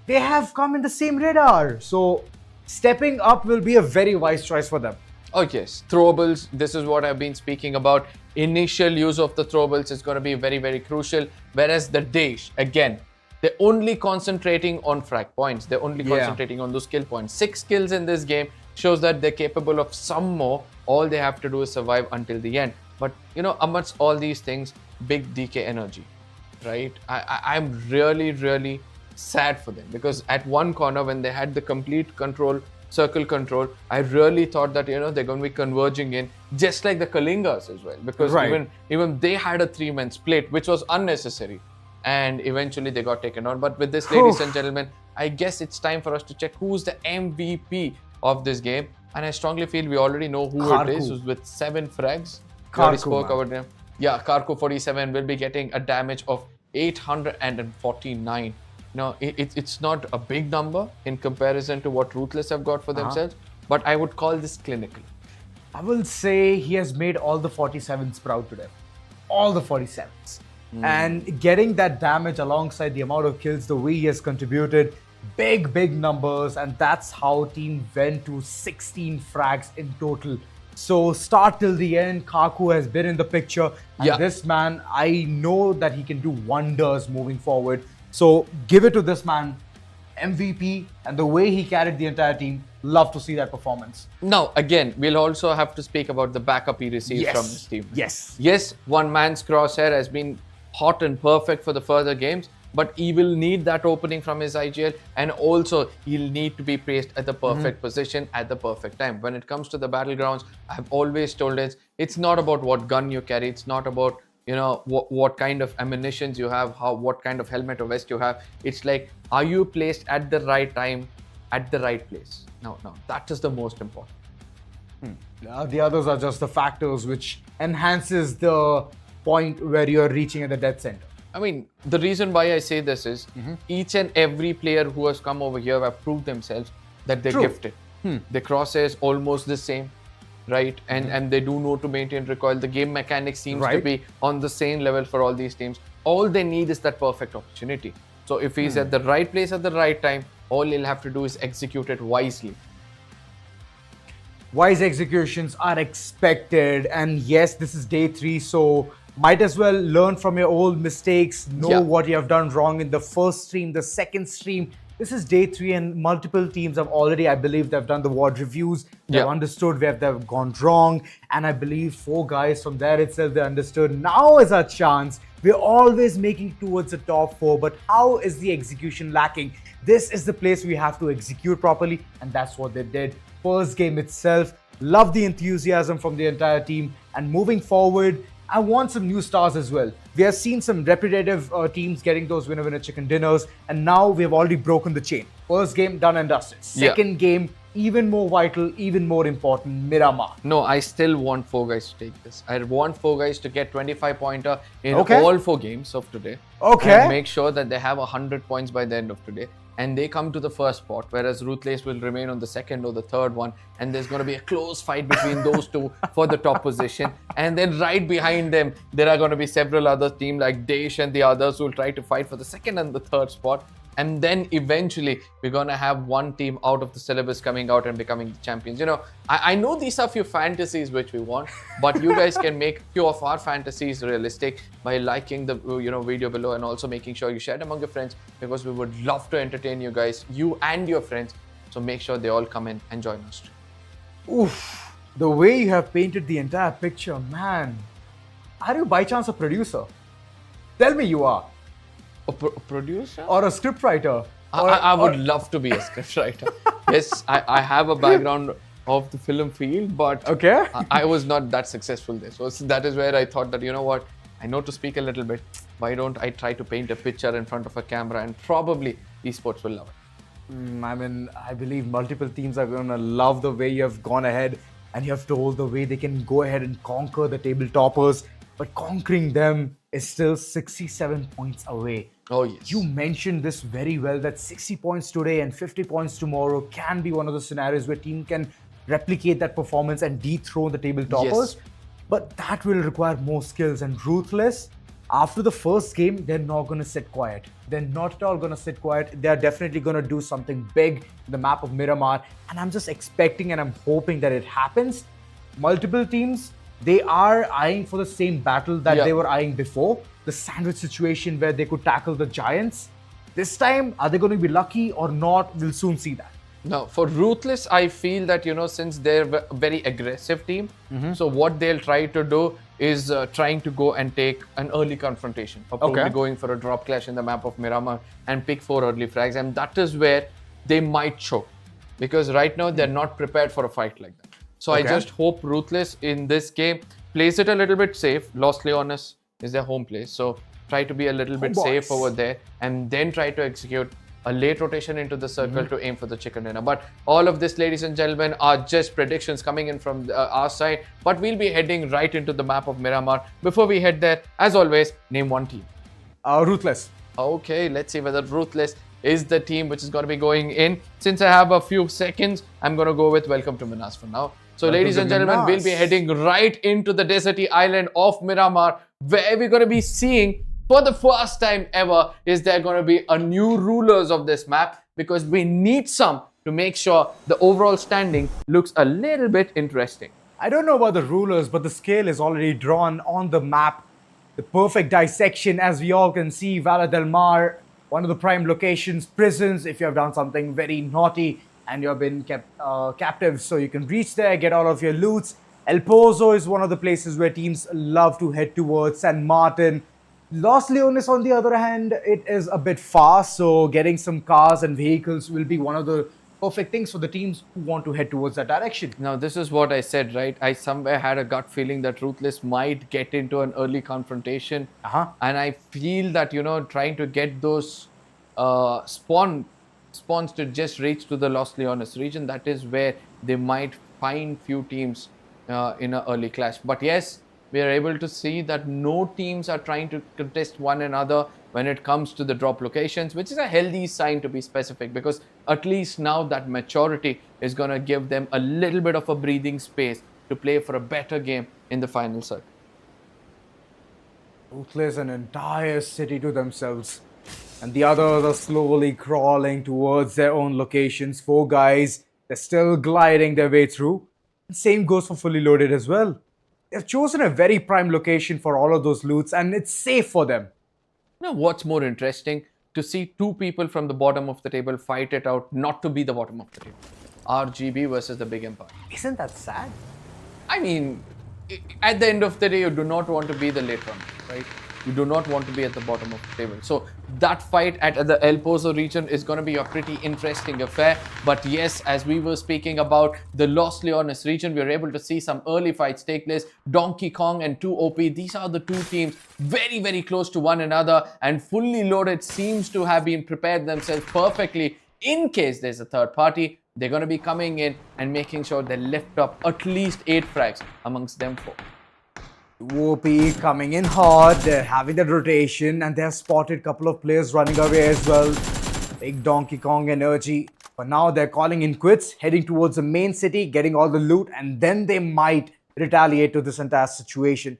They have come in the same radar. So stepping up will be a very wise choice for them. Oh yes, throwables. This is what I've been speaking about. Initial use of the throwables is going to be very, very crucial. Whereas the DAESH, again, they're only concentrating on frag points. They're only concentrating on those kill points. 6 kills in this game shows that they're capable of some more. All they have to do is survive until the end. But amongst all these things, big DK energy, right? I'm really, really sad for them, because at one corner when they had the complete control, circle control, I really thought that they're going to be converging in just like the Kalingas as well, because even they had a 3-man split, which was unnecessary, and eventually they got taken on. But with this, ladies and gentlemen, I guess it's time for us to check who's the MVP of this game, and I strongly feel we already know who it is, who's with 7 frags. We already spoke about them. Yeah, Karku 47 will be getting a damage of 849. Now, it's not a big number in comparison to what Ruthless have got for themselves, but I would call this clinical. I will say he has made all the 47s proud today. All the 47s. And getting that damage alongside the amount of kills, the way he has contributed, big numbers, and that's how team went to 16 frags in total. So start till the end, Kaku has been in the picture, and this man, I know that he can do wonders moving forward. So give it to this man, MVP, and the way he carried the entire team. Love to see that performance. Now, again, we'll also have to speak about the backup he received from his team. Yes, one man's crosshair has been hot and perfect for the further games, but he will need that opening from his IGL, and also he'll need to be placed at the perfect position at the perfect time. When it comes to the Battlegrounds, I've always told it, it's not about what gun you carry, it's not about what kind of ammunitions you have, what kind of helmet or vest you have. It's like, are you placed at the right time, at the right place? No, that is the most important. The others are just the factors which enhances the point where you're reaching at the dead center. I mean, the reason why I say this is each and every player who has come over here have proved themselves that they're gifted. Their crosshair is almost the same, right? And they do know to maintain recoil. The game mechanics seems to be on the same level for all these teams. All they need is that perfect opportunity. So if he's at the right place at the right time, all he'll have to do is execute it wisely. Wise executions are expected, and yes, this is day 3, so might as well learn from your old mistakes, know what you have done wrong in the first stream, the second stream. This is day 3, and multiple teams have already, I believe, they've done the WOD reviews, they've understood where they've gone wrong, and I believe 4 guys from there itself, they understood now is our chance. We're always making towards the top 4, but how is the execution lacking? This is the place we have to execute properly, and that's what they did. First game itself, love the enthusiasm from the entire team, and moving forward, I want some new stars as well. We have seen some repetitive teams getting those winner chicken dinners, and now we have already broken the chain. First game done and dusted. Second game, even more vital, even more important, Miramar. No, I still want 4 guys to take this. I want 4 guys to get 25-pointer in all 4 games of today. And make sure that they have 100 points by the end of today. And they come to the first spot, whereas Ruthless will remain on the second or the third one. And there's going to be a close fight between those two for the top position. And then right behind them, there are going to be several other teams like DAESH and the others who will try to fight for the second and the third spot. And then eventually, we're going to have one team out of the syllabus coming out and becoming the champions. I know these are few fantasies which we want, but you guys can make few of our fantasies realistic by liking the video below, and also making sure you share it among your friends, because we would love to entertain you guys, you and your friends. So make sure they all come in and join us. Oof, the way you have painted the entire picture, man. Are you by chance a producer? Tell me you are. A producer? Or a scriptwriter? I would love to be a scriptwriter. Yes, I have a background of the film field, but I was not that successful there. So that is where I thought that, what, I know to speak a little bit. Why don't I try to paint a picture in front of a camera, and probably esports will love it. I believe multiple teams are going to love the way you have gone ahead, and you have told the way they can go ahead and conquer the table toppers. But conquering them is still 67 points away. Oh, yes. You mentioned this very well, that 60 points today and 50 points tomorrow can be one of the scenarios where team can replicate that performance and dethrone the table toppers. But that will require more skills, and Ruthless, after the first game, they're not going to sit quiet. They're not at all going to sit quiet. They're definitely going to do something big in the map of Miramar, and I'm just expecting and I'm hoping that it happens. multiple teams, they are eyeing for the same battle that Yeah. they were eyeing before. The sandwich situation where they could tackle the giants. This time, are they going to be lucky or not? We'll soon see that. Now, for Ruthless, I feel that, since they're a very aggressive team, so what they'll try to do is trying to go and take an early confrontation, or probably going for a drop clash in the map of Miramar and pick 4 early frags, and that is where they might choke, because right now they're not prepared for a fight like that. So I just hope Ruthless in this game plays it a little bit safe. Los Leones is their home place, so try to be a little bit safe over there, and then try to execute a late rotation into the circle to aim for the chicken dinner. But all of this, ladies and gentlemen, are just predictions coming in from our side. But we'll be heading right into the map of Miramar. Before we head there, as always, name one team. Ruthless. Okay, let's see whether Ruthless is the team which is going to be going in. Since I have a few seconds, I'm going to go with Welcome to Minas for now. So, ladies and gentlemen, we'll be heading right into the deserty island of Miramar, where we're going to be seeing, for the first time ever, is there going to be a new rulers of this map, because we need some to make sure the overall standing looks a little bit interesting. I don't know about the rulers, but the scale is already drawn on the map. The perfect dissection, as we all can see. Valle del Mar, one of the prime locations. Prisons, if you have done something very naughty and you have been kept captive, so you can reach there, get all of your loots. El Pozo is one of the places where teams love to head towards. San Martin. Los Leones, on the other hand, it is a bit far, so getting some cars and vehicles will be one of the perfect things for the teams who want to head towards that direction. Now, this is what I said, right? I somewhere had a gut feeling that Ruthless might get into an early confrontation. And I feel that, trying to get those spawns to just reach to the Los Leones region, that is where they might find few teams in an early clash. But yes, we are able to see that no teams are trying to contest one another when it comes to the drop locations, which is a healthy sign, to be specific, because at least now that maturity is going to give them a little bit of a breathing space to play for a better game in the final circle. Ruthless, an entire city to themselves, and the others are slowly crawling towards their own locations. 4 guys, they're still gliding their way through. Same goes for Fully Loaded as well. They've chosen a very prime location for all of those loots, and it's safe for them. Now, what's more interesting? To see 2 people from the bottom of the table fight it out not to be the bottom of the table. RGB versus the Big Empire. Isn't that sad? I mean, at the end of the day, you do not want to be the late runner, right? You do not want to be at the bottom of the table. So that fight at the El Pozo region is going to be a pretty interesting affair. But yes, as we were speaking about the Los Leones region, we were able to see some early fights take place. Donkey Kong and TOOP, these are the 2 teams very, very close to one another. And Fully Loaded seems to have been prepared themselves perfectly in case there's a third party. They're going to be coming in and making sure they lift up at least 8 frags amongst them 4. TOOP coming in hard, they're having that rotation, and they have spotted a couple of players running away as well. Big Donkey Kong energy. But now they're calling in quits, heading towards the main city, getting all the loot, and then they might retaliate to this entire situation.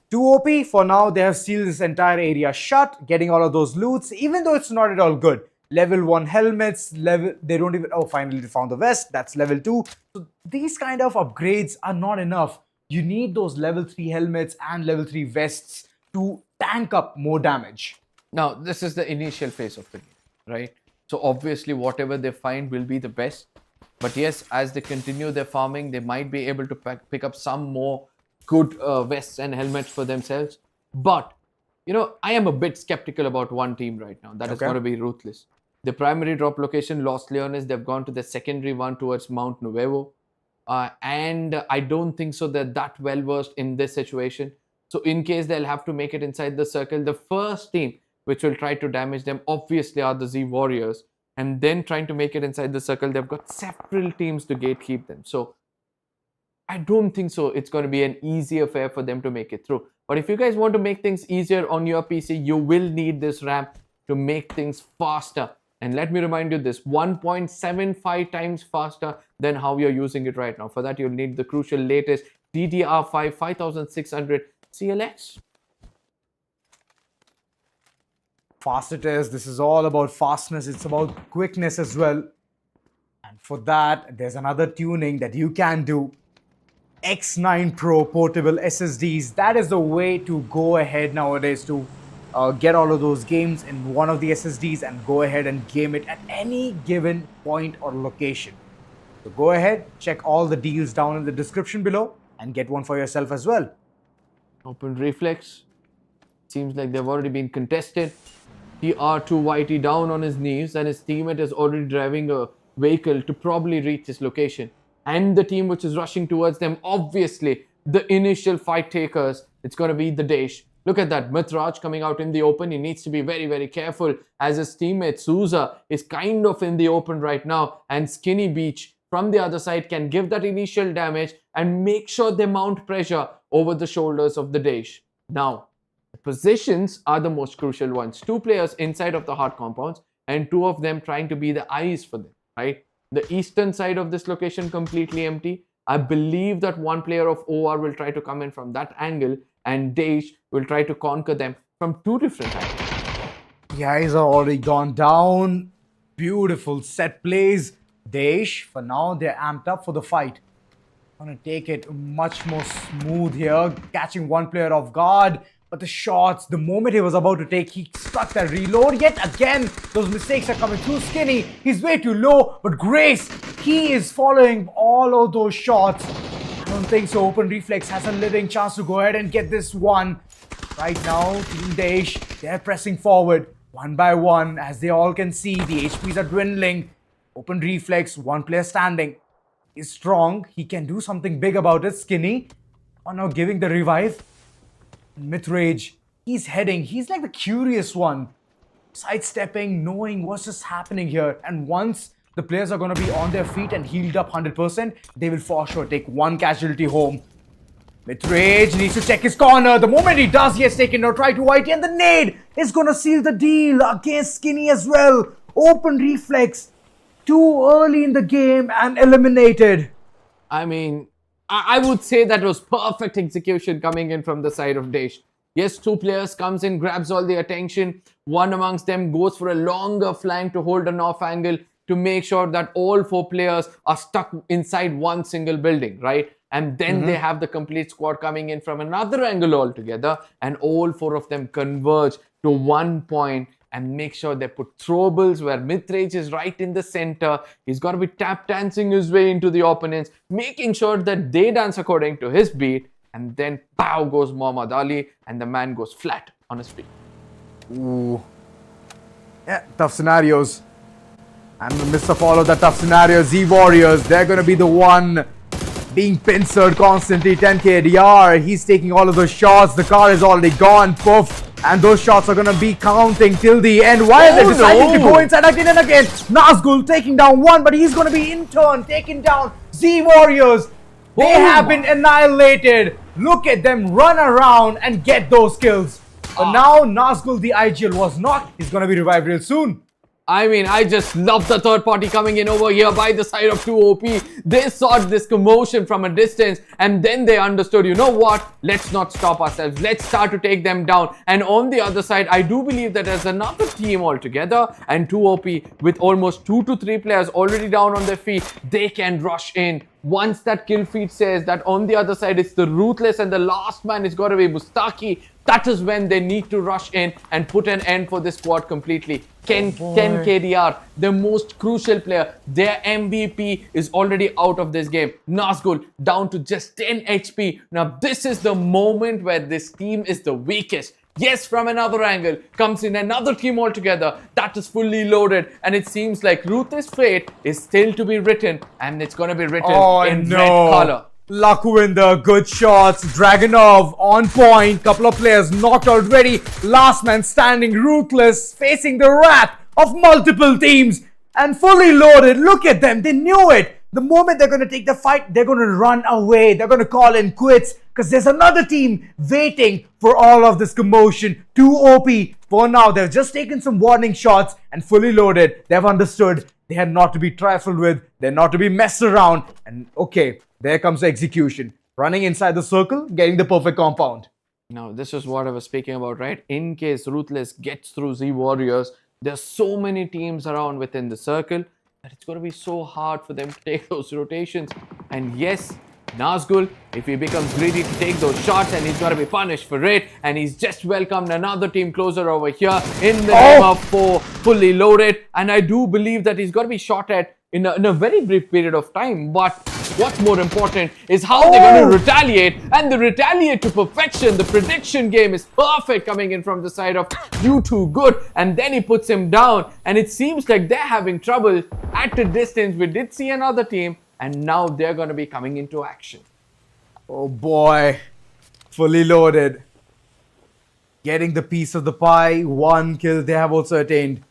TOOP, for now, they have sealed this entire area shut, getting all of those loots, even though it's not at all good. Level 1 helmets, they don't even, finally they found the vest, that's level 2. So these kind of upgrades are not enough. You need those level 3 helmets and level 3 vests to tank up more damage. Now, this is the initial phase of the game, right? So obviously, whatever they find will be the best. But yes, as they continue their farming, they might be able to pick up some more good vests and helmets for themselves. But, I am a bit skeptical about one team right now. That is going to be Ruthless. The primary drop location, Los Leones, they've gone to the secondary one towards Mount Nuevo. And I don't think so they're that well versed in this situation. So in case they'll have to make it inside the circle, the first team which will try to damage them obviously are the Z Warriors. And then trying to make it inside the circle, they've got several teams to gatekeep them. So I don't think so it's going to be an easy affair for them to make it through. But if you guys want to make things easier on your PC, you will need this ramp to make things faster. And let me remind you this, 1.75 times faster than how you're using it right now. For that, you'll need the crucial latest DDR5 5600 CLX. Fast it is. This is all about fastness. It's about quickness as well. And for that, there's another tuning that you can do. X9 Pro portable SSDs. That is the way to go ahead nowadays to get all of those games in one of the SSDs and go ahead and game it at any given point or location. So go ahead, check all the deals down in the description below and get one for yourself as well. Open reflex. Seems like they've already been contested. TR2YT down on his knees and his teammate is already driving a vehicle to probably reach his location. And the team which is rushing towards them, obviously, the initial fight takers, it's going to be the DAESH. Look at that, Mithraj coming out in the open. He needs to be very, very careful as his teammate Souza is kind of in the open right now. And Skinny Beach from the other side can give that initial damage and make sure they mount pressure over the shoulders of the DAESH. Now, the positions are the most crucial ones. Two players inside of the hard compounds and two of them trying to be the eyes for them, right? The eastern side of this location completely empty. I believe that one player of OR will try to come in from that angle and DAESH will try to conquer them from two different angles. Guys are already gone down. Beautiful set plays. DAESH, for now, they're amped up for the fight. Gonna take it much more smooth here, catching one player off guard. But the shots, the moment he was about to take, he struck that reload. Yet again, those mistakes are coming through. Skinny, he's way too low. But Grace, he is following all of those shots. I don't think so. Open Reflex has a living chance to go ahead and get this one. Right now, Team DAESH, they're pressing forward one by one. As they all can see, the HPs are dwindling. Open Reflex, one player standing, is strong. He can do something big about it. Skinny, now giving the revive. Mithraj, he's heading. He's like the curious one. Sidestepping, knowing what's just happening here. And once the players are going to be on their feet and healed up 100%, they will for sure take one casualty home. Mithraj needs to check his corner. The moment he does, he has taken a try to YT and the nade is going to seal the deal against Skinny as well. Open Reflex, too early in the game and eliminated. I mean, I would say that was perfect execution coming in from the side of DAESH. Yes, two players comes in, grabs all the attention. One amongst them goes for a longer flank to hold an off angle to make sure that all four players are stuck inside one single building, right? And then they have the complete squad coming in from another angle altogether. And all four of them converge to one point and make sure they put throwables where Mithraj is right in the center. He's got to be tap dancing his way into the opponents, making sure that they dance according to his beat. And then pow goes Muhammad Ali and the man goes flat on his feet. Ooh. Yeah, tough scenarios. And in the midst of all of the tough scenarios, Z Warriors, they're going to be the one being pincered constantly. 10k DR, he's taking all of those shots. The car is already gone. Poof. And those shots are going to be counting till the end. Why are they deciding to go inside again and again? Nazgul taking down one, but he's going to be in turn taking down Z Warriors. They have been annihilated. Look at them run around and get those kills. But now Nazgul, the IGL, was not. He's going to be revived real soon. I mean, I just love the third party coming in over here by the side of 2OP. They saw this commotion from a distance and then they understood, you know what? Let's not stop ourselves. Let's start to take them down. And on the other side, I do believe that there's another team altogether and 2OP with almost 2 to 3 players already down on their feet. They can rush in. Once that kill feed says that on the other side it's the Ruthless and the last man is got to be Mustaki, that is when they need to rush in and put an end for this squad completely. Ken KDR, the most crucial player, their MVP is already out of this game. Nazgul down to just 10 HP. Now this is the moment where this team is the weakest. Yes, from another angle comes in another team altogether that is fully loaded, and it seems like Ruthless fate is still to be written, and it's going to be written in red color. Lakuvinder, good shots. Dragonov on point. Couple of players knocked already. Last man standing. Ruthless facing the wrath of multiple teams and fully loaded. Look at them. They knew it. The moment they're going to take the fight, they're going to run away. They're going to call in quits because there's another team waiting for all of this commotion. 2OP. For now, they've just taken some warning shots and fully loaded. They've understood they are not to be trifled with. They're not to be messed around. And okay, there comes the execution. Running inside the circle, getting the perfect compound. Now, this is what I was speaking about, right? In case Ruthless gets through Z Warriors, there's so many teams around within the circle that it's going to be so hard for them to take those rotations. And yes, Nazgul, if he becomes greedy to take those shots, and he's got to be punished for it, and he's just welcomed another team closer over here in the name of 4 fully loaded, and I do believe that he's got to be shot at in a very brief period of time. But what's more important is how they're going to retaliate, and they retaliate to perfection. The prediction game is perfect coming in from the side of You Too Good, and then he puts him down, and it seems like they're having trouble at a distance. We did see another team, and now they're going to be coming into action. Oh boy, fully loaded. Getting the piece of the pie, 1 kill they have also attained.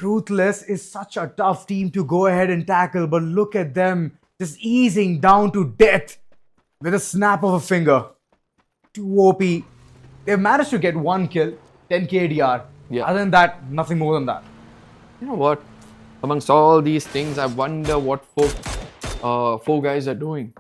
Ruthless is such a tough team to go ahead and tackle, but look at them just easing down to death with a snap of a finger. 2 OP. They've managed to get 1 kill, 10 KDR. Yeah. Other than that, nothing more than that. You know what? Amongst all these things, I wonder what 4 guys are doing.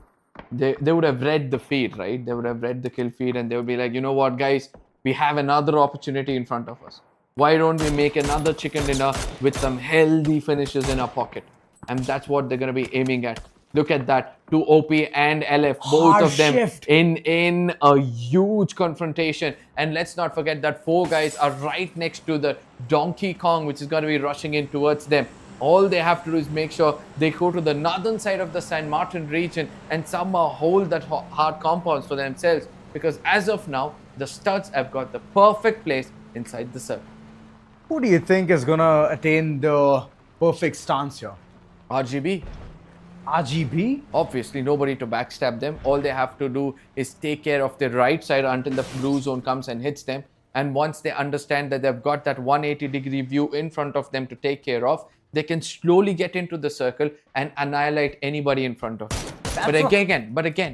They would have read the feed, right? They would have read the kill feed, and they would be like, you know what, guys? We have another opportunity in front of us. Why don't we make another chicken dinner with some healthy finishes in our pocket? And that's what they're going to be aiming at. Look at that. 2 OP and LF, both Hard of them shift. in a huge confrontation. And let's not forget that 4 guys are right next to the Donkey Kong, which is going to be rushing in towards them. All they have to do is make sure they go to the northern side of the San Martin region and somehow hold that hard compounds for themselves. Because as of now, the studs have got the perfect place inside the circle. Who do you think is gonna attain the perfect stance here? RGB. RGB? Obviously, nobody to backstab them. All they have to do is take care of the right side until the blue zone comes and hits them. And once they understand that they've got that 180-degree view in front of them to take care of, they can slowly get into the circle and annihilate anybody in front of them. But again,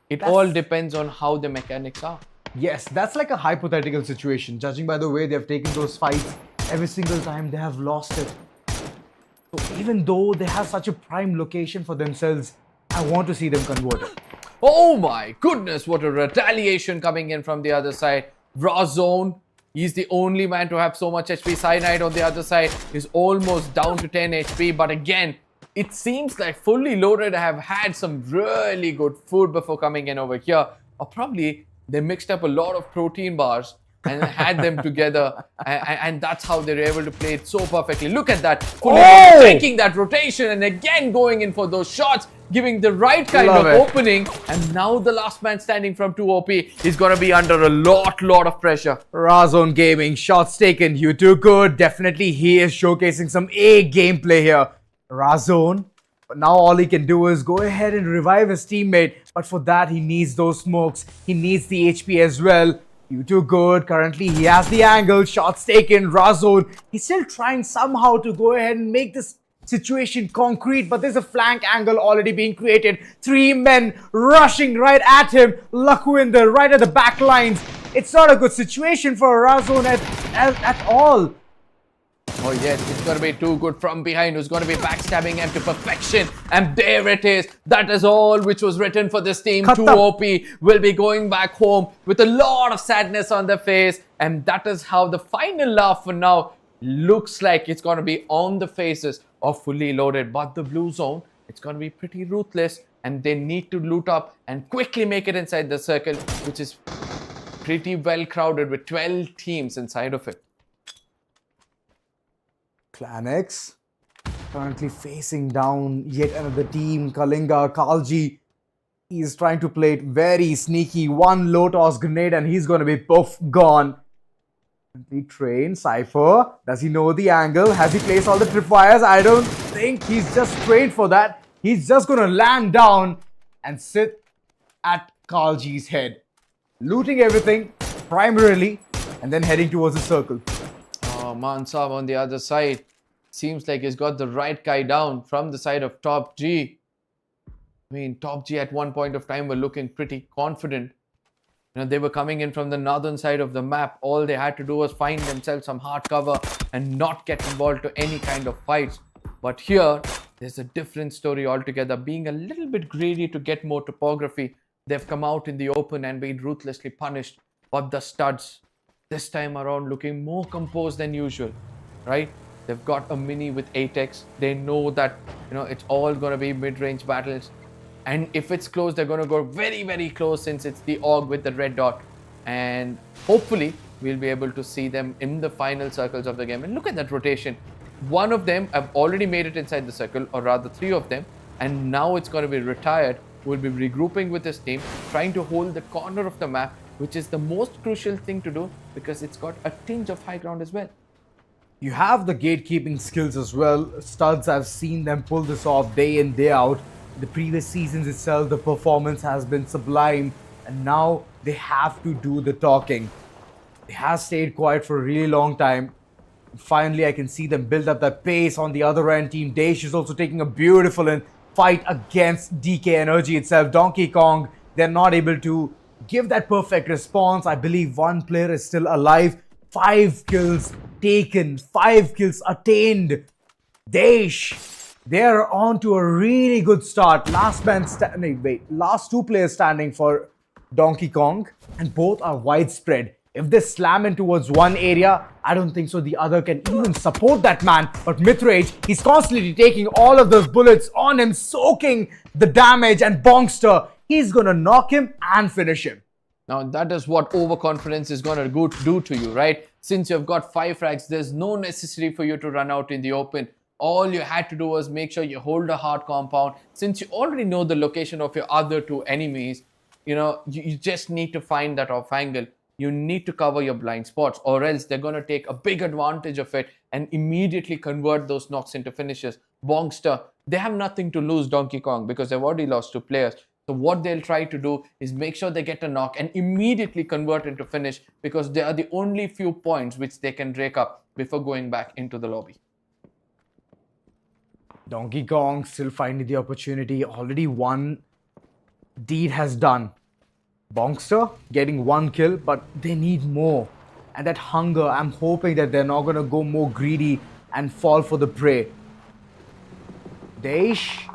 it all depends on how the mechanics are. Yes, that's like a hypothetical situation. Judging by the way they have taken those fights, every single time they have lost it. So even though they have such a prime location for themselves, I want to see them convert it. Oh my goodness, what a retaliation coming in from the other side. Raw zone. He's the only man to have so much HP. Cyanide on the other side is almost down to 10 HP. But again, it seems like fully loaded have had some really good food before coming in over here. Or probably they mixed up a lot of protein bars and had them together. And that's how they were able to play it so perfectly. Look at that. Fully loaded, taking that rotation and again going in for those shots. Giving the right kind of opening, and now the last man standing from 2 OP is going to be under a lot of pressure. Razon Gaming, shots taken, You Too Good. Definitely he is showcasing some A gameplay here. Razon, but now all he can do is go ahead and revive his teammate, but for that he needs those smokes, he needs the HP as well. You Too Good, currently he has the angle, shots taken, Razon, he's still trying somehow to go ahead and make this situation concrete, but there's a flank angle already being created. 3 men rushing right at him. Lakhwinder right at the back lines. It's not a good situation for Razon at all. Oh yes, it's going to be Too Good from behind who's going to be backstabbing him to perfection. And there it is. That is all which was written for this team. 2 OP will be going back home with a lot of sadness on their face. And that is how the final laugh for now looks like it's going to be on the faces of fully loaded. But the blue zone, it's going to be pretty ruthless. And they need to loot up and quickly make it inside the circle, which is pretty well crowded with 12 teams inside of it. Clanex currently facing down yet another team. Kalinga, Kalji. He's trying to play it very sneaky. 1 low toss grenade and he's going to be poof, gone. Train, Cypher. Does he know the angle? Has he placed all the tripwires? I don't think he's just trained for that. He's just going to land down and sit at Kalji's head. Looting everything primarily and then heading towards the circle. Mansab on the other side. Seems like he's got the right guy down from the side of TOPG. I mean, TOPG at one point of time were looking pretty confident. You know, they were coming in from the northern side of the map. All they had to do was find themselves some hard cover and not get involved to any kind of fights. But here, there's a different story altogether. Being a little bit greedy to get more topography, they've come out in the open and been ruthlessly punished. But the studs, this time around, looking more composed than usual, right? They've got a mini with 8x. They know that, you know, it's all going to be mid-range battles. And if it's close, they're going to go very, very close since it's the AUG with the red dot. And hopefully, we'll be able to see them in the final circles of the game. And look at that rotation. One of them have already made it inside the circle, or rather 3 of them. And now it's going to be retired. Will be regrouping with his team, trying to hold the corner of the map, which is the most crucial thing to do because it's got a tinge of high ground as well. You have the gatekeeping skills as well. Studs, I've seen them pull this off day in, day out. The previous seasons itself, the performance has been sublime, and now they have to do the talking. They have stayed quiet for a really long time. Finally, I can see them build up that pace on the other end. Team DAESH is also taking a beautiful fight against DK Energy itself. Donkey Kong, they're not able to give that perfect response. I believe one player is still alive. 5 kills taken, 5 kills attained. DAESH, they're on to a really good start. Last 2 players standing for Donkey Kong, and both are widespread. If they slam in towards one area, I don't think so the other can even support that man. But Mithrage, he's constantly taking all of those bullets on him, soaking the damage, and Bongster, he's gonna knock him and finish him. Now that is what overconfidence is going to do to you, right? Since you've got 5 frags, there's no necessity for you to run out in the open. All you had to do was make sure you hold a hard compound. Since you already know the location of your other 2 enemies, you just need to find that off angle. You need to cover your blind spots, or else they're going to take a big advantage of it and immediately convert those knocks into finishes. Bongster, they have nothing to lose, Donkey Kong, because they've already lost 2 players. So what they'll try to do is make sure they get a knock and immediately convert into finish, because they are the only few points which they can rake up before going back into the lobby. Donkey Kong still finding the opportunity. Already one deed has done. Bongster getting 1 kill, but they need more. And that hunger, I'm hoping that they're not going to go more greedy and fall for the prey. DAESH,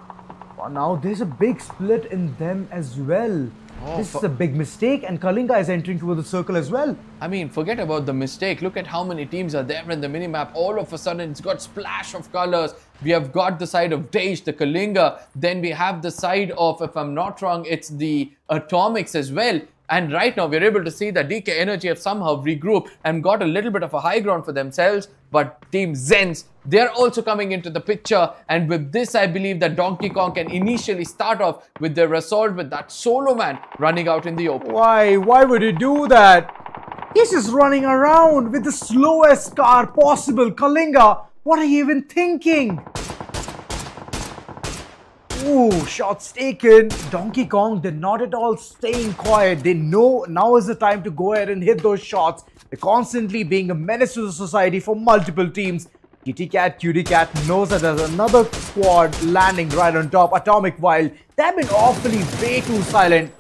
well, now there's a big split in them as well. This is a big mistake, and KALINGA is entering toward the circle as well. I mean, forget about the mistake. Look at how many teams are there in the minimap. All of a sudden, it's got splash of colors. We have got the side of DAESH, the KALINGA. Then we have the side of, if I'm not wrong, it's the Atomics as well. And right now, we're able to see that DK Energy have somehow regrouped and got a little bit of a high ground for themselves. But Team ZENSE, they're also coming into the picture. And with this, I believe that Donkey Kong can initially start off with their assault with that solo man running out in the open. Why would he do that? He's just running around with the slowest car possible. KALINGA, what are you even thinking? Ooh, shots taken. Donkey Kong, they're not at all staying quiet. They know now is the time to go ahead and hit those shots. They're constantly being a menace to the society for multiple teams. Kitty Cat, Cutie Cat knows that there's another squad landing right on top. Atomic Wild, they've been awfully way too silent.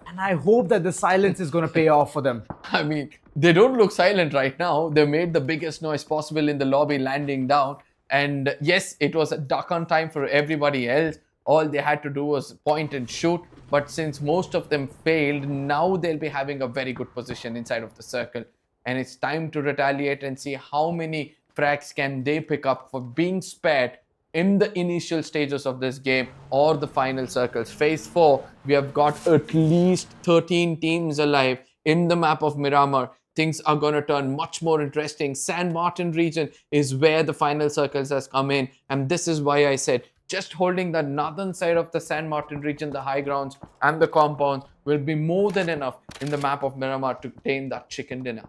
And I hope that the silence is going to pay off for them. I mean, they don't look silent right now. They made the biggest noise possible in the lobby landing down. And yes, it was a duck on time for everybody else. All they had to do was point and shoot. But since most of them failed, now they'll be having a very good position inside of the circle. And it's time to retaliate and see how many frags can they pick up for being spared in the initial stages of this game or the final circles. Phase 4, we have got at least 13 teams alive in the map of Miramar. Things are going to turn much more interesting. San Martin region is where the final circles has come in. And this is why I said, just holding the northern side of the San Martin region, the high grounds and the compounds will be more than enough in the map of Miramar to obtain that chicken dinner.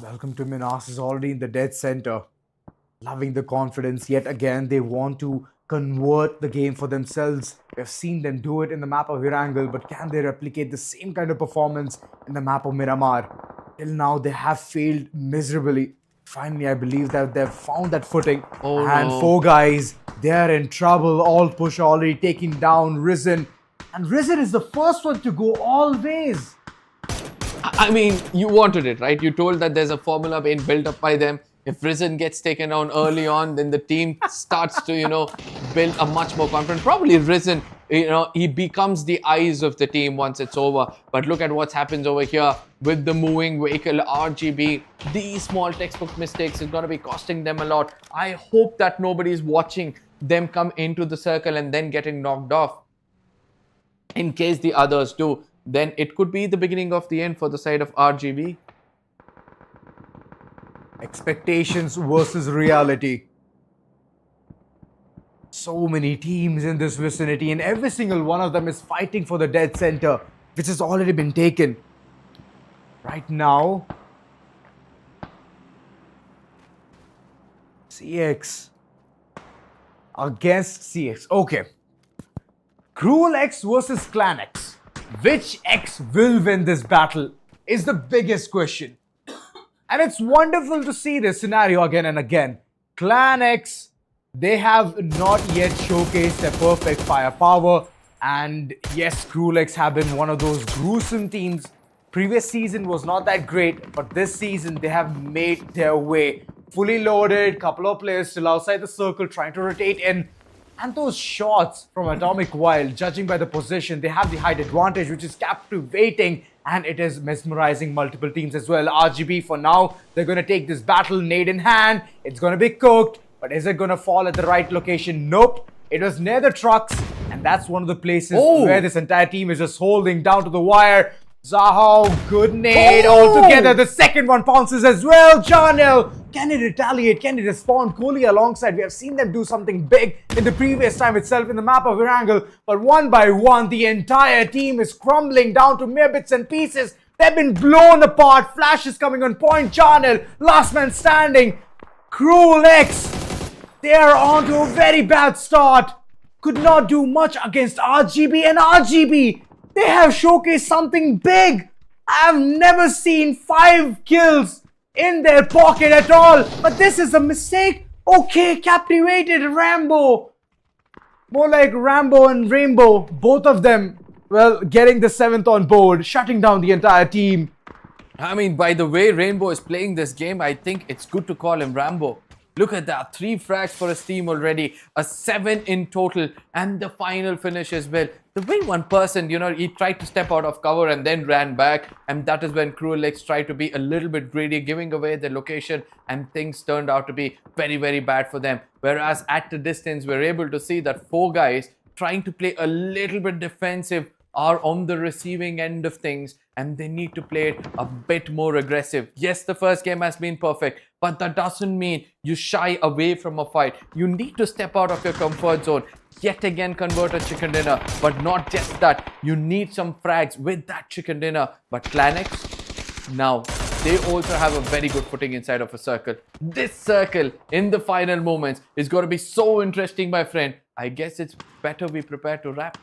Welcome to MINAS is already in the dead center. Loving the confidence. Yet again, they want to convert the game for themselves. We've seen them do it in the map of Erangel, but can they replicate the same kind of performance in the map of Miramar? Till now, they have failed miserably. Finally, I believe that they've found that footing. And no. 4 guys, they're in trouble. All push already taking down Risen. And Risen is the first one to go always. I mean, you wanted it, right? You told that there's a formula being built up by them. If Risen gets taken down early on, then the team starts to, build a much more confident. Probably Risen, he becomes the eyes of the team once it's over. But look at what's happens over here with the moving vehicle RGB. These small textbook mistakes is going to be costing them a lot. I hope that nobody's watching them come into the circle and then getting knocked off. In case the others do, then it could be the beginning of the end for the side of RGB. Expectations versus reality. So many teams in this vicinity, and every single one of them is fighting for the dead center, which has already been taken. Right now, CX against CX. Okay. Cruel X versus Clan X. Which X will win this battle is the biggest question. And it's wonderful to see this scenario again and again. Clan X, they have not yet showcased their perfect firepower. And yes, Cruel X have been one of those gruesome teams. Previous season was not that great, but this season they have made their way. Fully loaded, couple of players still outside the circle trying to rotate in. And those shots from Atomic Wild, judging by the position, they have the height advantage, which is captivating, and it is mesmerizing multiple teams as well. RGB, for now, they're going to take this battle nade in hand. It's going to be cooked, but is it going to fall at the right location? Nope. It was near the trucks, and that's one of the places where this entire team is just holding down to the wire. Zaho, good nade altogether. The second one pounces as well. Janel, can he retaliate? Can he respond? Kohli alongside. We have seen them do something big in the previous time itself in the map of Erangel. But one by one, the entire team is crumbling down to mere bits and pieces. They've been blown apart. Flash is coming on point. Janel, last man standing. Cruel X, they are on to a very bad start. Could not do much against RGB, and RGB, they have showcased something big. I've never seen 5 kills in their pocket at all. But this is a mistake. Okay, captivated Rambo. More like Rambo and Rainbow. Both of them, well, getting the 7th on board, shutting down the entire team. I mean, by the way Rainbow is playing this game, I think it's good to call him Rambo. Look at that, 3 frags for his team already, a 7 in total, and the final finish as well. The way one person, he tried to step out of cover and then ran back, and that is when Cruel X tried to be a little bit greedy, giving away the location, and things turned out to be very, very bad for them. Whereas at the distance, we're able to see that 4 guys trying to play a little bit defensive are on the receiving end of things, and they need to play it a bit more aggressive. Yes, the first game has been perfect, but that doesn't mean you shy away from a fight. You need to step out of your comfort zone, yet again convert a chicken dinner. But not just that, you need some frags with that chicken dinner. But Clan X, now they also have a very good footing inside of a circle. This circle in the final moments is going to be so interesting, my friend. I guess it's better we prepare to wrap.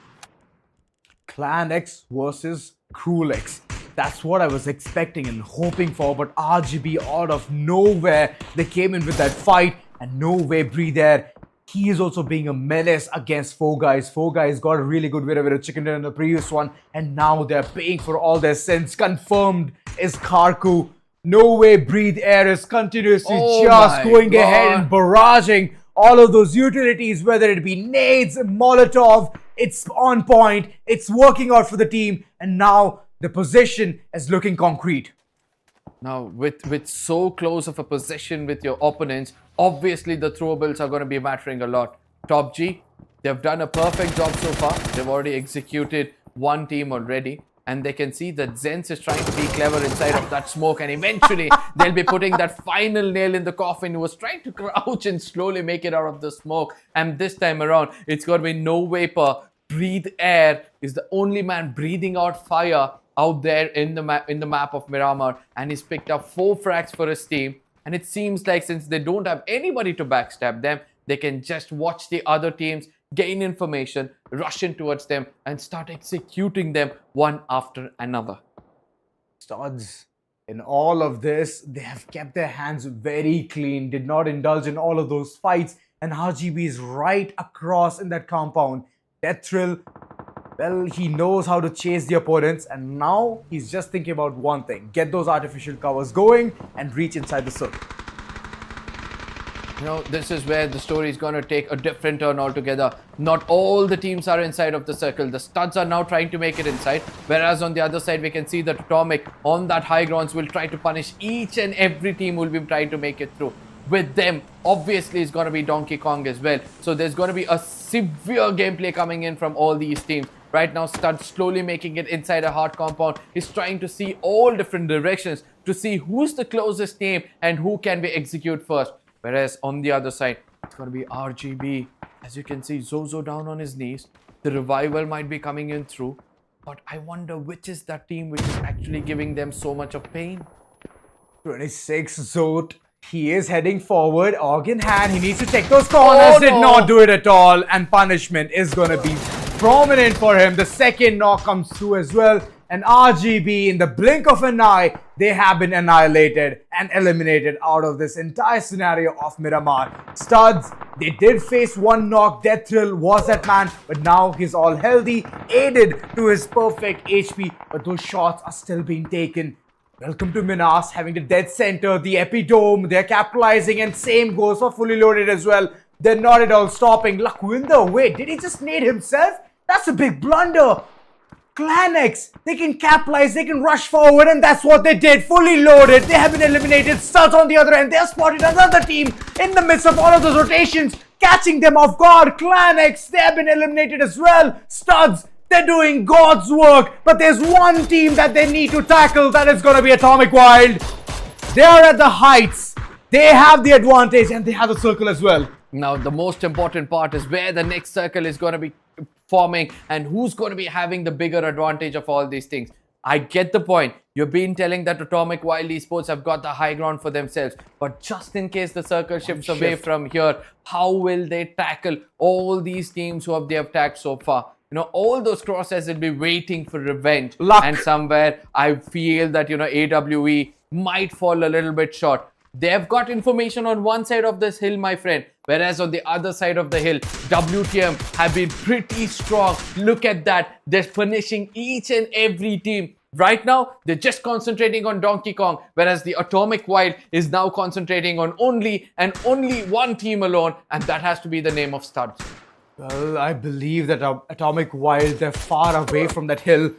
Clan X versus Cruel X. That's what I was expecting and hoping for, but RGB out of nowhere, they came in with that fight, and no way Bree there. He is also being a menace against 4 guys. 4 guys got a really good winner with a chicken dinner in the previous one, and now they're paying for all their sins. Confirmed is Karku. No way Breathe Air is continuously just going ahead and barraging all of those utilities, whether it be nades, Molotov. It's on point, it's working out for the team, and now the position is looking concrete. Now, with so close of a position with your opponents, obviously the throwables are going to be mattering a lot. TOPG, they've done a perfect job so far. They've already executed 1 team already. And they can see that ZENSE is trying to be clever inside of that smoke. And eventually, they'll be putting that final nail in the coffin. Who was trying to crouch and slowly make it out of the smoke. And this time around, it's got to be no vapor. Breathe Air is the only man breathing out fire out there in the map of Miramar, and he's picked up 4 frags for his team. And it seems like since they don't have anybody to backstab them, they can just watch the other teams, gain information, rush in towards them, and start executing them one after another. Studs, in all of this, they have kept their hands very clean, did not indulge in all of those fights, and RGB is right across in that compound. Death Thrill, well, he knows how to chase the opponents, and now he's just thinking about one thing: get those artificial covers going and reach inside the circle. This is where the story is going to take a different turn altogether. Not all the teams are inside of the circle. The studs are now trying to make it inside, whereas on the other side we can see that Atomic on that high grounds will try to punish each and every team who will be trying to make it through. With them, obviously, it's going to be Donkey Kong as well. So there's going to be a severe gameplay coming in from all these teams. Right now, Stud slowly making it inside a hard compound. He's trying to see all different directions to see who's the closest team and who can we execute first. Whereas on the other side, it's going to be RGB. As you can see, Zozo down on his knees. The revival might be coming in through. But I wonder which is that team which is actually giving them so much of pain. 26 Zot. He is heading forward. Org in hand. He needs to take those corners. Oh, Did no. not do it at all. And punishment is going to be prominent for him. The second knock comes through as well. And RGB, in the blink of an eye, they have been annihilated and eliminated out of this entire scenario of Miramar. Studs, they did face one knock. Death Thrill was that man, but now he's all healthy, aided to his perfect HP. But those shots are still being taken. Welcome to MINAS, having the dead center, the epidome. They're capitalizing, and same goes for fully loaded as well. They're not at all stopping. Lakwinda, wait, did he just nade himself? That's a big blunder. Clanex, they can capitalize, they can rush forward, and that's what they did. Fully loaded, they have been eliminated. Studs on the other end, they have spotted another team in the midst of all of those rotations, catching them off guard. Clanex, they have been eliminated as well. Studs, they're doing God's work, but there's one team that they need to tackle. That is going to be Atomic Wild. They are at the heights. They have the advantage, and they have the circle as well. Now, the most important part is where the next circle is going to be forming and who's going to be having the bigger advantage of all these things. I get the point. You've been telling that Atomic Wild Esports have got the high ground for themselves. But just in case the circle shifts away from here, how will they tackle all these teams who they have tagged so far? You know, all those crosshairs will be waiting for revenge. Luck. And somewhere I feel that, you know, AWE might fall a little bit short. They've got information on one side of this hill, my friend. Whereas on the other side of the hill, WTM have been pretty strong. Look at that. They're punishing each and every team. Right now, they're just concentrating on Donkey Kong. Whereas the Atomic Wild is now concentrating on only one team alone. And that has to be the name of Studs. Well, I believe that Atomic Wild, they're far away from that hill.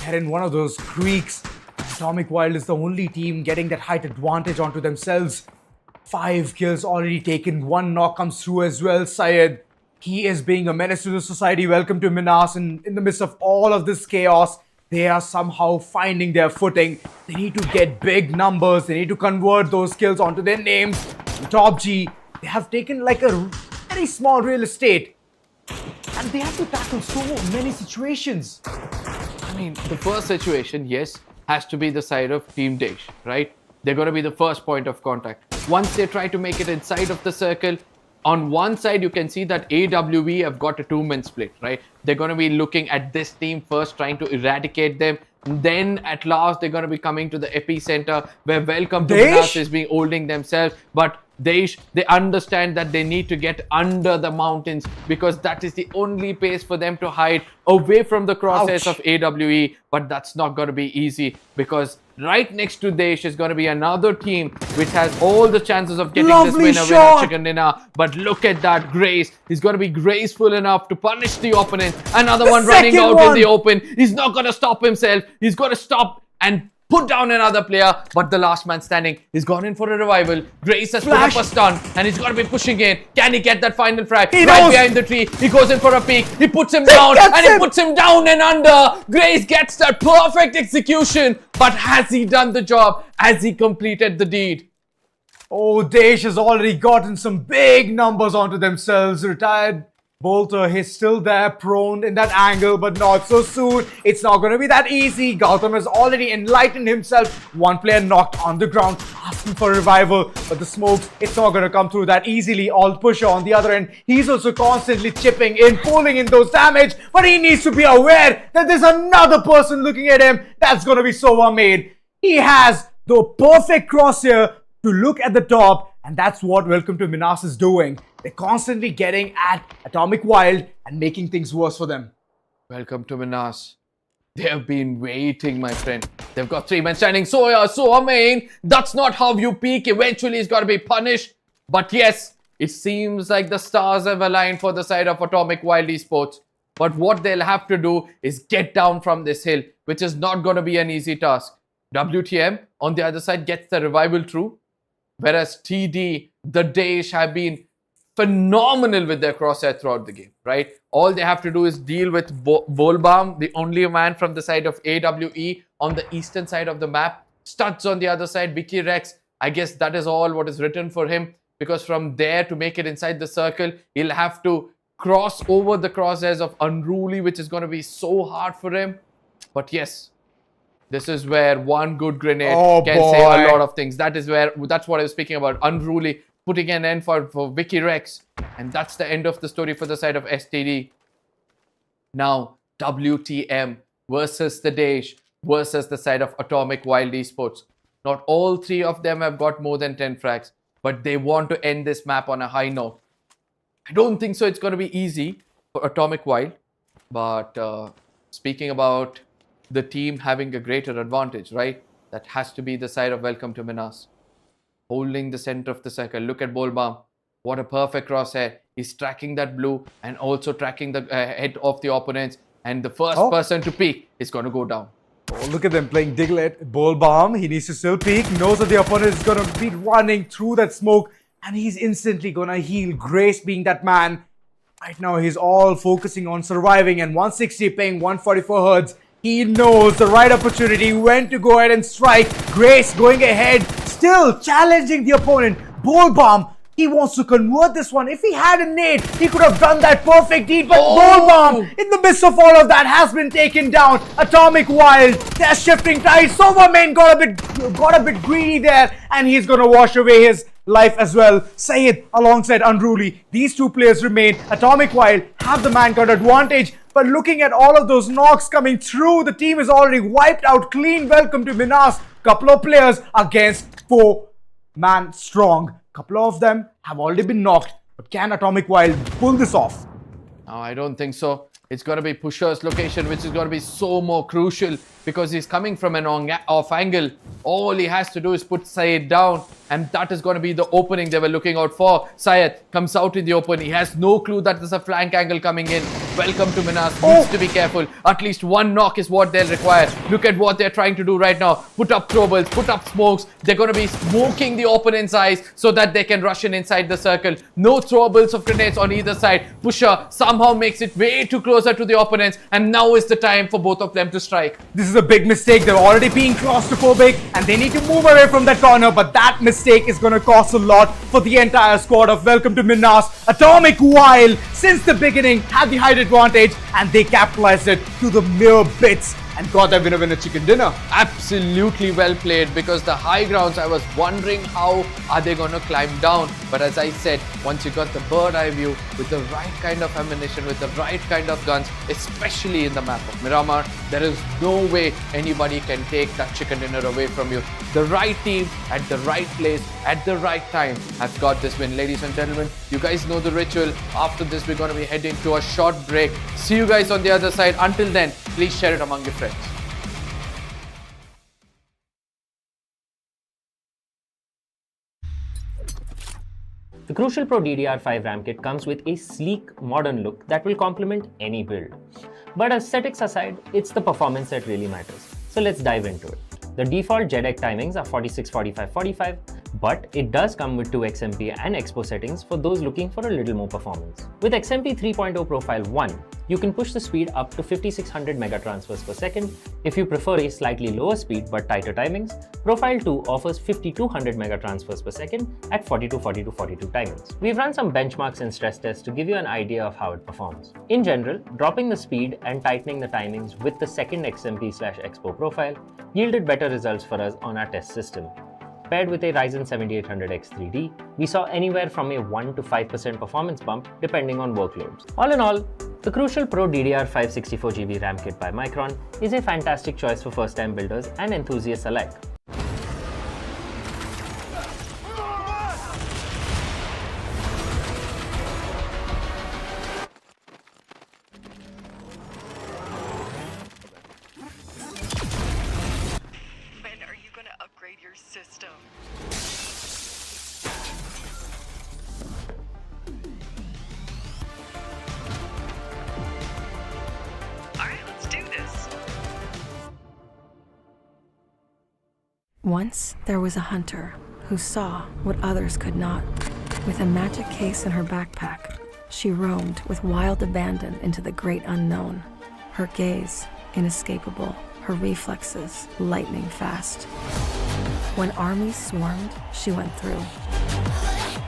They're in one of those creeks. Atomic Wild is the only team getting that height advantage onto themselves. 5 kills already taken. 1 knock comes through as well. Syed, he is being a menace to the society. Welcome to MINAS. And in the midst of all of this chaos, they are somehow finding their footing. They need to get big numbers. They need to convert those kills onto their names. TOPG, they have taken like a very small real estate. And they have to tackle so many situations. I mean, the first situation, yes, has to be the side of Team DAESH, right? They're going to be the first point of contact. Once they try to make it inside of the circle, on one side, you can see that AWE have got a 2-man split, right? They're going to be looking at this team first, trying to eradicate them. Then, at last, they're going to be coming to the epicenter, where Welcome to MINAS is being holding themselves. But DAESH, they understand that they need to get under the mountains because that is the only place for them to hide away from the crosshairs of AWE. But that's not going to be easy because right next to DAESH is going to be another team which has all the chances of getting this winner, chicken dinner. But look at that, Grace. He's going to be graceful enough to punish the opponent. Another one running out in the open. He's not going to stop himself. He's going to stop and put down another player, but the last man standing, he's gone in for a revival. Grace has put up a stun, and he's got to be pushing in. Can he get that final frag? Right behind the tree, he goes in for a peek. He puts him down, and he puts him down and under. Grace gets that perfect execution, but has he done the job? Has he completed the deed? Oh, DAESH has already gotten some big numbers onto themselves. Retired Bolter, he's still there, prone in that angle, but not so soon. It's not going to be that easy. Gautam has already enlightened himself. One player knocked on the ground, asking for revival. But the smokes, it's not going to come through that easily. All pusher on the other end. He's also constantly chipping in, pulling in those damage. But he needs to be aware that there's another person looking at him. That's going to be so made. He has the perfect crosshair to look at the top. And that's what Welcome to MINAS is doing. They're constantly getting at Atomic Wild and making things worse for them. Welcome to MINAS. They have been waiting, my friend. They've got 3 men standing. So main. That's not how you peak. Eventually, he's got to be punished. But yes, it seems like the stars have aligned for the side of Atomic Wild Esports. But what they'll have to do is get down from this hill, which is not going to be an easy task. WTM, on the other side, gets the revival through. Whereas TD, the DAESH have been phenomenal with their crosshair throughout the game, right? All they have to do is deal with Bolbam, the only man from the side of AWE on the eastern side of the map. Studs on the other side, Vicky Rex. I guess that is all what is written for him, because from there to make it inside the circle, he'll have to cross over the crosshairs of Unruly, which is going to be so hard for him. But yes, this is where one good grenade can say a lot of things. That's what I was speaking about. Unruly putting an end for Vicky Rex. And that's the end of the story for the side of STD. Now, WTM versus the DAESH versus the side of Atomic Wild Esports. Not all three of them have got more than 10 frags, but they want to end this map on a high note. I don't think so it's going to be easy for Atomic Wild. But speaking about the team having a greater advantage, right? That has to be the side of Welcome to MINAS. Holding the center of the circle. Look at Bolbam. What a perfect crosshair. He's tracking that blue and also tracking the head of the opponents. And the first person to peek is going to go down. Oh, look at them playing Diglett. Bolbam, he needs to still peek. Knows that the opponent is going to be running through that smoke. And he's instantly going to heal. Grace being that man. Right now, he's all focusing on surviving. And 160 paying 144 hertz. He knows the right opportunity when to go ahead and strike. Grace going ahead, still challenging the opponent. Bolbam, he wants to convert this one. If he had a nade, he could have done that perfect deed. But Bolbam, in the midst of all of that, has been taken down. Atomic Wild, they're shifting tides. Silverman got a bit greedy there, and he's going to wash away his life as well. Sayed alongside Unruly. These two players remain. Atomic Wild have the mankind advantage. But looking at all of those knocks coming through, the team is already wiped out clean. Welcome to MINAS. Couple of players against 4-man strong. Couple of them have already been knocked. But can Atomic Wild pull this off? No, I don't think so. It's going to be Pusher's location, which is going to be so more crucial because he's coming from an off angle. All he has to do is put Syed down, and that is going to be the opening they were looking out for. Syed comes out in the open. He has no clue that there's a flank angle coming in. Welcome to MINAS. Needs to be careful. At least one knock is what they'll require. Look at what they're trying to do right now. Put up throwables, put up smokes. They're going to be smoking the opponent's eyes so that they can rush in inside the circle. No throwables of grenades on either side. Pusher somehow makes it way too closer to the opponents, and now is the time for both of them to strike. This is a big mistake. They're already being claustrophobic and they need to move away from that corner, but that mistake is going to cost a lot for the entire squad of Welcome to MINAS. Atomic Wild, since the beginning, had the height advantage and they capitalized it to the mere bits and got their winner chicken dinner. Absolutely well played, because the high grounds, I was wondering how are they going to climb down. But as I said, once you got the bird eye view with the right kind of ammunition, with the right kind of guns, especially in the map of Miramar, there is no way anybody can take that chicken dinner away from you. The right team at the right place at the right time has got this win. Ladies and gentlemen, you guys know the ritual. After this, we're going to be heading to a short break. See you guys on the other side. Until then, please share it among your friends. The Crucial Pro DDR5 RAM kit comes with a sleek, modern look that will complement any build. But aesthetics aside, it's the performance that really matters. So let's dive into it. The default JEDEC timings are 46, 45, 45, but it does come with 2 XMP and Expo settings for those looking for a little more performance. With XMP 3.0 Profile 1, you can push the speed up to 5600 megatransfers per second. If you prefer a slightly lower speed but tighter timings, Profile 2 offers 5200 megatransfers per second at 42, 42, 42 timings. We've run some benchmarks and stress tests to give you an idea of how it performs. In general, dropping the speed and tightening the timings with the second XMP/Expo profile yielded better results for us on our test system. Paired with a Ryzen 7800X 3D, we saw anywhere from a 1 to 5% performance bump depending on workloads. All in all, the Crucial Pro DDR5 64GB RAM kit by Micron is a fantastic choice for first-time builders and enthusiasts alike. When are you gonna upgrade your system? Alright, let's do this. Once there was a hunter who saw what others could not. With a magic case in her backpack, she roamed with wild abandon into the great unknown. Her gaze inescapable, her reflexes lightning fast. When armies swarmed, she went through.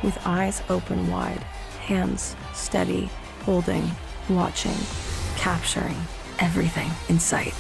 With eyes open wide, hands steady, holding, watching, capturing everything in sight.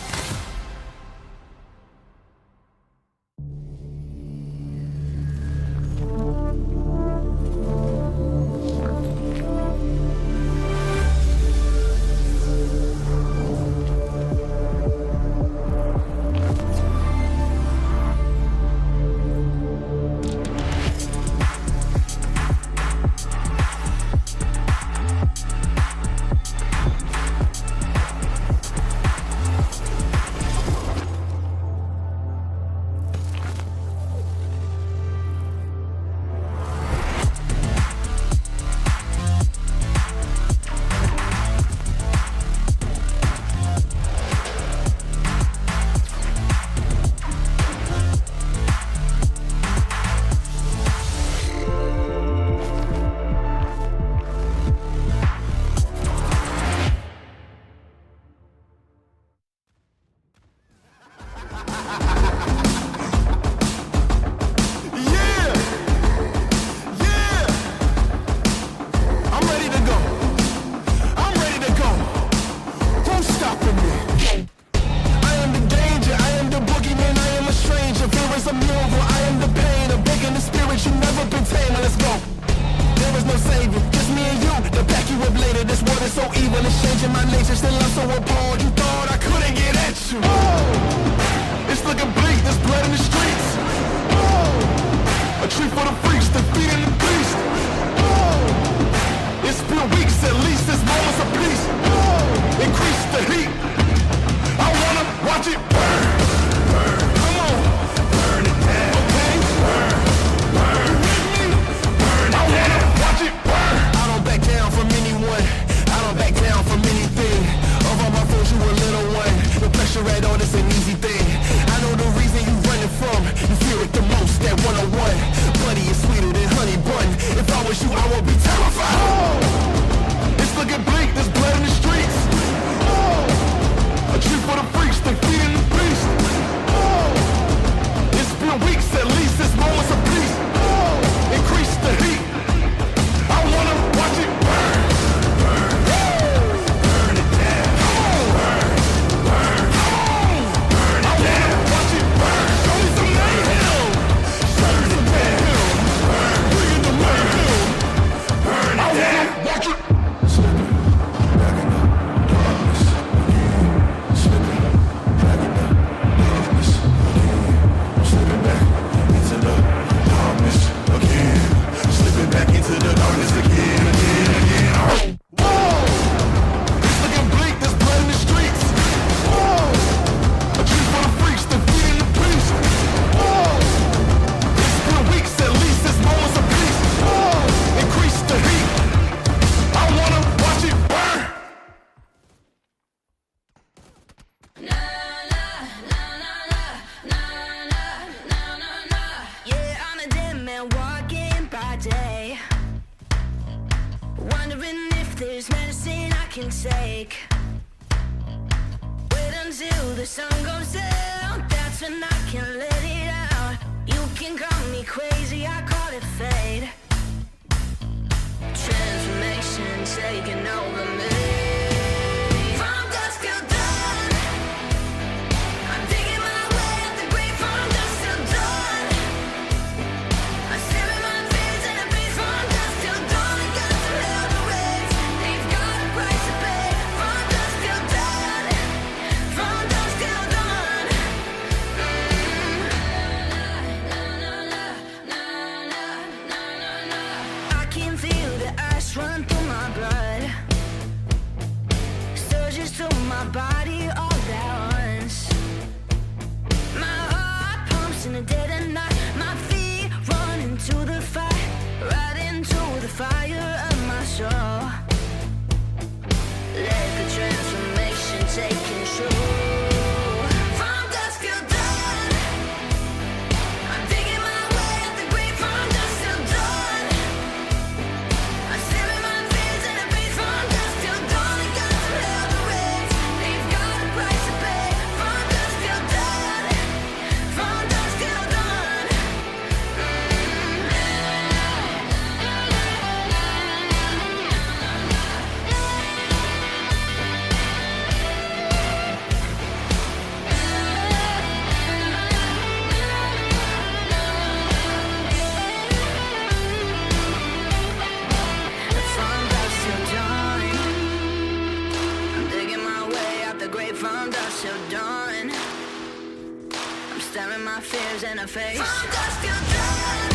face. From dusk till dawn,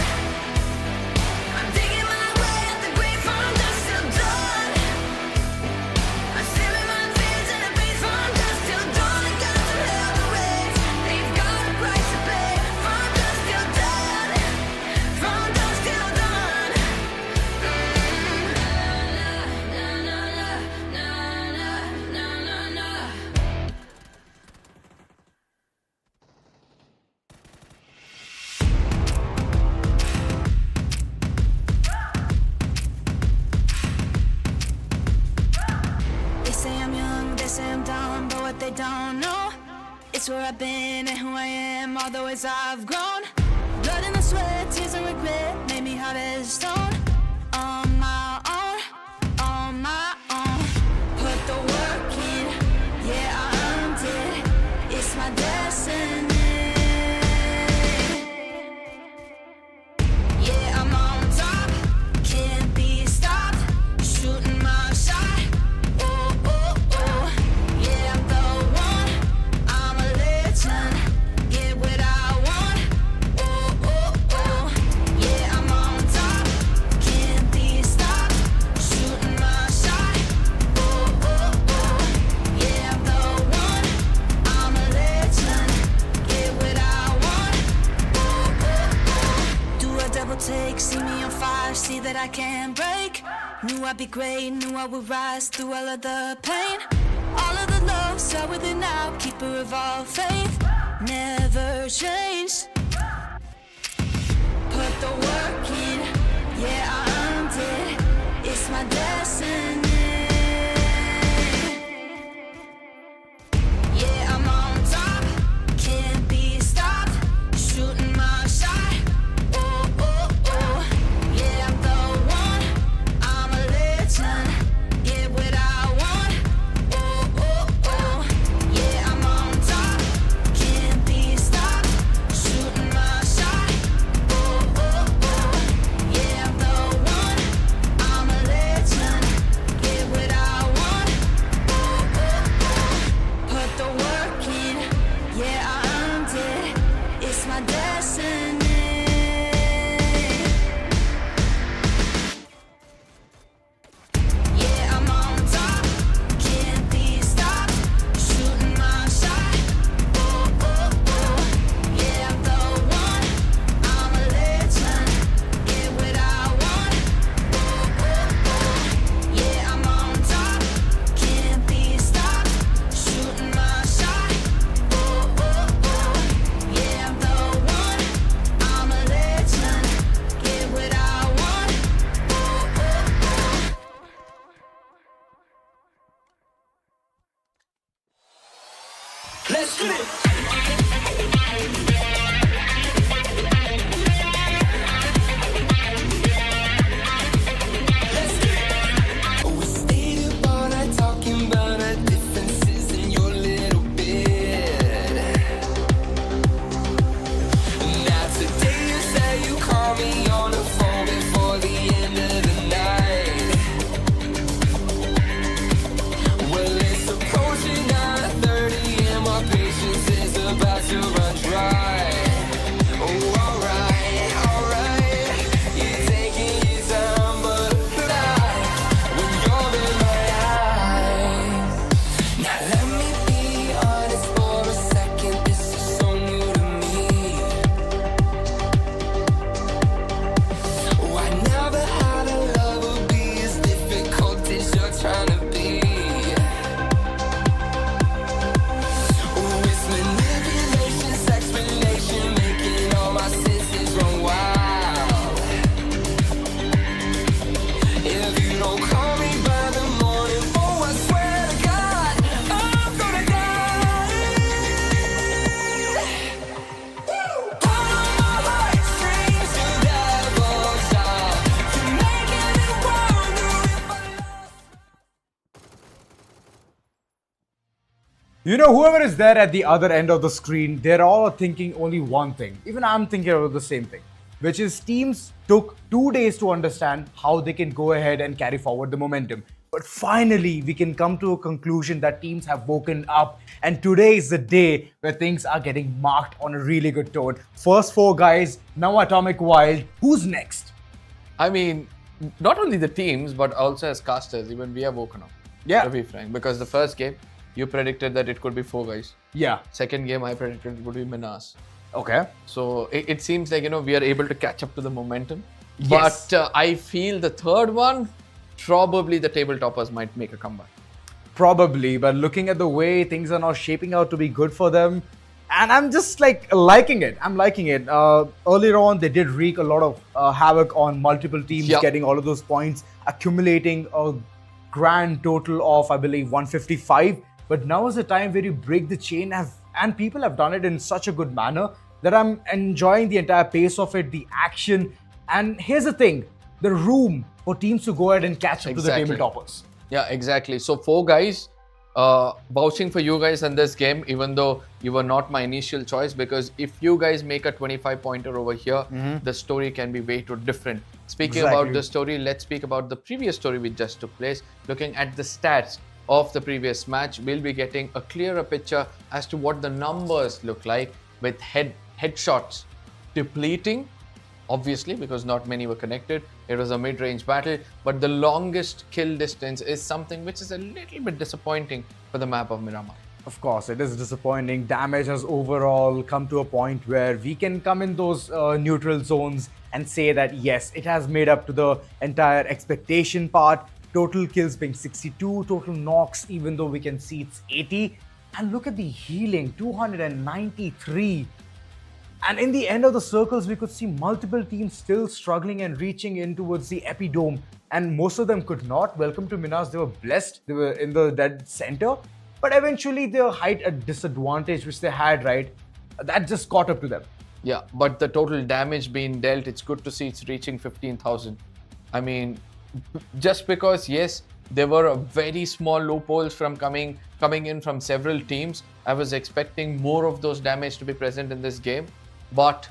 I'm digging my way out the grave. From dusk till dawn, I'm sealing my fears in a beat. From dusk till dawn, I got to hell to raise. They've got a price to pay. From dusk till dawn, from dusk till dawn. They say I'm young, they say I'm dumb, but what they don't know, it's where I've been and who I am, all the ways I've grown. Blood and the sweat, tears and regret made me hard as stone. On my own, on my own. Put the work in, yeah, I earned it. It's my destiny. Yeah, I'm on top, can't be stopped. Shooting my shot. Oh, oh, oh. Yeah, I'm the one. I'm a legend. Get what I want. Oh, oh, oh. Yeah, I'm on top, can't be stopped. Shooting my shot. Oh, oh, oh. Yeah, I'm the one. I'm a legend. Get what I want. Oh, oh, oh. Do a double take, see me on fire, see that I can't break. Knew I'd be great, knew I would rise through all of the pain. All of the love, start with it now, keeper of all faith. Never change. Put the work in, yeah, I earned it. It's my destiny. Yeah, I'm on top, can't be stopped. Shooting my shot. Oh, oh, oh. Yeah, I'm the one. I'm a legend. Get what I want. Oh, oh, oh. Yeah, I'm on top, can't be stopped. Shooting my shot. Oh, oh, oh. Yeah, I'm the one. I'm a legend. Get what I want. Oh, oh, oh. Put the work in, yeah, I earned it. It's my destiny. Yeah, I'm on top, can't be stopped. Shooting my shot. Oh, oh, oh. Yeah, I'm the one. I'm a legend. Get what I want. Oh, oh, oh. Yeah, I'm on top, can't be stopped. Shooting my shot. Oh, oh, oh. Yeah, I'm the one. I'm a legend. Get what I want. Oh, oh, oh. Let's get it. We stayed up all night talking about our differences in your little bed. Now today you say you call me on the phone before the end of the night. Well, it's approaching 9:30 and my patience is about to run dry. Oh, alright, alright. You're taking your time, but life when you're in my eyes. Now let me be honest for a second. This is so new to me. Oh, I never had a lover be as difficult as you're trying to be. Oh, it's manipulation, sexplanation, making all my senses run wild. If you don't call me by the morning, oh, I swear to God, I'm gonna die. Pull on my heartstrings, you devil child. You're making me wonder if I You know, whoever is there at the other end of the screen, they're all thinking only one thing. Even I'm thinking about the same thing, which is teams took 2 days to understand how they can go ahead and carry forward the momentum. But But finally, we can come to a conclusion that teams have woken up. And today is the day where things are getting marked on a really good tone. First 4 guys, now Atomic Wild. Who's next? I mean, not only the teams, but also as casters, even we have woken up. Yeah. To be frank, because the first game, you predicted that it could be 4 guys. Yeah. Second game, I predicted it would be MINAS. Okay. So it seems like, we are able to catch up to the momentum. Yes. But I feel the third one, probably the table toppers might make a comeback. Probably, but looking at the way things are now shaping out to be good for them, and I'm just like liking it. I'm liking it. Earlier on, they did wreak a lot of havoc on multiple teams, Yep. getting all of those points, accumulating a grand total of, I believe, 155. But now is the time where you break the chain, and people have done it in such a good manner that I'm enjoying the entire pace of it, the action. And here's the thing, the room for teams to go ahead and catch up to the Exactly. table toppers. Yeah, exactly. So 4 guys, vouching for you guys in this game, even though you were not my initial choice, because if you guys make a 25-pointer over here, the story can be way too different. Speaking Exactly. about the story, let's speak about the previous story which just took place. Looking at the stats of the previous match, we'll be getting a clearer picture as to what the numbers look like, with headshots depleting, obviously, because not many were connected. It was a mid-range battle, but the longest kill distance is something which is a little bit disappointing for the map of Miramar. Of course, it is disappointing. Damage has overall come to a point where we can come in those neutral zones and say that yes, it has made up to the entire expectation part. Total kills being 62, total knocks, even though we can see it's 80. And look at the healing, 293. And in the end of the circles, we could see multiple teams still struggling and reaching in towards the epidome. And most of them could not. Welcome to MINAS, they were blessed. They were in the dead center. But eventually, their height at disadvantage, which they had, right, that just caught up to them. Yeah, but the total damage being dealt, it's good to see it's reaching 15,000. I mean, just because, yes, there were a very small loopholes from coming in from several teams, I was expecting more of those damage to be present in this game. But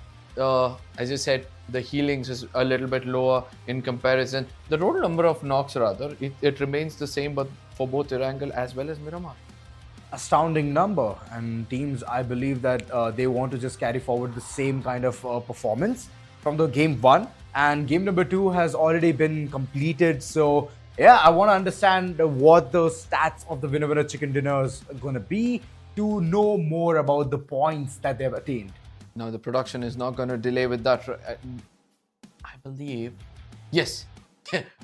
as you said, the healings is a little bit lower in comparison. The total number of knocks, rather, it remains the same, but for both Erangel as well as Miramar. Astounding number, and teams, I believe that they want to just carry forward the same kind of performance from the game 1, and game number 2 has already been completed. So yeah, I want to understand what the stats of the winner chicken dinners are going to be, to know more about the points that they've attained. Now the production is not going to delay with that. I believe, yes.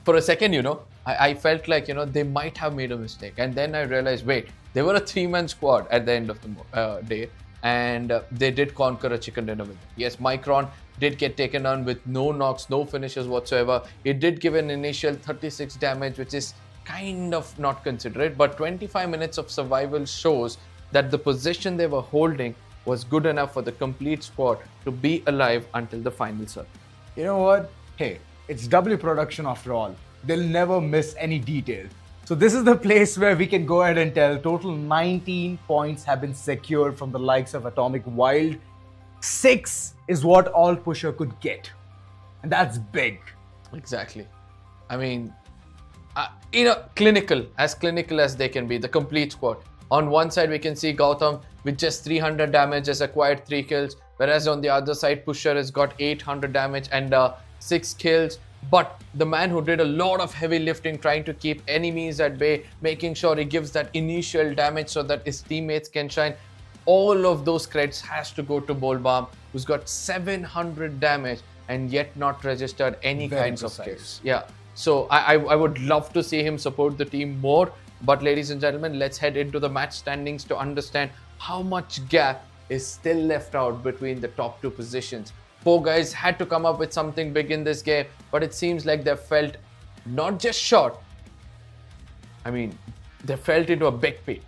For a second, I felt like, they might have made a mistake. And then I realized, wait, they were a 3-man squad at the end of the day. And they did conquer a chicken dinner with it. Yes, Micron did get taken on with no knocks, no finishes whatsoever. It did give an initial 36 damage, which is kind of not considerate. But 25 minutes of survival shows that the position they were holding was good enough for the complete squad to be alive until the final circle. You know what? Hey, it's W production after all. They'll never miss any detail. So this is the place where we can go ahead and tell total 19 points have been secured from the likes of Atomic Wild. 6 is what all Pusher could get. And that's big. Exactly. I mean, clinical as they can be, the complete squad. On one side, we can see Gautam with just 300 damage has acquired 3 kills, whereas on the other side, Pusher has got 800 damage and 6 kills. But the man who did a lot of heavy lifting, trying to keep enemies at bay, making sure he gives that initial damage so that his teammates can shine, all of those credits has to go to Bolbam, who's got 700 damage and yet not registered any Very kinds precise. of kills. Yeah. So I would love to see him support the team more. But ladies and gentlemen, let's head into the match standings to understand how much gap is still left out between the top 2 positions. 4 guys had to come up with something big in this game, but it seems like they felt not just short. I mean, they fell into a big pit.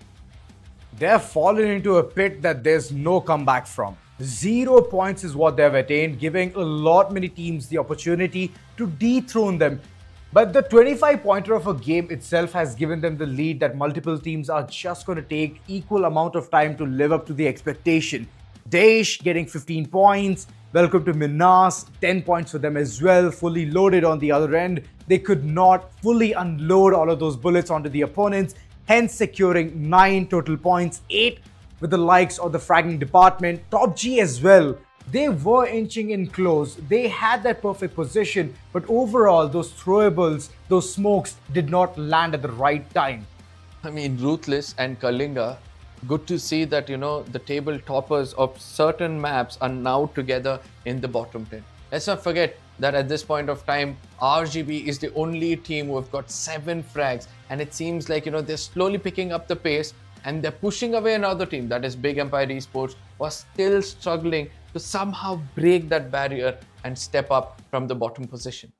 They've fallen into a pit that there's no comeback from. 0 points is what they've attained, giving a lot many teams the opportunity to dethrone them. But the 25-pointer of a game itself has given them the lead that multiple teams are just going to take equal amount of time to live up to the expectation. DAESH getting 15 points. Welcome to MINAS, 10 points for them as well, fully loaded on the other end. they could not fully unload all of those bullets onto the opponents, hence securing 9 total points, 8 with the likes of the fragging department. TOPG as well, they were inching in close. They had that perfect position, but overall, those throwables, those smokes did not land at the right time. I mean, Ruthless and Kalinga, good to see that, the table toppers of certain maps are now together in the bottom 10. Let's not forget that at this point of time, RGB is the only team who have got 7 frags, and it seems like, they're slowly picking up the pace and they're pushing away another team, that is Big Empire Esports, was still struggling to somehow break that barrier and step up from the bottom position.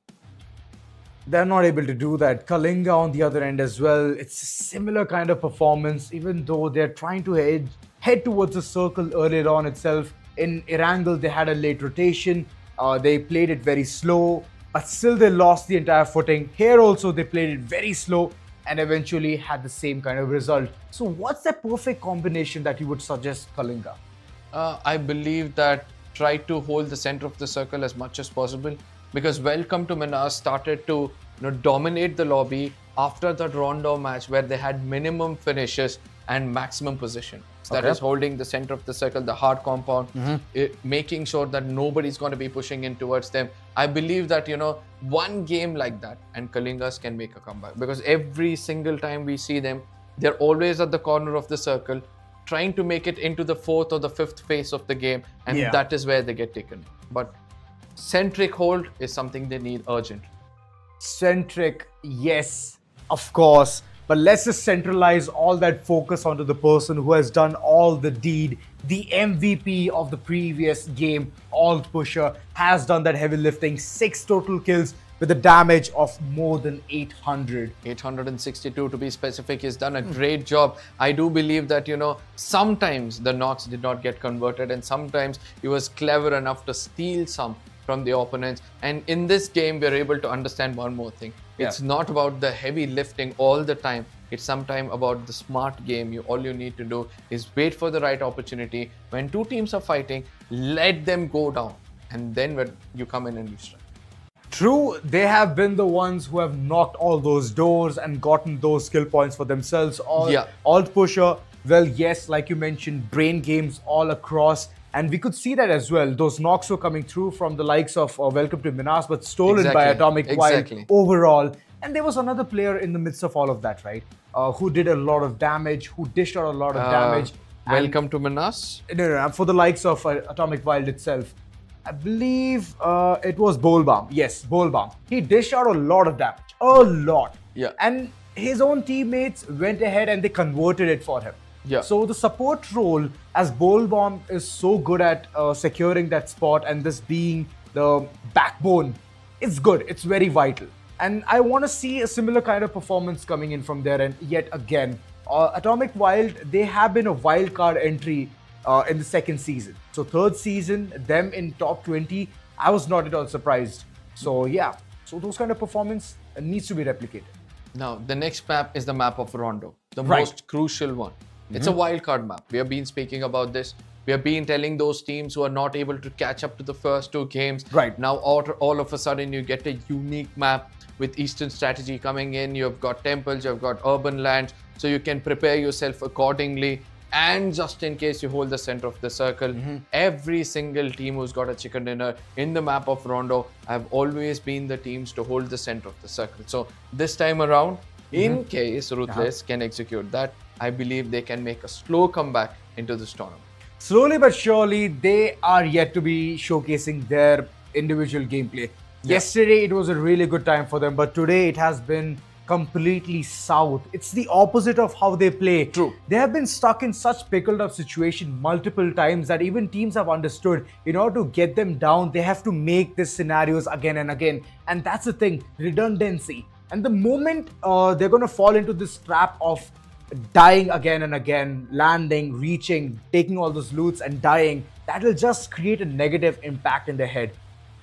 They're not able to do that. Kalinga on the other end as well. It's a similar kind of performance, even though they're trying to head towards the circle earlier on itself. In Erangel, they had a late rotation. They played it very slow, but still they lost the entire footing. Here also, they played it very slow and eventually had the same kind of result. So what's the perfect combination that you would suggest Kalinga? I believe that try to hold the center of the circle as much as possible, because Welcome to MINAS started to dominate the lobby after that Rondo match where they had minimum finishes and maximum position. So that is holding the center of the circle, the hard compound, making sure that nobody's going to be pushing in towards them. I believe that, one game like that and Kalingas can make a comeback, because every single time we see them, they're always at the corner of the circle, trying to make it into the 4th or the 5th phase of the game, and that is where they get taken. But centric hold is something they need urgent. Centric, yes, of course. But let's just centralize all that focus onto the person who has done all the deed. The MVP of the previous game, Alt Pusher, has done that heavy lifting. 6 total kills with a damage of more than 800. 862 to be specific. He's done a great job. I do believe that, sometimes the knocks did not get converted, and sometimes he was clever enough to steal some from the opponents. And in this game, we're able to understand one more thing. It's not about the heavy lifting all the time. It's sometimes about the smart game. All you need to do is wait for the right opportunity. When 2 teams are fighting, let them go down. And then when you come in and you strike. True, they have been the ones who have knocked all those doors and gotten those skill points for themselves. Alt Pusher, well, yes, like you mentioned, brain games all across. And we could see that as well. Those knocks were coming through from the likes of Welcome to MINAS, but stolen by Atomic Wild overall. And there was another player in the midst of all of that, right? Who did a lot of damage, who dished out a lot of damage. Welcome to MINAS? No, for the likes of Atomic Wild itself. I believe it was Bolbam. Yes, Bolbam. He dished out a lot of damage. A lot. Yeah. And his own teammates went ahead and they converted it for him. Yeah. So the support role, as Bolbam is so good at securing that spot and this being the backbone, it's good. It's very vital. And I want to see a similar kind of performance coming in from there. And yet again, Atomic Wild, they have been a wild card entry in the 2nd season. So 3rd season, them in top 20, I was not at all surprised. So yeah, so those kind of performance needs to be replicated. Now, the next map is the map of Rondo, the most crucial one. It's a wildcard map. We have been speaking about this. We have been telling those teams who are not able to catch up to the first 2 games. Right. Now, all of a sudden, you get a unique map with Eastern strategy coming in. You've got temples, you've got urban lands. So you can prepare yourself accordingly. And just in case you hold the center of the circle, every single team who's got a chicken dinner in the map of Rondo have always been the teams to hold the center of the circle. So this time around, in case Ruthless can execute that, I believe they can make a slow comeback into this tournament. Slowly but surely, they are yet to be showcasing their individual gameplay. Yesterday, it was a really good time for them, but today it has been completely south. It's the opposite of how they play. True. They have been stuck in such pickled up situation multiple times that even teams have understood in order to get them down, they have to make these scenarios again and again. And that's the thing, redundancy. And the moment they're going to fall into this trap of dying again and again, landing, reaching, taking all those loots and dying, that will just create a negative impact in their head.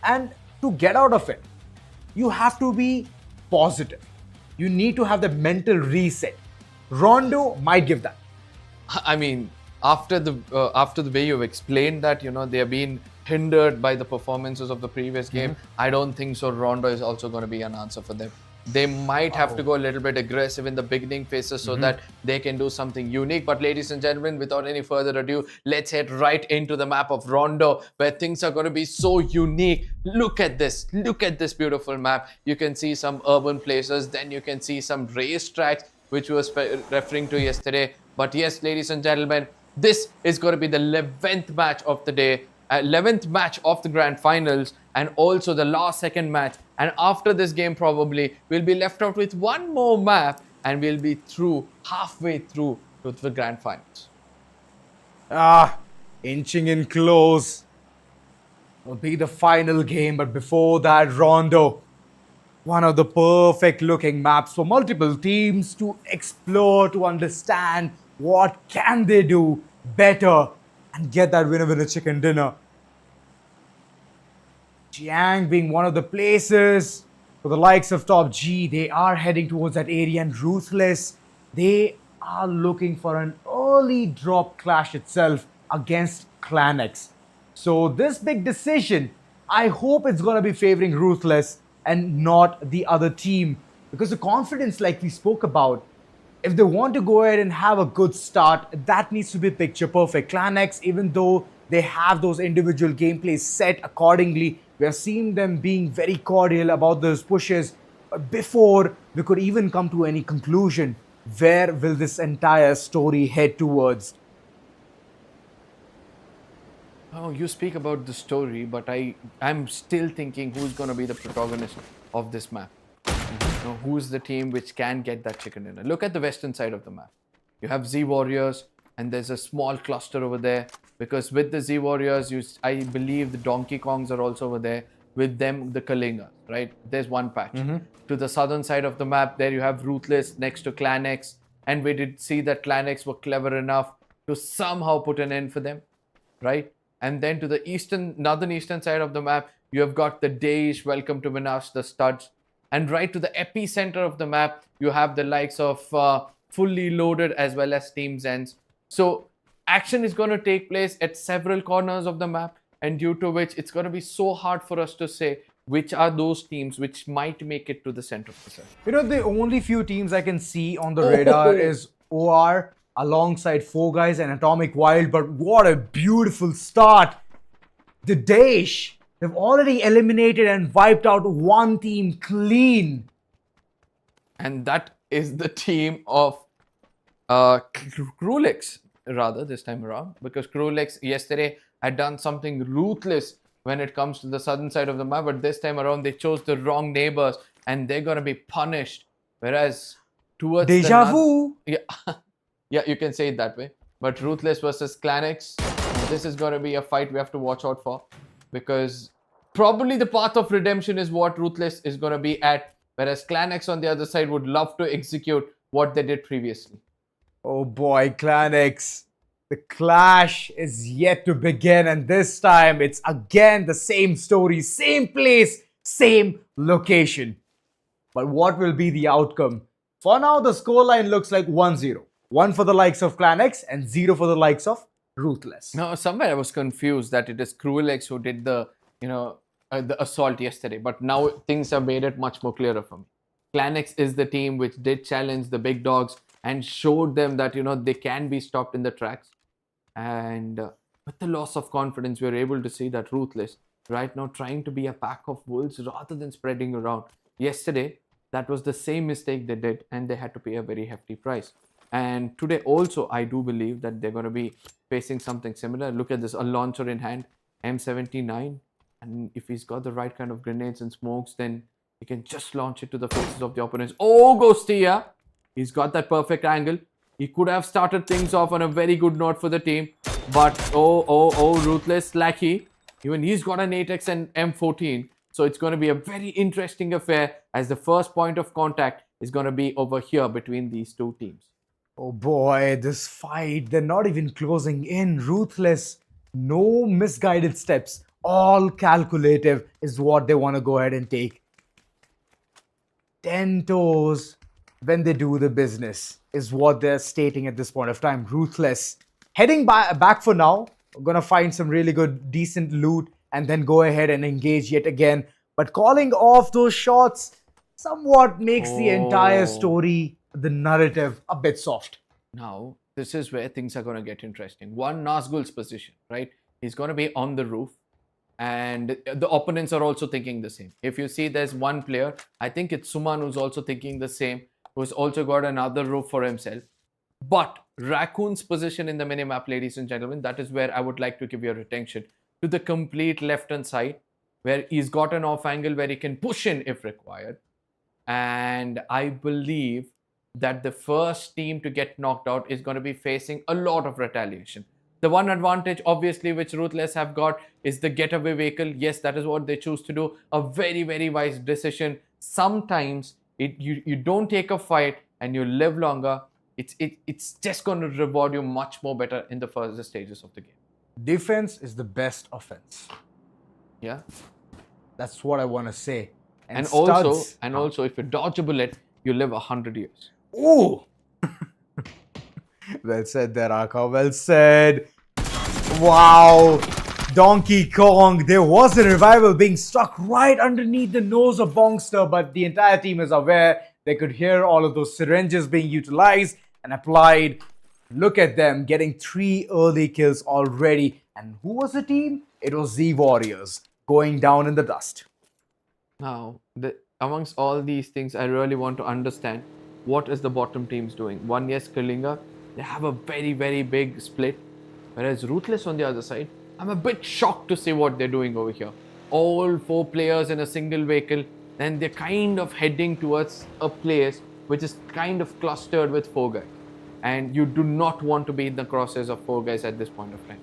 And to get out of it, you have to be positive. You need to have the mental reset. Rondo might give that. I mean, after the way you've explained that, they have been hindered by the performances of the previous game. I don't think so. Rondo is also going to be an answer for them. They might have to go a little bit aggressive in the beginning phases so that they can do something unique. But ladies and gentlemen, without any further ado, let's head right into the map of Rondo, where things are going to be so unique. Look at this. Look at this beautiful map. You can see some urban places. Then you can see some racetracks, which we were referring to yesterday. But yes, ladies and gentlemen, this is going to be the 11th match of the day. 11th match of the grand finals, and also the last second match. And after this game, probably we'll be left out with one more map, and we'll be halfway through to the grand finals. Inching in close. Will be the final game, but before that, Rondo. One of the perfect looking maps for multiple teams to explore, to understand what can they do better and get that winner chicken dinner. Jiang being one of the places for the likes of TOPG, they are heading towards that area, and Ruthless, they are looking for an early drop clash itself against ClanX. So this big decision, I hope it's going to be favoring Ruthless and not the other team, because the confidence, like we spoke about, if they want to go ahead and have a good start, that needs to be picture perfect. ClanX, even though they have those individual gameplays set accordingly, we have seen them being very cordial about those pushes. But before we could even come to any conclusion, where will this entire story head towards? Oh, you speak about the story, but I'm still thinking who's going to be the protagonist of this map. Who's the team which can get that chicken dinner? Look at the western side of the map. You have Z Warriors, and there's a small cluster over there, because with the Z Warriors, I believe the Donkey Kongs are also over there. With them, the Kalinga, right? There's one patch. To the southern side of the map, there you have Ruthless next to ClanX, and we did see that ClanX were clever enough to somehow put an end for them, right? And then to the northern eastern side of the map, you have got the DAESH, welcome to MINAS, the studs. And right to the epicenter of the map, you have the likes of Fully Loaded as well as Team ZENSE. So action is going to take place at several corners of the map, and due to which it's going to be so hard for us to say which are those teams which might make it to the center of the circle. You know, the only few teams I can see on the radar is OR alongside Four Guys and Atomic Wild, but what a beautiful start. The DAESH, they've already eliminated and wiped out one team clean. And that is the team of Krulix, rather, this time around, because Krulix yesterday had done something ruthless when it comes to the southern side of the map, but this time around they chose the wrong neighbors and they're going to be punished. Whereas towards Deja vu. Yeah, you can say it that way. But Ruthless versus ClanX, this is going to be a fight we have to watch out for, because probably the path of redemption is what Ruthless is going to be at, whereas ClanX on the other side would love to execute what they did previously. Oh boy, ClanX. The clash is yet to begin, and this time it's again the same story, same place, same location. But what will be the outcome? For now, the scoreline looks like 1-0. 1 for the likes of ClanX and 0 for the likes of Ruthless. Now, somewhere I was confused that it is Krulix who did the assault yesterday, but now things have made it much more clearer for me. ClanX is the team which did challenge the big dogs and showed them that, they can be stopped in the tracks. And with the loss of confidence, we were able to see that Ruthless right now trying to be a pack of wolves rather than spreading around. Yesterday, that was the same mistake they did, and they had to pay a very hefty price. And today also, I do believe that they're going to be facing something similar. Look at this, a launcher in hand, M79. And if he's got the right kind of grenades and smokes, then he can just launch it to the faces of the opponents. Oh, Ghostia! He's got that perfect angle. He could have started things off on a very good note for the team. But, Ruthless, Slacky. Even he's got an 8x and M14. So it's going to be a very interesting affair, as the first point of contact is going to be over here between these two teams. Oh boy, this fight, they're not even closing in. Ruthless, no misguided steps. All calculative is what they want to go ahead and take. 10 toes when they do the business is what they're stating at this point of time. Ruthless heading back for now. We're going to find some really good, decent loot and then go ahead and engage yet again. But calling off those shots somewhat makes the entire story, the narrative, a bit soft. Now, this is where things are going to get interesting. One, Nazgul's position, right? He's going to be on the roof, and the opponents are also thinking the same. If you see, there's one player, I think it's Suman, who's also thinking the same, who's also got another roof for himself. But Raccoon's position in the minimap, ladies and gentlemen, that is where I would like to give your attention to the complete left-hand side, where he's got an off angle where he can push in if required. And I believe that the first team to get knocked out is going to be facing a lot of retaliation. The one advantage, obviously, which Ruthless have got is the getaway vehicle. Yes, that is what they choose to do. A very, very wise decision. Sometimes you don't take a fight and you live longer. It's just going to reward you much more better in the further stages of the game. Defense is the best offense. Yeah. That's what I want to say. And also, if you dodge a bullet, you live 100 years. Ooh! Well said there, Raka. Well said. Wow. Donkey Kong. There was a revival being struck right underneath the nose of Bongster, but the entire team is aware. They could hear all of those syringes being utilized and applied. Look at them getting 3 early kills already. And who was the team? It was Z Warriors going down in the dust. Now, amongst all these things, I really want to understand what is the bottom teams doing. One, yes, KALINGA, they have a very, very big split. Whereas Ruthless on the other side, I'm a bit shocked to see what they're doing over here. All 4 players in a single vehicle, and they're kind of heading towards a place which is kind of clustered with 4 guys. And you do not want to be in the crosshairs of 4 guys at this point of time.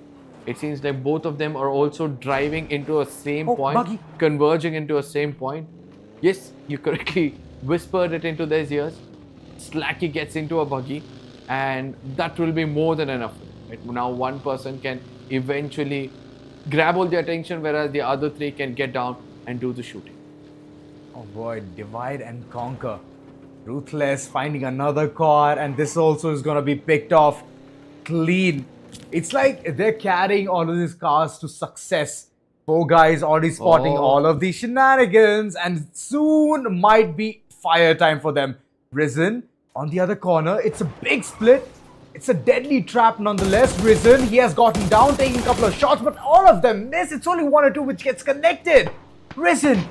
It seems like both of them are also driving into a same point, buggy. converging into a same point. Yes, you correctly whispered it into their ears. Slacky gets into a buggy, and that will be more than enough. Right? Now one person can eventually grab all the attention, whereas the other 3 can get down and do the shooting. Oh boy, divide and conquer. Ruthless finding another car, and this also is going to be picked off clean. It's like they're carrying all of these cars to success. 4 guys already spotting all of these shenanigans, and soon might be fire time for them. Risen on the other corner. It's a big split. It's a deadly trap nonetheless. Risen, he has gotten down, taking a couple of shots, but all of them miss. It's only 1 or 2 which gets connected. Risen,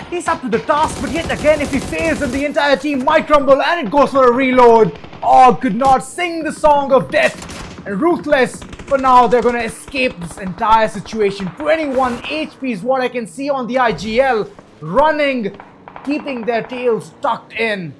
he's up to the task, but yet again, if he fails, then the entire team might crumble, and it goes for a reload. Oh, could not sing the song of death. And Ruthless, for now, they're going to escape this entire situation. 21 HP is what I can see on the IGL. Running, keeping their tails tucked in.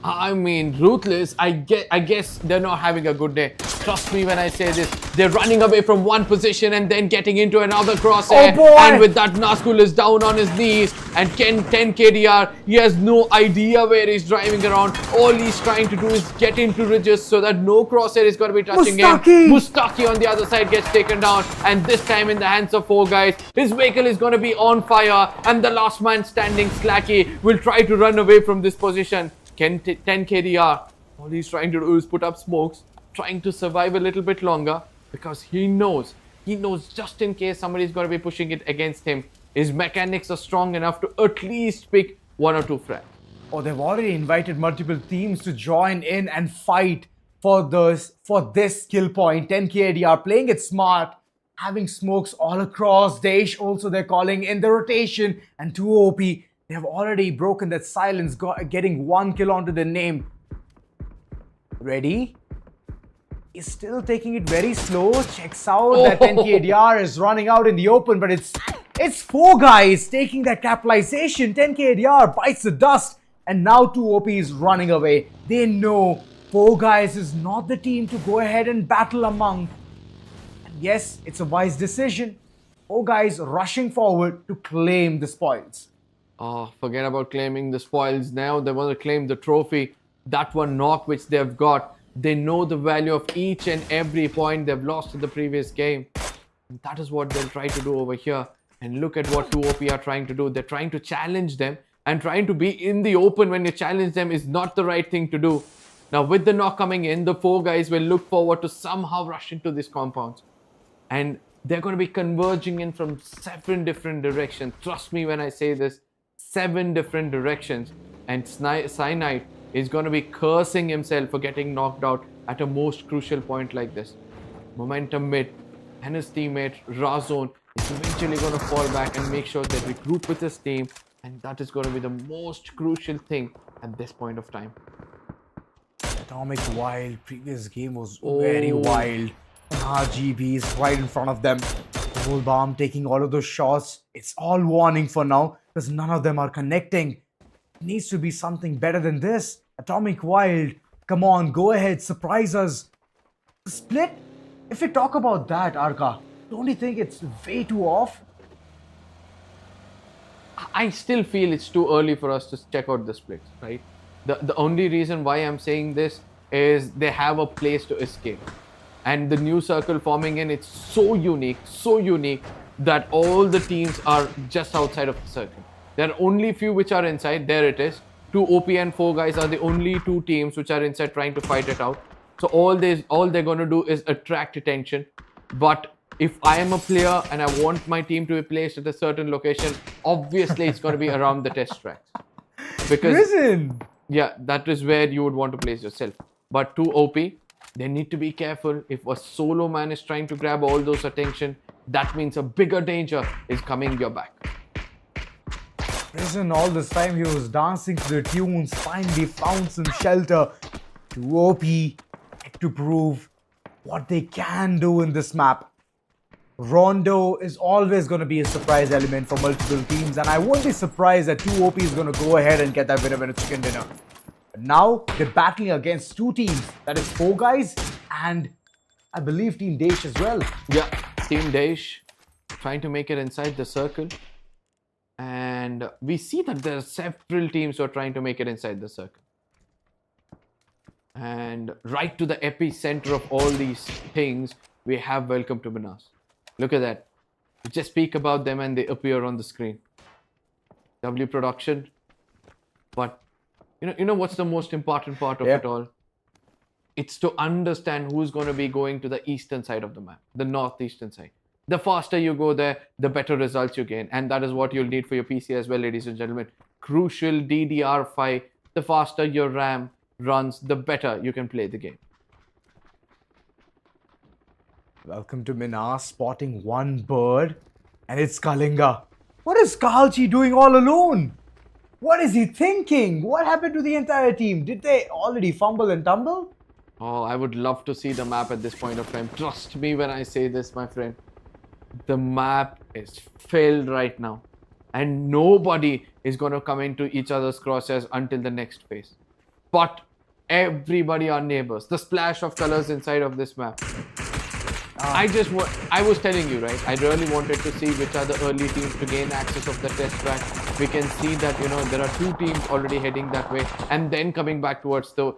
I mean, Ruthless, I guess they're not having a good day. Trust me when I say this. They're running away from one position and then getting into another crosshair. Oh boy! And with that, Nazgul is down on his knees. And 10 KDR, he has no idea where he's driving around. All he's trying to do is get into ridges so that no crosshair is going to be touching him. Mustaki on the other side gets taken down. And this time in the hands of 4 guys, his vehicle is going to be on fire. And the last man standing, Slacky, will try to run away from this position. 10 KDR, all he's trying to do is put up smokes, trying to survive a little bit longer, because he knows just in case somebody's going to be pushing it against him, his mechanics are strong enough to at least pick 1 or 2 frags. Oh, they've already invited multiple teams to join in and fight for this kill point. 10 KDR playing it smart, having smokes all across. DAESH also, they're calling in the rotation, and TOOP. They have already broken that silence, getting 1 kill onto the name. Ready? He's still taking it very slow. Checks out that 10 KDR is running out in the open, but it's 4 guys taking that capitalization. 10 KDR bites the dust, and now TOOP is running away. They know 4 guys is not the team to go ahead and battle among. And yes, it's a wise decision. 4 guys rushing forward to claim the spoils. Oh, forget about claiming the spoils now. They want to claim the trophy. That one knock which they've got. They know the value of each and every point they've lost in the previous game. And that is what they'll try to do over here. And look at what TOOP are trying to do. They're trying to challenge them. And trying to be in the open when you challenge them is not the right thing to do. Now with the knock coming in, the 4 guys will look forward to somehow rush into these compounds. And They're going to be converging in from 7 different directions. Trust me when I say this, 7 different directions. And Cyanide is going to be cursing himself for getting knocked out at a most crucial point like this. Momentum mid, and his teammate Razon is eventually going to fall back and make sure they regroup with his team. And that is going to be the most crucial thing at this point of time. Atomic Wild, previous game was very wild. RGB is right in front of them. Whole bomb taking all of those shots. It's all warning for now because none of them are connecting. It needs to be something better than this. Atomic Wild, come on, go ahead, surprise us. Split? If we talk about that, Arka, don't you think it's way too off? I still feel it's too early for us to check out the splits, right? The only reason why I'm saying this is they have a place to escape. And the new circle forming in, it's so unique that all the teams are just outside of the circle. There are only few which are inside, there it is. 2 OP and 4 guys are the only 2 teams which are inside trying to fight it out. So all they're going to do is attract attention. But if I am a player and I want my team to be placed at a certain location, obviously it's going to be around the test tracks. Because Listen! yeah, that is where you would want to place yourself. But 2 OP, they need to be careful. If a solo man is trying to grab all those attention, that means a bigger danger is coming your back. Prison all this time he was dancing to the tunes, finally found some shelter. 2 OP to prove what they can do in this map. Rondo is always going to be a surprise element for multiple teams, and I won't be surprised that 2 OP is going to go ahead and get that winner chicken dinner. But now they're battling against 2 teams, that is 4 guys and I believe Team DAESH as well. Yeah, Team DAESH trying to make it inside the circle. And we see that there are several teams who are trying to make it inside the circle. And right to the epicenter of all these things, we have Welcome to MINAS. Look at that. We just speak about them and they appear on the screen. W production. But you know what's the most important part of it all? It's to understand who's going to be going to the eastern side of the map, the northeastern side. The faster you go there, the better results you gain. And that is what you'll need for your PC as well, ladies and gentlemen. Crucial DDR5. The faster your RAM runs, the better you can play the game. Welcome to MINAS, spotting one bird, and it's KALINGA. What is Kalchi doing all alone? What is he thinking? What happened to the entire team? Did they already fumble and tumble? Oh, I would love to see the map at this point of time. Trust me when I say this, my friend. The map is filled right now. And nobody is going to come into each other's crosshairs until the next phase. But everybody are neighbors. The splash of colors inside of this map. I was telling you, right? I really wanted to see which are the early teams to gain access of the test track. We can see that, there are 2 teams already heading that way and then coming back towards the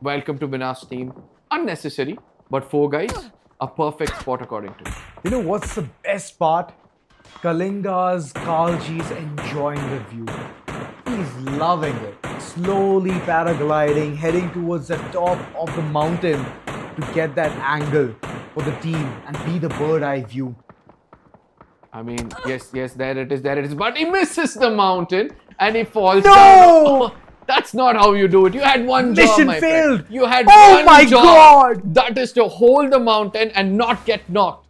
Welcome to MINAS team. Unnecessary, but 4 guys, a perfect spot according to me. You know what's the best part? KALINGA's Kalji's enjoying the view. He's loving it. Slowly paragliding, heading towards the top of the mountain to get that angle for the team and be the bird eye view. I mean, yes, there it is. But he misses the mountain and he falls No! down. That's not how you do it. You had one job, Mission my failed. friend. You had Oh one my job. God. That is to hold the mountain and not get knocked.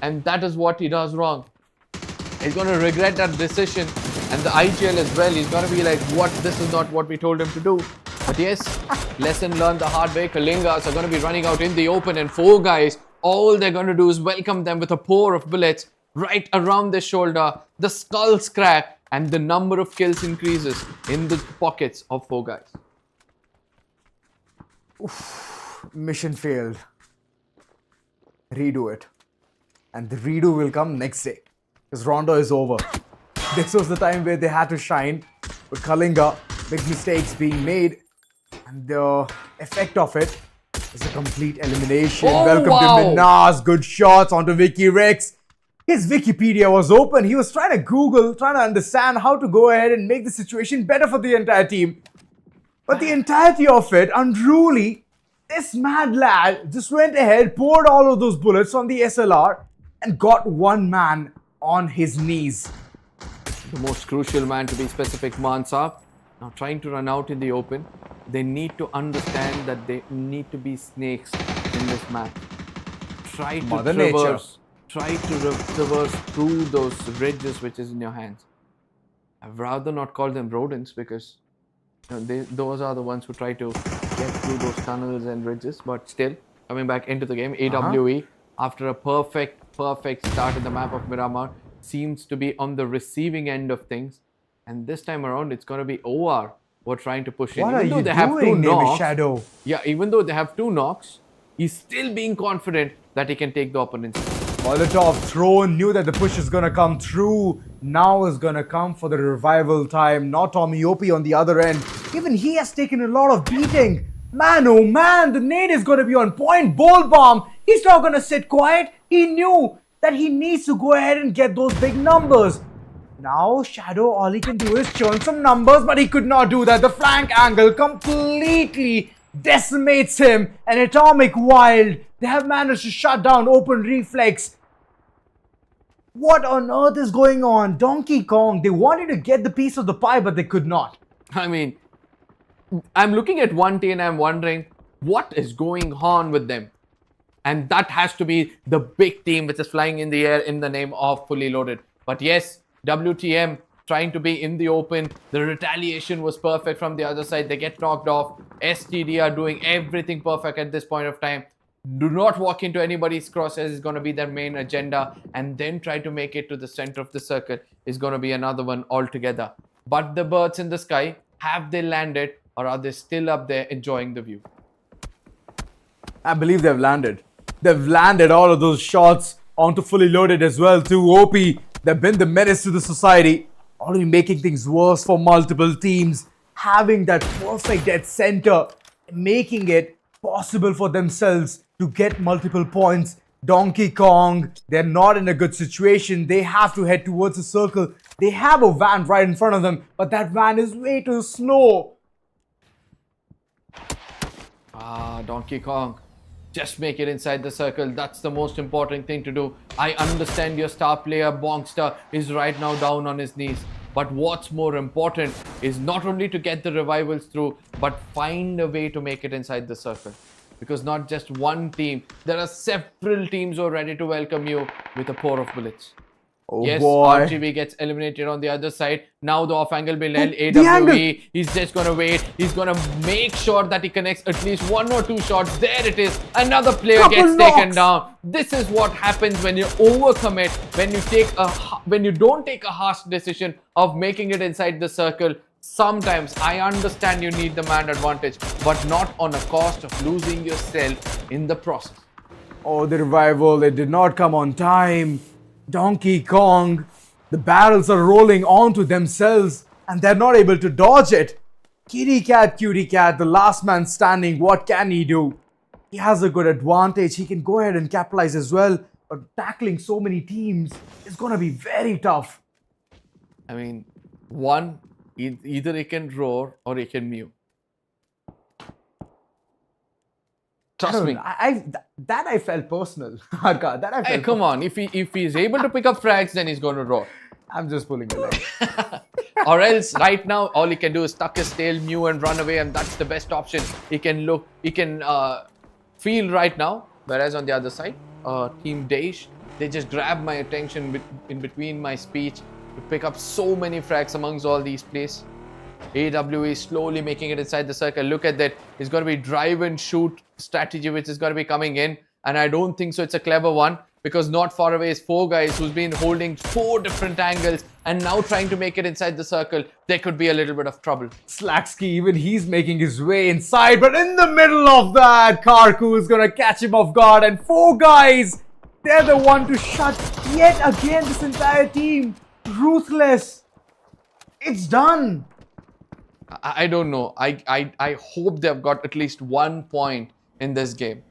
And that is what he does wrong. He's going to regret that decision. And the IGL as well. He's going to be like, what? This is not what we told him to do. But yes, lesson learned the hard way. KALINGAs are going to be running out in the open. And 4 guys, all they're going to do is welcome them with a pour of bullets right around their shoulder. The skulls crack. And the number of kills increases in the pockets of 4 guys. Mission failed. Redo it. And the redo will come next day. Because Rondo is over. This was the time where they had to shine. But KALINGA, big mistakes being made. And the effect of it is a complete elimination. Oh, Welcome wow. to MINAS. Good shots onto Vicky Rex. His Wikipedia was open. He was trying to Google, trying to understand how to go ahead and make the situation better for the entire team. But the entirety of it, unruly, This mad lad just went ahead, poured all of those bullets on the SLR and got one man on his knees. The most crucial man, to be specific, Mansa, now trying to run out in the open. They need to understand that they need to be snakes in this map. Try to Mother Nature. traverse. Try to traverse through those ridges which is in your hands. I'd rather not call them rodents because those are the ones who try to get through those tunnels and ridges. But still, coming back into the game, AWE, after a perfect start in the map of Miramar, seems to be on the receiving end of things. And this time around, it's going to be OR who are trying to push in. What are Even though you they have two doing, Name knocks, Shadow? yeah, even though they have two knocks, he's still being confident that he can take the opponent's. Molotov thrown, knew that the push is gonna come through. Now is gonna come for the revival time. Not Tommy OP on the other end. Even he has taken a lot of beating. Man, oh man, the nade is gonna be on point. Ball bomb. He's not gonna sit quiet. He knew that he needs to go ahead and get those big numbers. Now Shadow, all he can do is churn some numbers, but he could not do that. The flank angle completely decimates him. An atomic wild. They have managed to shut down open reflex. What on earth is going on? Donkey Kong, they wanted to get the piece of the pie, but they could not. I mean, I'm looking at 1T and I'm wondering what is going on with them. And that has to be the big team which is flying in the air in the name of Fully Loaded. But yes, WTM trying to be in the open. The retaliation was perfect from the other side. They get knocked off. STD are doing everything perfect at this point of time. Do not walk into anybody's crosshairs is going to be their main agenda, and then try to make it to the center of the circle is going to be another one altogether. But the birds in the sky, have they landed or are they still up there enjoying the view? I believe they've landed. They've landed all of those shots onto Fully Loaded as well too. OP, they've been the menace to the society, already making things worse for multiple teams. Having that perfect dead center, making it possible for themselves to get multiple points. Donkey Kong, they're not in a good situation. They have to head towards the circle. They have a van right in front of them, but that van is way too slow. Donkey Kong, just make it inside the circle. That's the most important thing to do. I understand your star player Bonkster is right now down on his knees, but what's more important is not only to get the revivals through, but find a way to make it inside the circle. Because not just one team, there are several teams who are ready to welcome you with a pour of bullets. Oh yes, boy. RGB gets eliminated on the other side. Now the off-angle will held. The angle. AWE, he's just going to wait. He's going to make sure that he connects at least one or two shots. There it is. Another player Couple gets taken knocks. down. This is what happens when you overcommit, when you don't take a harsh decision of making it inside the circle. Sometimes I understand you need the man advantage, but not on a cost of losing yourself in the process. Oh, the revival, it did not come on time. Donkey Kong, the barrels are rolling onto themselves and they're not able to dodge it. Kitty cat, the last man standing, what can he do? He has a good advantage, he can go ahead and capitalize as well, but tackling so many teams is gonna be very tough. I mean, either he can roar or he can mew. Trust me. I felt personal. Harka, that I felt Hey, come on. If he's able to pick up frags, then he's going to roar. I'm just pulling the leg. Or else, right now, all he can do is tuck his tail, mew, and run away, and that's the best option. He can feel right now. Whereas on the other side, Team DAESH, they just grab my attention in between my speech to pick up so many frags amongst all these plays. AWE slowly making it inside the circle. Look at that. It's going to be drive and shoot strategy which is going to be coming in. And I don't think so it's a clever one, because not far away is 4 guys who's been holding 4 different angles and now trying to make it inside the circle. There could be a little bit of trouble. Slacksky, even he's making his way inside, but in the middle of that, Karku is gonna catch him off guard, and 4 guys, they're the one to shut yet again this entire team. Ruthless. It's done. I don't know. I hope they've got at least 1 point in this game.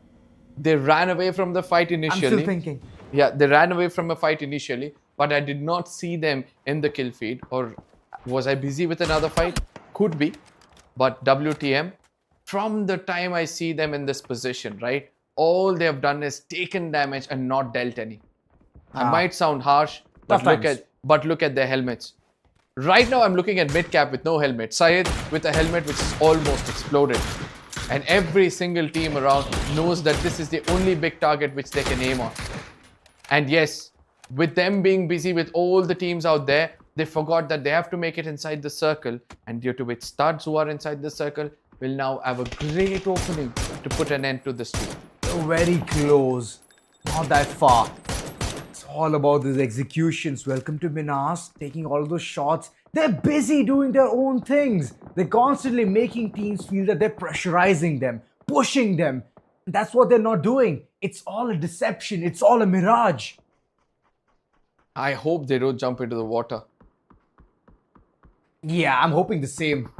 They ran away from the fight initially. I'm still thinking. Yeah, they ran away from a fight initially, but I did not see them in the kill feed. Or was I busy with another fight? Could be. But WTM from the time I see them in this position, right, all they have done is taken damage and not dealt any. I might sound harsh, but look at their helmets. Right now, I'm looking at mid-cap with no helmet. Syed with a helmet which is almost exploded. And every single team around knows that this is the only big target which they can aim on. And yes, with them being busy with all the teams out there, they forgot that they have to make it inside the circle. And due to which studs who are inside the circle will now have a great opening to put an end to this team. Very close. Not that far. It's all about these executions. Welcome to MINAS, taking all those shots. They're busy doing their own things. They're constantly making teams feel that they're pressurizing them, pushing them. And that's what they're not doing. It's all a deception. It's all a mirage. I hope they don't jump into the water. Yeah, I'm hoping the same.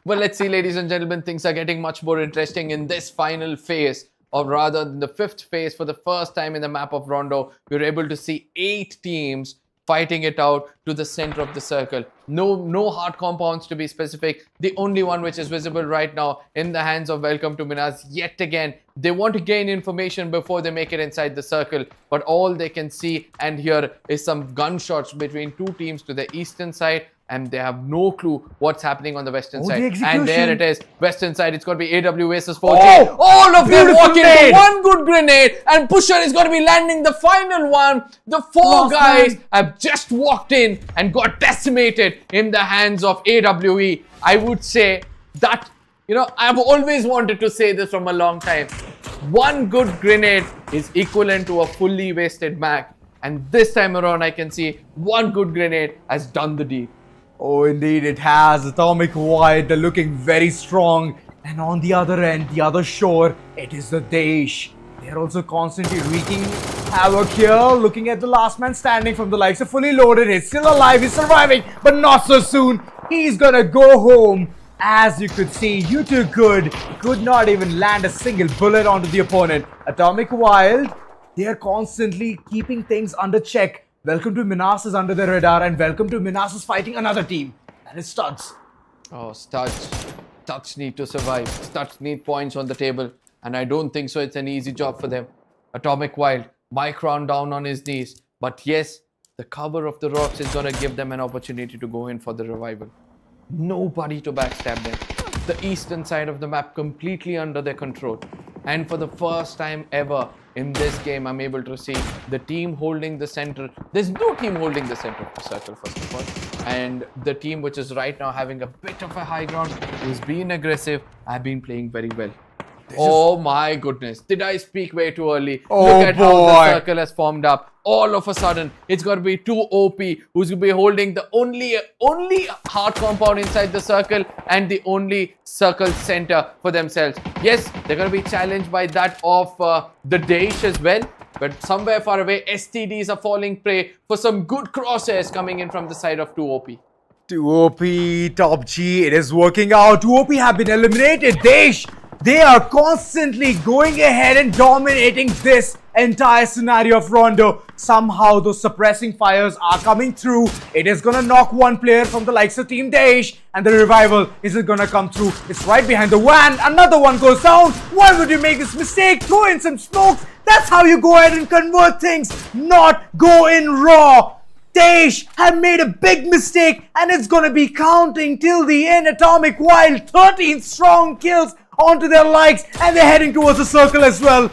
Well, let's see, ladies and gentlemen, things are getting much more interesting in this final phase, or rather in the fifth phase. For the first time in the map of Rondo, we're able to see 8 teams fighting it out to the center of the circle. No hard compounds to be specific. The only one which is visible right now in the hands of Welcome to MINAS. Yet again, they want to gain information before they make it inside the circle. But all they can see and hear is some gunshots between 2 teams to the eastern side. And they have no clue what's happening on the western side. And there it is. Western side, it's going to be AW versus 4J. All of them walking for one good grenade. And Pusher is going to be landing the final one. The 4 guys have just walked in and got decimated in the hands of AWE. I would say that, I've always wanted to say this from a long time. One good grenade is equivalent to a fully wasted mag. And this time around, I can see one good grenade has done the deed. Oh, indeed it has. Atomic White, they're looking very strong. And on the other end, the other shore, it is the DAESH. They're also constantly wreaking havoc here. Looking at the last man standing from the likes of fully loaded. He's still alive, he's surviving, but not so soon. He's gonna go home. As you could see, you too good. Could not even land a single bullet onto the opponent. Atomic Wild, they're constantly keeping things under check. Welcome to MINAS is under the radar, and Welcome to MINAS is fighting another team. That is Studs. Oh, Studs. Studs need to survive. Studs need points on the table. And I don't think so it's an easy job for them. Atomic Wild, Micron down on his knees. But yes, the cover of the rocks is going to give them an opportunity to go in for the revival. Nobody to backstab them. The eastern side of the map completely under their control. And for the first time ever in this game, I'm able to see the team holding the center. There's no team holding the center of the circle, first of all. And the team which is right now having a bit of a high ground, who's been aggressive, have been playing very well. Oh my goodness. Did I speak way too early? Look at how the circle has formed up. All of a sudden, it's going to be 2 OP who's going to be holding the only hard compound inside the circle and the only circle center for themselves. Yes, they're going to be challenged by that of the DAESH as well. But somewhere far away, STDs are falling prey for some good crosshairs coming in from the side of 2 OP. 2OP, Top G, it is working out. 2OP have been eliminated. DAESH, they are constantly going ahead and dominating this entire scenario of Rondo. Somehow those suppressing fires are coming through. It is gonna knock one player from the likes of Team DAESH, and the revival isn't gonna come through. It's right behind the van. Another one goes down. Why would you make this mistake? Throw in some smoke. That's how you go ahead and convert things, not go in raw. DAESH have made a big mistake, and it's gonna be counting till the end. Atomic Wild, 13 strong kills onto their likes, and they're heading towards the circle as well.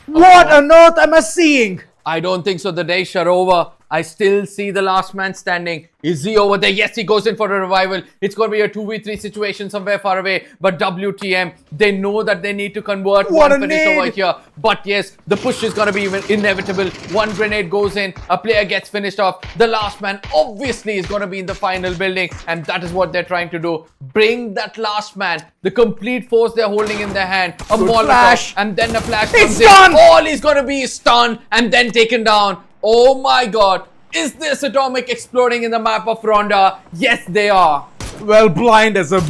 What on earth am I seeing? I don't think so. The DAESH are over. I still see the last man standing. Is he over there? Yes, he goes in for a revival. It's going to be a 2v3 situation somewhere far away. But WTM, they know that they need to convert one finish over here. But yes, the push is going to be inevitable. One grenade goes in. A player gets finished off. The last man obviously is going to be in the final building. And that is what they're trying to do. Bring that last man. The complete force they're holding in their hand. A Molotov. And then a flash comes in. All is going to be stunned and then taken down. Oh my god. Is this Atomic exploding in the map of Rondo? Yes, they are. Well, blind as a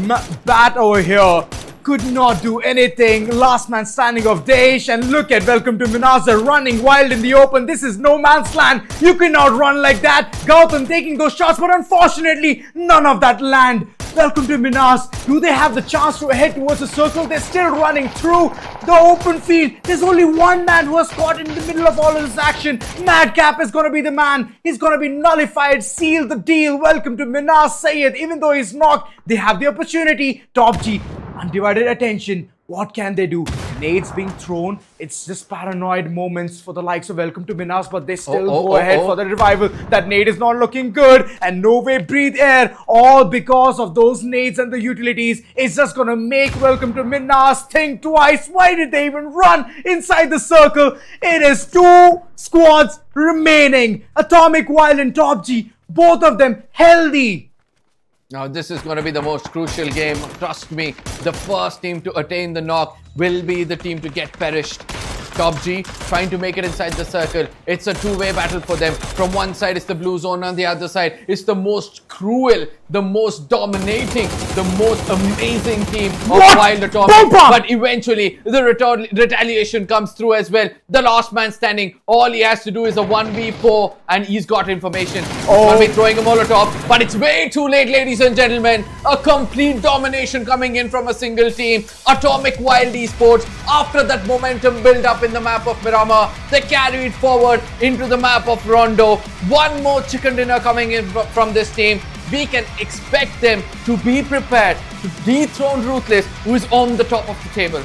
bat over here. Could not do anything. Last man standing of DAESH. And look at Welcome to MINAS running wild in the open. This is no man's land. You cannot run like that. Gautam taking those shots, but unfortunately, none of that land. Welcome to MINAS. Do they have the chance to head towards the circle? They're still running through the open field. There's only one man who was caught in the middle of all of this action. Madcap is going to be the man. He's going to be nullified, seal the deal. Welcome to MINAS Sayed. Even though he's knocked, they have the opportunity. TOPG, undivided attention. What can they do? Nades being thrown. It's just paranoid moments for the likes of Welcome to MINAS, but they still go ahead for the revival. That nade is not looking good, and no way breathe air. All because of those nades and the utilities. It's just gonna make Welcome to MINAS think twice. Why did they even run inside the circle? It is 2 squads remaining. Atomic Wild and TOPG, both of them healthy. Now this is going to be the most crucial game. Trust me, the first team to attain the knock will be the team to get perished. TOPG trying to make it inside the circle. It's a two-way battle for them. From one side is the blue zone, on the other side is the most cruel, the most dominating, the most amazing team of Wild Atomic. But eventually the retaliation comes through as well. The last man standing, all he has to do is a 1v4 and he's got information. Gonna be throwing a Molotov, but it's way too late, ladies and gentlemen. A complete domination coming in from a single team. Atomic Wild Esports, after that momentum build up in the map of Miramar, they carry it forward into the map of Rondo. One more chicken dinner coming in from this team. We can expect them to be prepared to dethrone RUTHLESS, who is on the top of the table.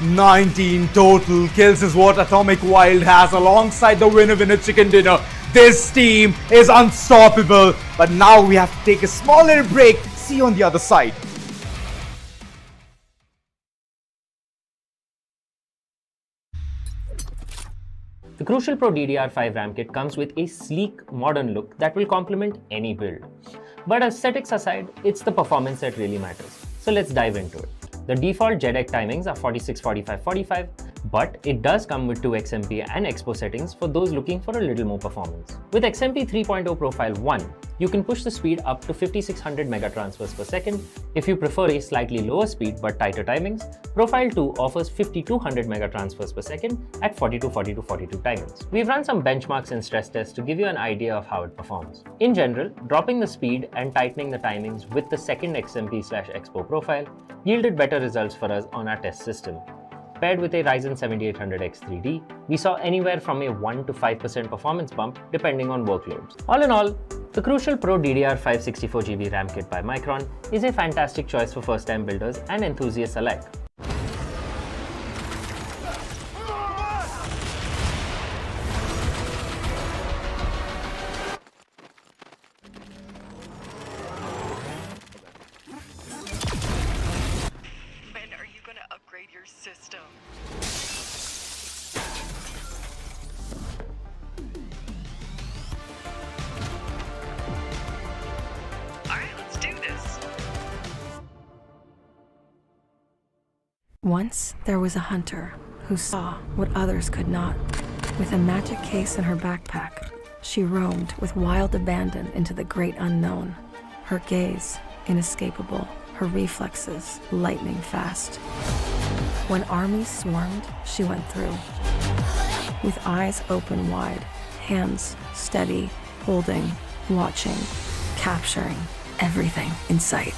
19 total kills is what Atomic Wild has alongside the winner chicken dinner. This team is unstoppable. But now we have to take a small little break. See you on the other side. The Crucial Pro DDR5 RAM kit comes with a sleek, modern look that will complement any build. But aesthetics aside, it's the performance that really matters. So let's dive into it. The default JEDEC timings are 46, 45, 45, but it does come with 2 XMP and Expo settings for those looking for a little more performance. With XMP 3.0 Profile 1, you can push the speed up to 5600 megatransfers per second. If you prefer a slightly lower speed but tighter timings, Profile 2 offers 5200 megatransfers per second at 42, 42, 42 timings. We've run some benchmarks and stress tests to give you an idea of how it performs. In general, dropping the speed and tightening the timings with the second XMP/Expo profile yielded better results for us on our test system. Paired with a Ryzen 7800X 3D, we saw anywhere from a 1 to 5% performance bump depending on workloads. All in all, the Crucial Pro DDR5 64GB RAM kit by Micron is a fantastic choice for first-time builders and enthusiasts alike. When are you gonna upgrade your system? Alright, let's do this. Once there was a hunter who saw what others could not. With a magic case in her backpack, she roamed with wild abandon into the great unknown. Her gaze inescapable, her reflexes lightning fast. When armies swarmed, she went through. With eyes open wide, hands steady, holding, watching, capturing everything in sight.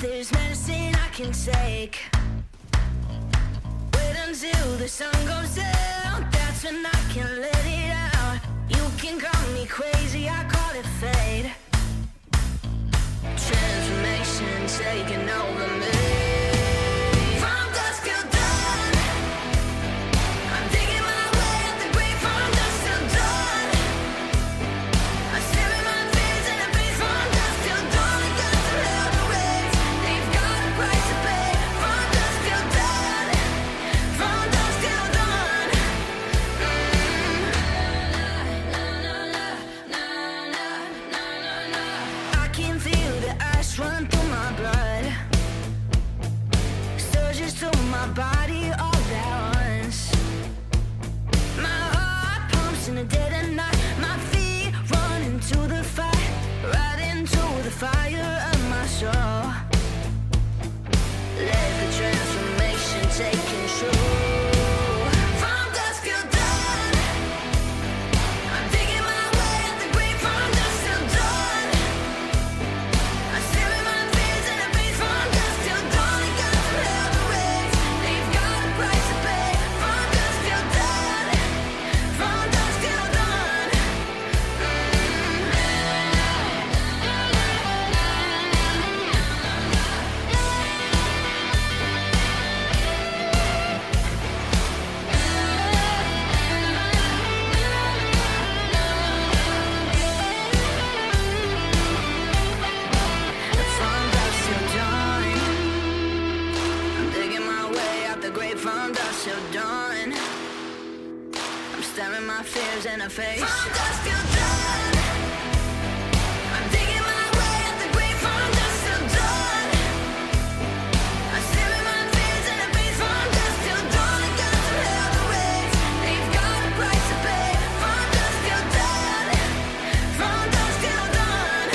There's medicine I can take. Wait until the sun goes down. That's when I can let it out. You can call me crazy, I call it fate. Transformation taking over me. From dusk till dawn, I'm digging my way up the grave. From dusk till dawn, I'm staring my fears in the face. From dusk till dawn, I got to hell to raise. They've got a price to pay. From dusk till dawn, from dusk till dawn. I can feel the ice run through my blood. Surges through my body all at once. My heart pumps in the dead of night. My feet run into the fire, right into the fire of my soul. Let the transformation take control. From dusk till dawn, I'm digging my way up the grave. From dusk till dawn, I'm staring my fears in the face. From dusk till dawn, I got to hell to raise. They've got a price to pay. From dusk till dawn, from dusk till dawn. From dusk till dawn, I'm digging my way out the grave. From dusk till dawn, I'm staring my fears in the face. From dusk till dawn, I'm digging my way out the grave. From dusk till dawn, I'm staring my fears in the face. From dusk till dawn, I got to hell to raise. They've got a price to pay. From dusk till dawn, from dusk till dawn.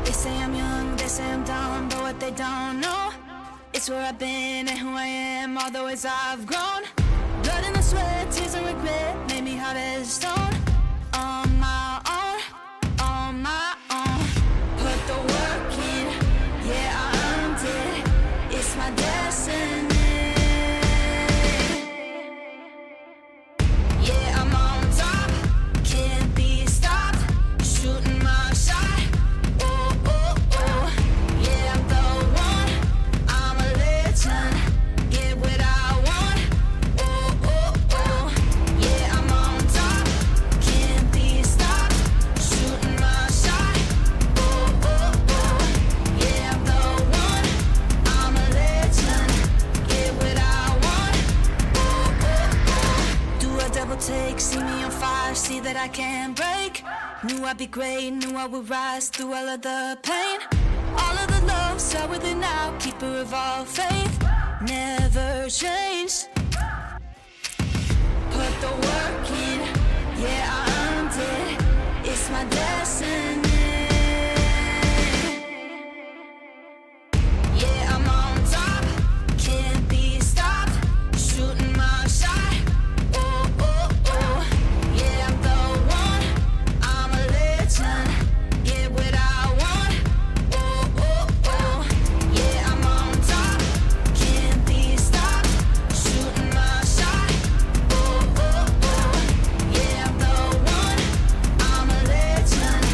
They say I'm young, they say I'm dumb, but what they don't know, it's where I've been and who I am, all the ways I've grown. Blood and the sweat, tears and regret made me hard as stone. On my own, on my own. Put the work in, yeah, I earned it. It's my destiny. Yeah, I'm on top, can't be stopped. Shooting my shot. Oh, oh, oh. Yeah, I'm the one. I'm a legend. Get what I want. Oh, oh, oh. Yeah, I'm on top, can't be stopped. Shooting my shot. Oh, oh, oh. Yeah, I'm the one. I'm a legend. Get what I want. Oh, oh, oh. Do a double take, see me on fire, see that I can't break. Knew I'd be great, knew I would rise through all of the pain. All of the love, so within now, keeper of all faith. Never change. Put the work in, yeah, I earned it. It's my destiny. Yeah, I'm on top, can't be stopped. Shooting my shot. Oh, oh, oh. Yeah, I'm the one. I'm a legend. Get what I want. Oh, oh, oh. Yeah, I'm on top, can't be stopped. Shooting my shot. Oh, oh, oh. Yeah, I'm the one. I'm a legend.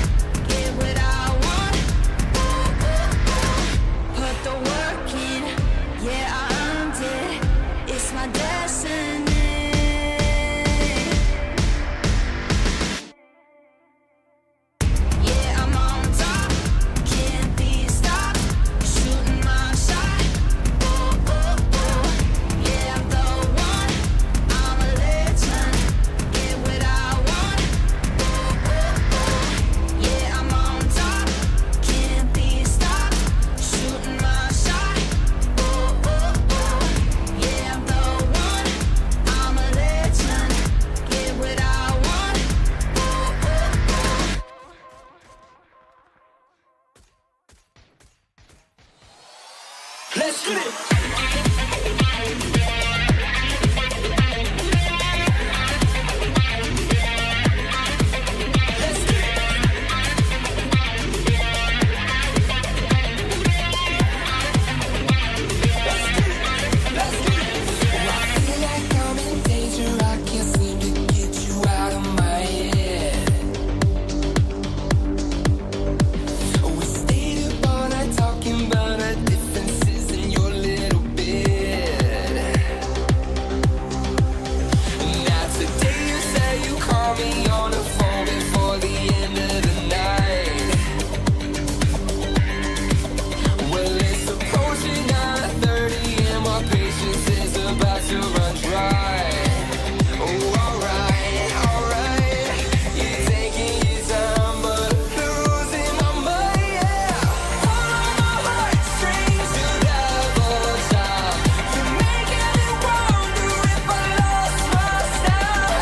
Let's get it. Let's get it. Let's get it. I feel like I'm in danger. I can't seem to get you out of my head. We stayed up all night talking about our differences in your little bed. Now today you say you call me on the phone before the end of the night. Well, it's approaching 9:30 and my patience is about to run dry. Oh, alright. You're taking your time, but losing my mind, yeah. Pulling my heartstrings to double time. You're making me wonder if I lost my style.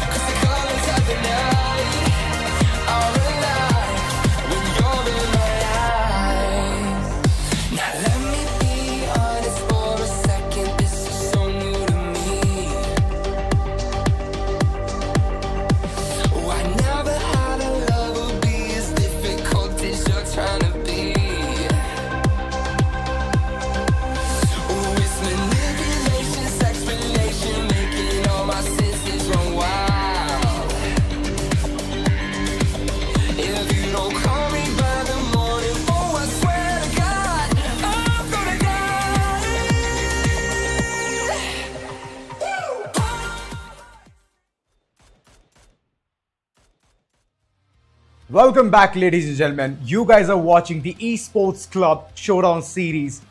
'Cause the colors of the night are alive when you're in my eyes. Now let me be honest for a second, this is so new to me. Oh, I never had a lover be as difficult as you're trying to be. Oh, it's manipulation, sexplanation, making all my senses run wild. If you don't call me by the morning, oh, I swear to God, I'm gonna die. Welcome back, ladies and gentlemen. You guys are watching the Esports Club Showdown Series.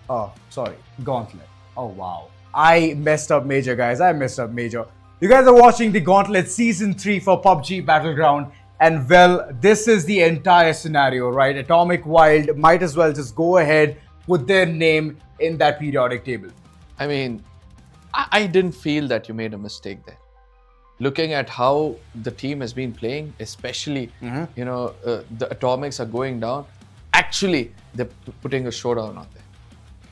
Oh, sorry, Gauntlet. Oh, wow. I messed up major, guys. I messed up major. You guys are watching the Gauntlet Season 3 for PUBG Battleground. And well, this is the entire scenario, right? Atomic Wild might as well just go ahead, put their name in that periodic table. I mean, I didn't feel that you made a mistake there. Looking at how the team has been playing, especially, the Atomics are going down. Actually, they're putting a showdown out there.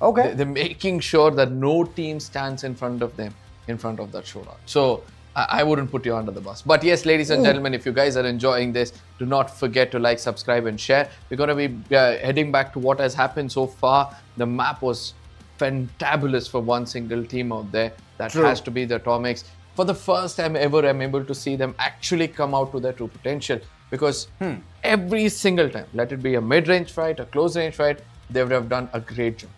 Okay. They're making sure that no team stands in front of them, in front of that showdown. So I wouldn't put you under the bus. But yes, ladies and gentlemen, if you guys are enjoying this, do not forget to like, subscribe and share. We're going to be heading back to what has happened so far. The map was fantabulous for one single team out there. That True. has to be the Atomics. For the first time ever, I'm able to see them actually come out to their true potential. Because every single time, let it be a mid-range fight, a close-range fight, they would have done a great job.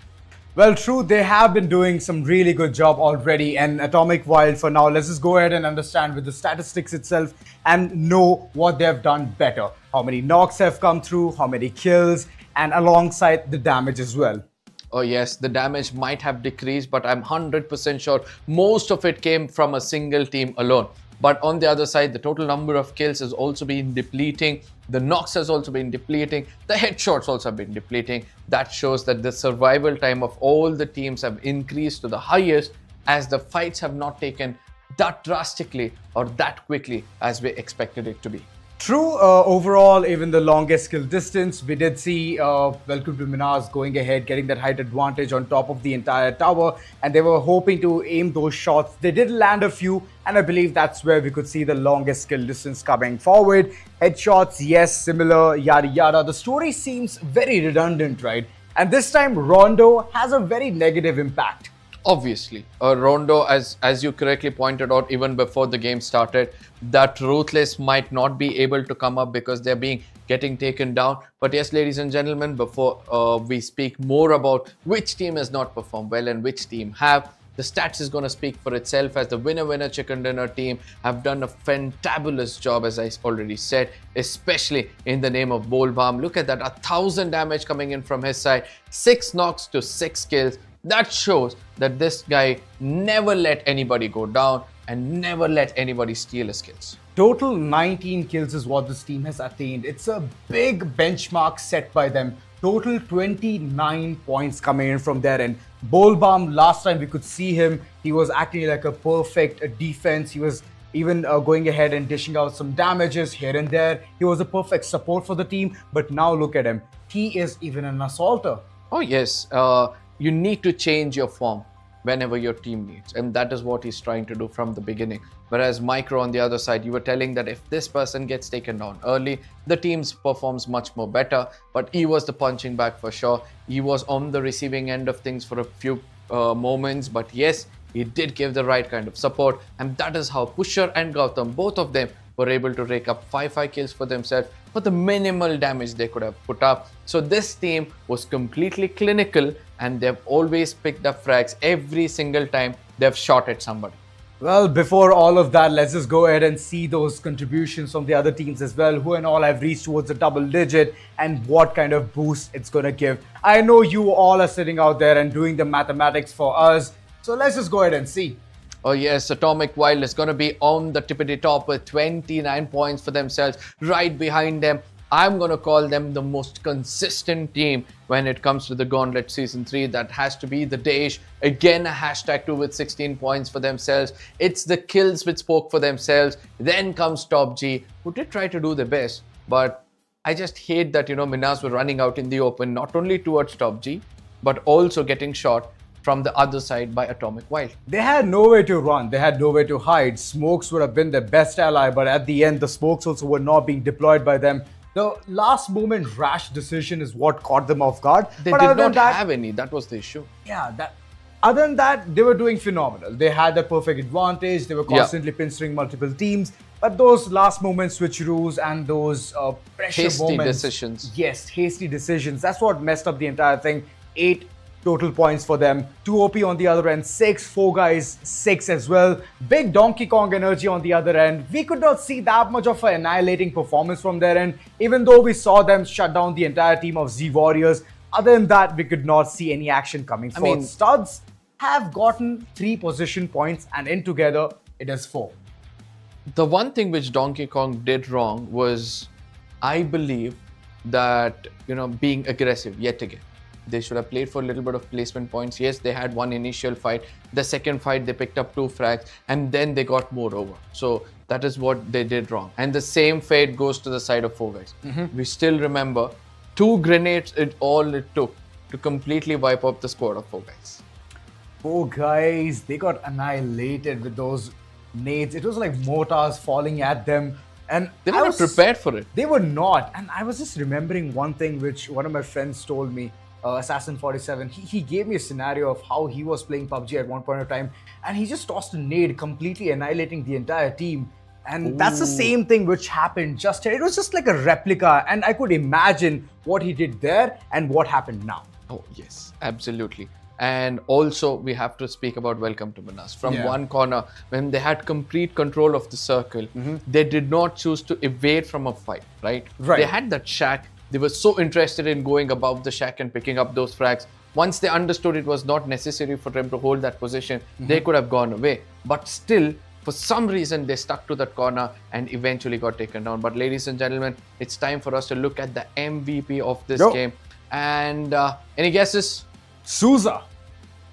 Well, true, they have been doing some really good job already. And Atomic Wild, for now, let's just go ahead and understand with the statistics itself and know what they've done better. How many knocks have come through, how many kills, and alongside the damage as well. Oh yes, the damage might have decreased, but I'm 100% sure most of it came from a single team alone. But on the other side, the total number of kills has also been depleting. The knocks has also been depleting. The headshots also have been depleting. That shows that the survival time of all the teams have increased to the highest, as the fights have not taken that drastically or that quickly as we expected it to be. True, overall, even the longest kill distance, we did see welcome to MINAS going ahead, getting that height advantage on top of the entire tower, and they were hoping to aim those shots. They did land a few, and I believe that's where we could see the longest kill distance coming forward. Headshots, yes, similar, yada yada. The story seems very redundant, right? And this time, Rondo has a very negative impact. Obviously, Rondo, as you correctly pointed out even before the game started, that Ruthless might not be able to come up because they're getting taken down. But yes, ladies and gentlemen, before we speak more about which team has not performed well and which team have, the stats is going to speak for itself, as the winner chicken dinner team have done a fantabulous job, as I already said, especially in the name of Bolbam. Look at that, 1,000 damage coming in from his side, 6 knocks to 6 kills. That shows that this guy never let anybody go down and never let anybody steal his kills. Total 19 kills is what this team has attained. It's a big benchmark set by them. Total 29 points coming in from there. And Bolbam, last time we could see him, he was acting like a perfect defense. He was even going ahead and dishing out some damages here and there. He was a perfect support for the team, but now look at him. He is even an assaulter. Oh, yes. You need to change your form whenever your team needs. And that is what he's trying to do from the beginning. Whereas Micro on the other side, you were telling that if this person gets taken down early, the team performs much more better. But he was the punching bag for sure. He was on the receiving end of things for a few moments. But yes, he did give the right kind of support. And that is how Pusher and Gautam, both of them, were able to rake up 5 kills for themselves for the minimal damage they could have put up. So this team was completely clinical and they've always picked up frags every single time they've shot at somebody. Well, before all of that, let's just go ahead and see those contributions from the other teams as well, who and all have reached towards a double digit and what kind of boost it's going to give. I know you all are sitting out there and doing the mathematics for us, so let's just go ahead and see. Oh yes, Atomic Wild is going to be on the tippity top with 29 points for themselves. Right behind them, I'm going to call them the most consistent team when it comes to the Gauntlet Season 3. That has to be the DAESH. Again, a hashtag 2 with 16 points for themselves. It's the kills which spoke for themselves. Then comes TOPG, who did try to do their best. But I just hate that, MINAS were running out in the open, not only towards TOPG, but also getting shot from the other side by Atomic Wild. They had nowhere to run, they had nowhere to hide. Smokes would have been their best ally, but at the end, the smokes also were not being deployed by them. The last moment rash decision is what caught them off guard. They But did other than not that, have any, that was the issue. Other than that, they were doing phenomenal. They had the perfect advantage. They were constantly pinstring multiple teams. But those last moment switcheroos and those pressure Hasty moments. decisions. Yes, hasty decisions. That's what messed up the entire thing. 8 total points for them. 2 OP on the other end, 6, 4 guys, 6 as well. Big Donkey Kong energy on the other end. We could not see that much of an annihilating performance from their end, even though we saw them shut down the entire team of Z Warriors. Other than that, we could not see any action coming forth. Studs have gotten 3 position points, and in together, it is 4. The one thing which Donkey Kong did wrong was, I believe, that, being aggressive yet again. They should have played for a little bit of placement points. Yes, they had one initial fight. The second fight, they picked up 2 frags and then they got more over. So that is what they did wrong. And the same fate goes to the side of 4 guys. We still remember 2 grenades all it took to completely wipe up the squad of 4 guys. 4 guys, they got annihilated with those nades. It was like mortars falling at them. And They were not prepared for it. They were not. And I was just remembering one thing which one of my friends told me. Assassin 47, he gave me a scenario of how he was playing PUBG at one point of time, and he just tossed a nade, completely annihilating the entire team. And that's the same thing which happened just here. It was just like a replica, and I could imagine what he did there and what happened now. Oh, yes, absolutely. And also, we have to speak about Welcome to MINAS. From one corner, when they had complete control of the circle, they did not choose to evade from a fight, right? They had that shack. They were so interested in going above the shack and picking up those frags. Once they understood it was not necessary for them to hold that position, they could have gone away. But still, for some reason, they stuck to that corner and eventually got taken down. But ladies and gentlemen, it's time for us to look at the MVP of this game. And any guesses? Souza.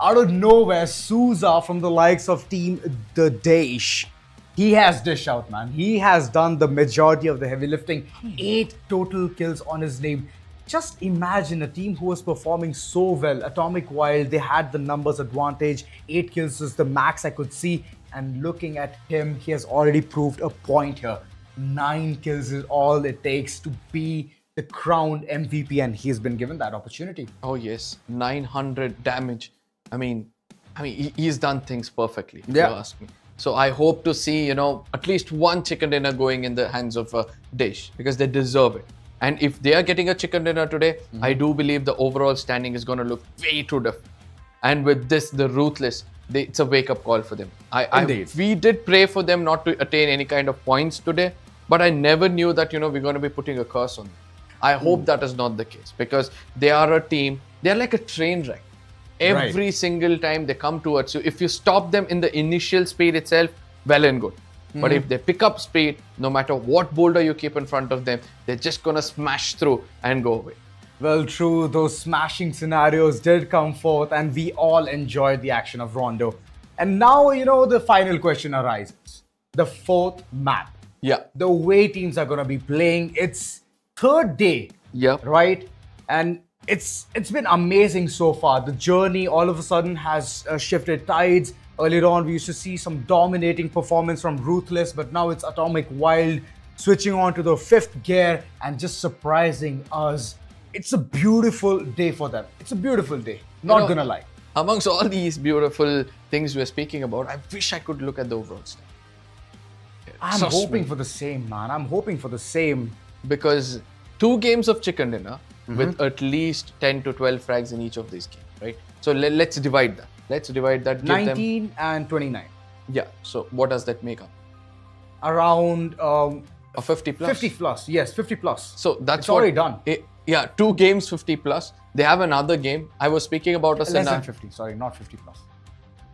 Out of nowhere, Souza from the likes of Team the DAESH. He has dished out, man. He has done the majority of the heavy lifting. 8 total kills on his name. Just imagine a team who was performing so well. Atomic Wild, they had the numbers advantage. 8 kills is the max I could see. And looking at him, he has already proved a point here. 9 kills is all it takes to be the crowned MVP, and he's been given that opportunity. Oh yes, 900 damage. I mean, he's done things perfectly, if you ask me. So I hope to see, at least one chicken dinner going in the hands of DAESH, because they deserve it. And if they are getting a chicken dinner today, I do believe the overall standing is going to look way too different. And with this, the Ruthless, it's a wake-up call for them. We did pray for them not to attain any kind of points today, but I never knew that, we're going to be putting a curse on them. I hope that is not the case, because they are a team, they're like a train wreck. Every single time they come towards you, if you stop them in the initial speed itself, well and good. But if they pick up speed, no matter what boulder you keep in front of them, they're just gonna smash through and go away. Well, true, those smashing scenarios did come forth, and we all enjoyed the action of Rondo. And now, the final question arises. the fourth map. Yeah. The way teams are going to be playing. It's third day, Yep. right? And it's been amazing so far. The journey all of a sudden has shifted tides. Earlier on, we used to see some dominating performance from Ruthless, but now it's Atomic Wild switching on to the fifth gear and just surprising us. It's a beautiful day for them. It's a beautiful day. Not gonna lie. Amongst all these beautiful things we're speaking about, I wish I could look at the overall stat. I'm Trust hoping me. for the same, man. I'm hoping for the same. Because 2 games of chicken dinner with at least 10 to 12 frags in each of these games, right? So let's divide that. Let's divide that. Give 19 and 29. Yeah. So what does that make up? Around A 50 plus. 50 plus. Yes, 50 plus. So that's It's already done. Yeah, 2 games 50 plus. They have another game. I was speaking about a Less than scenario. 50. Sorry, not 50 plus.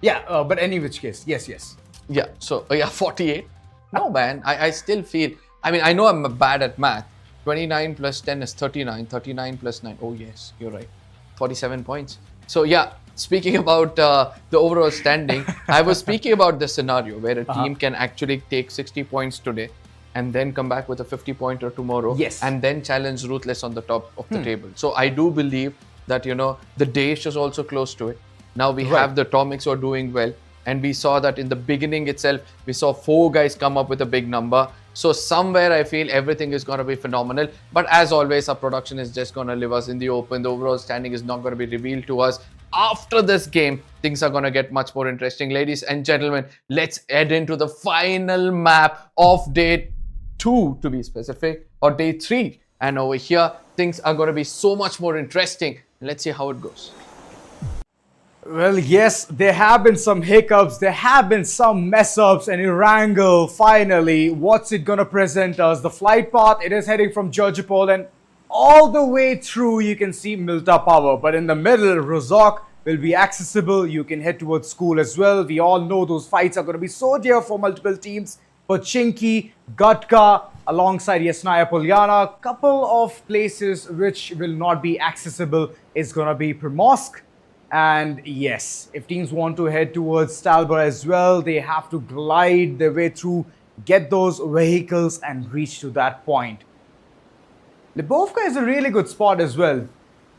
Yeah, but any which case. Yes, yes. Yeah. So 48. No, man. I still feel. I mean, I know I'm bad at math. 29 plus 10 is 39. 39 plus 9. Oh yes, you're right. 47 points. So yeah. Speaking about the overall standing, I was speaking about the scenario where a team can actually take 60 points today and then come back with a 50-pointer tomorrow. Yes. And then challenge Ruthless on the top of the table. So I do believe that, the DAESH is also close to it. Now we have the Atomics who are doing well. And we saw that in the beginning itself, we saw 4 guys come up with a big number. So somewhere I feel everything is going to be phenomenal. But as always, our production is just going to leave us in the open. The overall standing is not going to be revealed to us. After this game, things are going to get much more interesting. Ladies and gentlemen, let's head into the final map of day 2 to be specific, or day 3. And over here, things are going to be so much more interesting. Let's see how it goes. Well, yes, there have been some hiccups, there have been some mess ups, and Erangel, finally, what's it gonna present us? The flight path, it is heading from Georgopol, and all the way through you can see Milta Power, but in the middle, Rozok will be accessible. You can head towards school as well. We all know those fights are gonna be so dear for multiple teams, but Chinky, Gutka, alongside Yasnaya Polyana, couple of places which will not be accessible is gonna be Primorsk. And yes, if teams want to head towards Stalber as well, they have to glide their way through, get those vehicles and reach to that point. Libovka is a really good spot as well,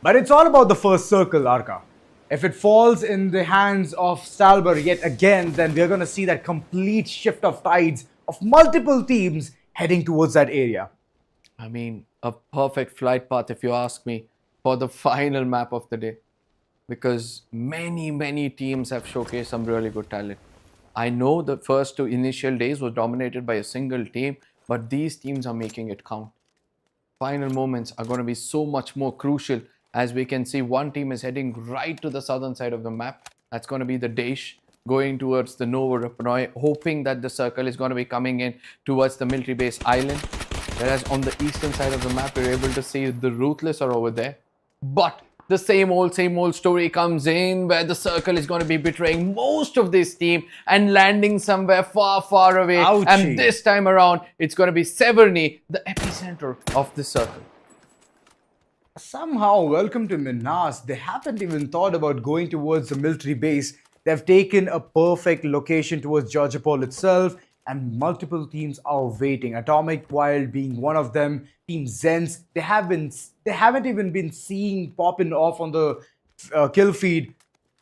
but it's all about the first circle, Arka. If it falls in the hands of Stalber yet again, then we're going to see that complete shift of tides of multiple teams heading towards that area. I mean, a perfect flight path, if you ask me, for the final map of the day. Because many teams have showcased some really good talent. I know the first 2 initial days was dominated by a single team, but these teams are making it count. Final moments are going to be so much more crucial, as we can see one team is heading right to the southern side of the map. That's going to be the DAESH, going towards the Novo Rapnoy, hoping that the circle is going to be coming in towards the military base island. Whereas on the eastern side of the map, we're able to see the Ruthless are over there. But the same old story comes in, where the circle is going to be betraying most of this team and landing somewhere far away. Ouchie. And this time around, it's going to be Severny, the epicenter of the circle. Somehow, welcome to MINAS. They haven't even thought about going towards the military base. They've taken a perfect location towards Georgopol itself, and multiple teams are waiting. Atomic Wild being one of them. Team ZENSE, they haven't even been seen popping off on the kill feed.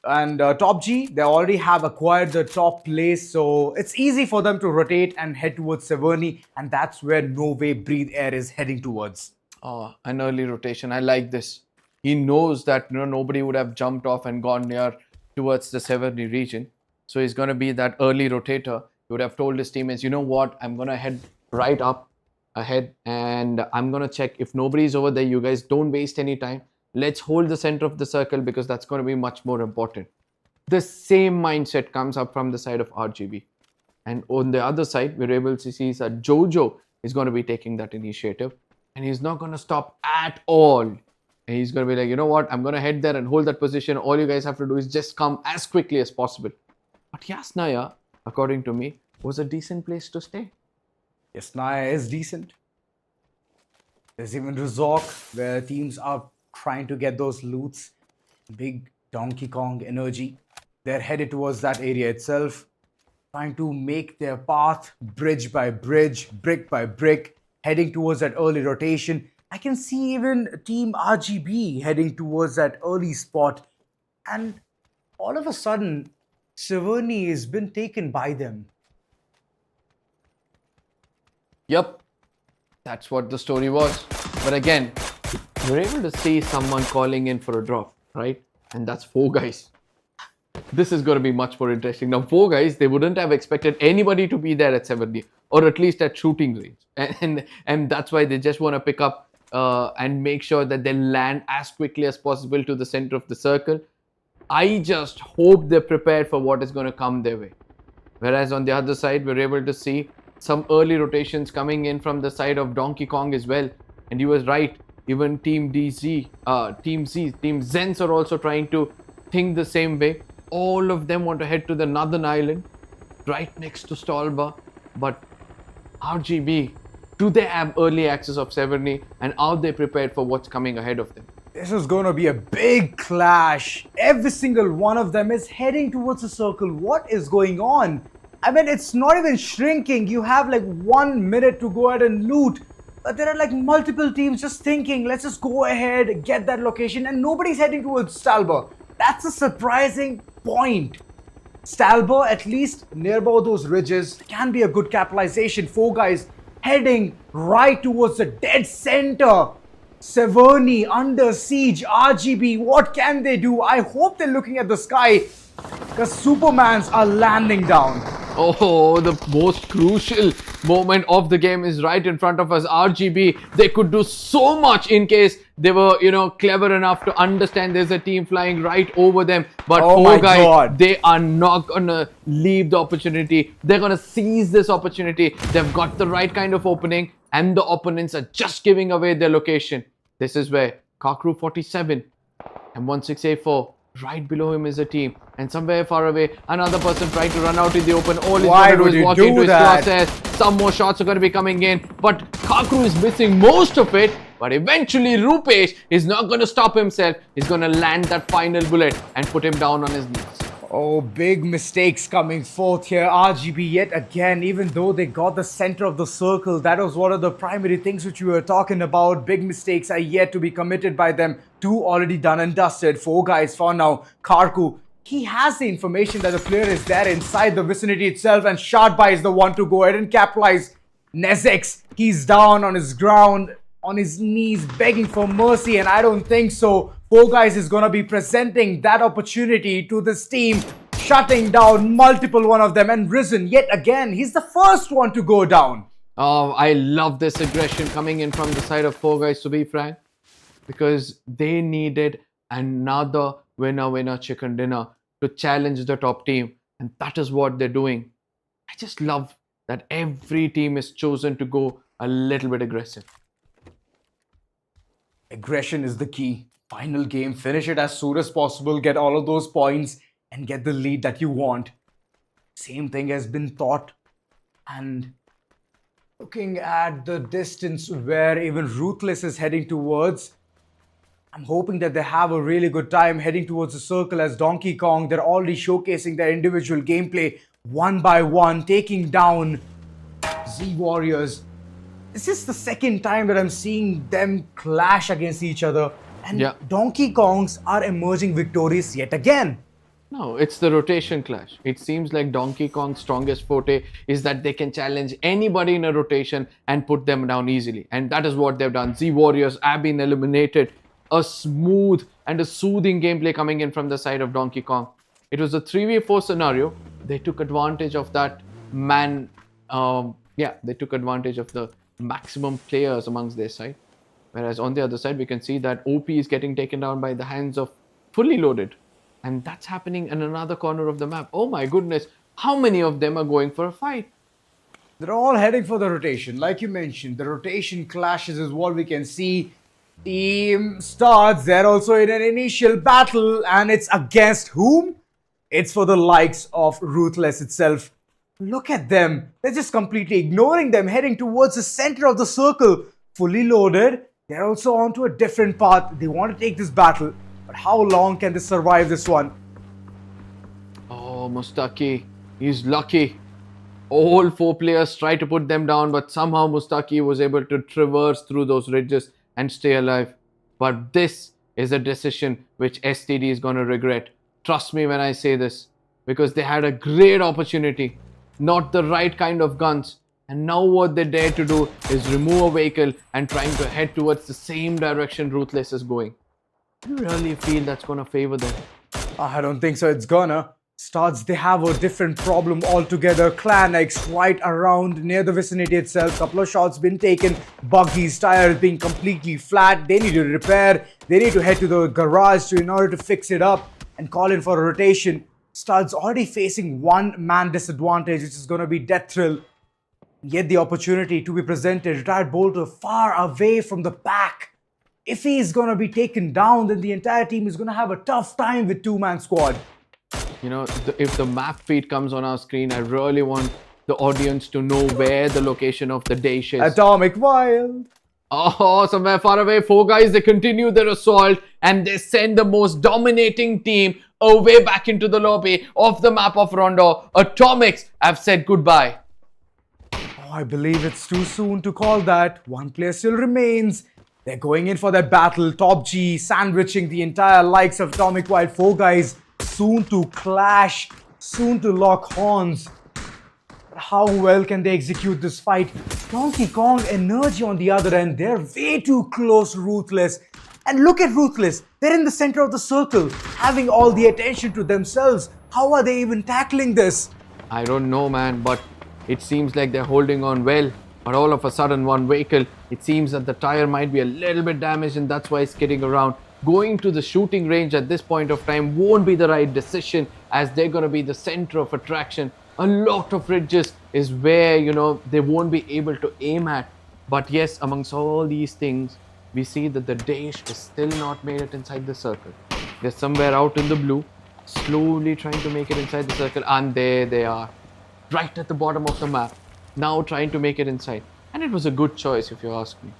And TOPG, they already have acquired the top place, so it's easy for them to rotate and head towards Severny, and that's where No Way Breathe Air is heading towards. Oh, an early rotation. I like this. He knows that nobody would have jumped off and gone near towards the Severny region. So he's going to be that early rotator. He would have told his teammates, you know what, I'm going to head right up ahead and I'm going to check. If nobody's over there, you guys don't waste any time. Let's hold the center of the circle, because that's going to be much more important. The same mindset comes up from the side of RGB. And on the other side, we're able to see that Jojo is going to be taking that initiative. And he's not going to stop at all. And he's going to be like, you know what, I'm going to head there and hold that position. All you guys have to do is just come as quickly as possible. But Yasnaya, according to me, was a decent place to stay. Yasnaya is decent. There's even Rozok, where teams are trying to get those loots. Big Donkey Kong energy. They're headed towards that area itself. trying to make their path bridge by bridge, brick by brick, heading towards that early rotation. I can see even Team RGB heading towards that early spot. And all of a sudden, Severny has been taken by them. Yep, that's what the story was. But again, you're able to see someone calling in for a drop, right? And that's 4 guys. This is going to be much more interesting. Now, 4 guys, they wouldn't have expected anybody to be there at 70, or at least at shooting range. And that's why they just want to pick up and make sure that they land as quickly as possible to the center of the circle. I just hope they're prepared for what is going to come their way. Whereas on the other side, we're able to see some early rotations coming in from the side of Donkey Kong as well. And he was right. Even Team DZ, Team ZENSE are also trying to think the same way. All of them want to head to the northern island, right next to Stolba. But RGB, do they have early access of Severny, and are they prepared for what's coming ahead of them? This is going to be a big clash. Every single one of them is heading towards the circle. What is going on? I mean, it's not even shrinking. You have like 1 minute to go ahead and loot. But there are like multiple teams just thinking, let's just go ahead, get that location, and nobody's heading towards Stalber. That's a surprising point. Stalber, at least nearby those ridges, can be a good capitalization. 4 guys heading right towards the dead center. Severny under siege. RGB, what can they do? I hope they're looking at the sky, because Supermans are landing down. Oh, the most crucial moment of the game is right in front of us. RGB, they could do so much in case they were, clever enough to understand there's a team flying right over them. But Oh 4 my guys, God. they are not gonna leave the opportunity. They're gonna seize this opportunity. They've got the right kind of opening, and the opponents are just giving away their location. This is where Car Crew 47 and 1684, right below him is a team, and somewhere far away another person trying to run out in the open. All he's Why going to would do is you walk do into his that? crosshairs. Some more shots are going to be coming in, but Car Crew is missing most of it. But eventually Rupesh is not going to stop himself. He's going to land that final bullet and put him down on his knees. Oh, big mistakes coming forth here. RGB yet again, even though they got the center of the circle, that was one of the primary things which we were talking about. Big mistakes are yet to be committed by them. 2 already done and dusted. 4 guys for now. Karku, he has the information that the player is there inside the vicinity itself, and Shardbai is the one to go ahead and capitalize. Nezex, he's down on his ground, on his knees, begging for mercy, and I don't think so. 4 guys is gonna be presenting that opportunity to this team, shutting down multiple one of them, and Risen yet again, he's the first one to go down. Oh, I love this aggression coming in from the side of 4 guys, to be frank, because they needed another winner chicken dinner to challenge the top team, and that is what they're doing. I just love that every team is chosen to go a little bit aggressive. Aggression is the key. Final game, finish it as soon as possible, get all of those points, and get the lead that you want. Same thing has been thought. And looking at the distance where even Ruthless is heading towards, I'm hoping that they have a really good time heading towards the circle as Donkey Kong. They're already showcasing their individual gameplay one by one, taking down Z Warriors. This is the second time that I'm seeing them clash against each other. And Yeah. Donkey Kongs are emerging victorious yet again. No, it's the rotation clash. It seems like Donkey Kong's strongest forte is that they can challenge anybody in a rotation and put them down easily. And that is what they've done. Z Warriors have been eliminated. A smooth and a soothing gameplay coming in from the side of Donkey Kong. It was a 3v4 scenario. They took advantage of that they took advantage of the maximum players amongst their side. Whereas on the other side, we can see that OP is getting taken down by the hands of Fully Loaded. And that's happening in another corner of the map. Oh my goodness, how many of them are going for a fight? They're all heading for the rotation. Like you mentioned, the rotation clashes is what we can see. Team starts, they're also in an initial battle, and it's against whom? It's for the likes of Ruthless itself. Look at them. They're just completely ignoring them, heading towards the center of the circle. Fully Loaded. They're also onto a different path. They want to take this battle. But how long can they survive this one? Oh, Mustaki, he's lucky. All 4 players tried to put them down, but somehow Mustaki was able to traverse through those ridges and stay alive. But this is a decision which STD is going to regret. Trust me when I say this, because they had a great opportunity, not the right kind of guns. And now what they dare to do is remove a vehicle and trying to head towards the same direction Ruthless is going. Do you really feel that's going to favor them? I don't think so. It's gonna. Starts, they have a different problem altogether. Clan X right around near the vicinity itself. Couple of shots been taken. Buggy's tires being completely flat. They need to repair. They need to head to the garage in order to fix it up and call in for a rotation. Studs already facing one-man disadvantage, which is going to be Death Thrill. Yet the opportunity to be presented. Retired Bolter far away from the pack. If he is going to be taken down, then the entire team is going to have a tough time with two-man squad. You know, if the map feed comes on our screen, I really want the audience to know where the location of the DAESH is. Atomic Wild. Oh, somewhere far away. 4 guys, they continue their assault and they send the most dominating team away back into the lobby of the map of Rondo. Atomics have said goodbye. Oh, I believe it's too soon to call that. One player still remains. They're going in for their battle. TOPG sandwiching the entire likes of Atomic Wild. 4 guys soon to clash, soon to lock horns. But how well can they execute this fight? Donkey Kong Energy on the other end, they're way too close to Ruthless. And look at Ruthless, they're in the center of the circle, having all the attention to themselves. How are they even tackling this? I don't know, man, but it seems like they're holding on well. But all of a sudden, one vehicle, it seems that the tire might be a little bit damaged and that's why it's skidding around. Going to the shooting range at this point of time won't be the right decision, as they're going to be the center of attraction. A lot of ridges is where, you know, they won't be able to aim at. But yes, amongst all these things, we see that the DAESH is still not made it inside the circle. They're somewhere out in the blue, slowly trying to make it inside the circle, and there they are, right at the bottom of the map, now trying to make it inside. And it was a good choice if you ask me,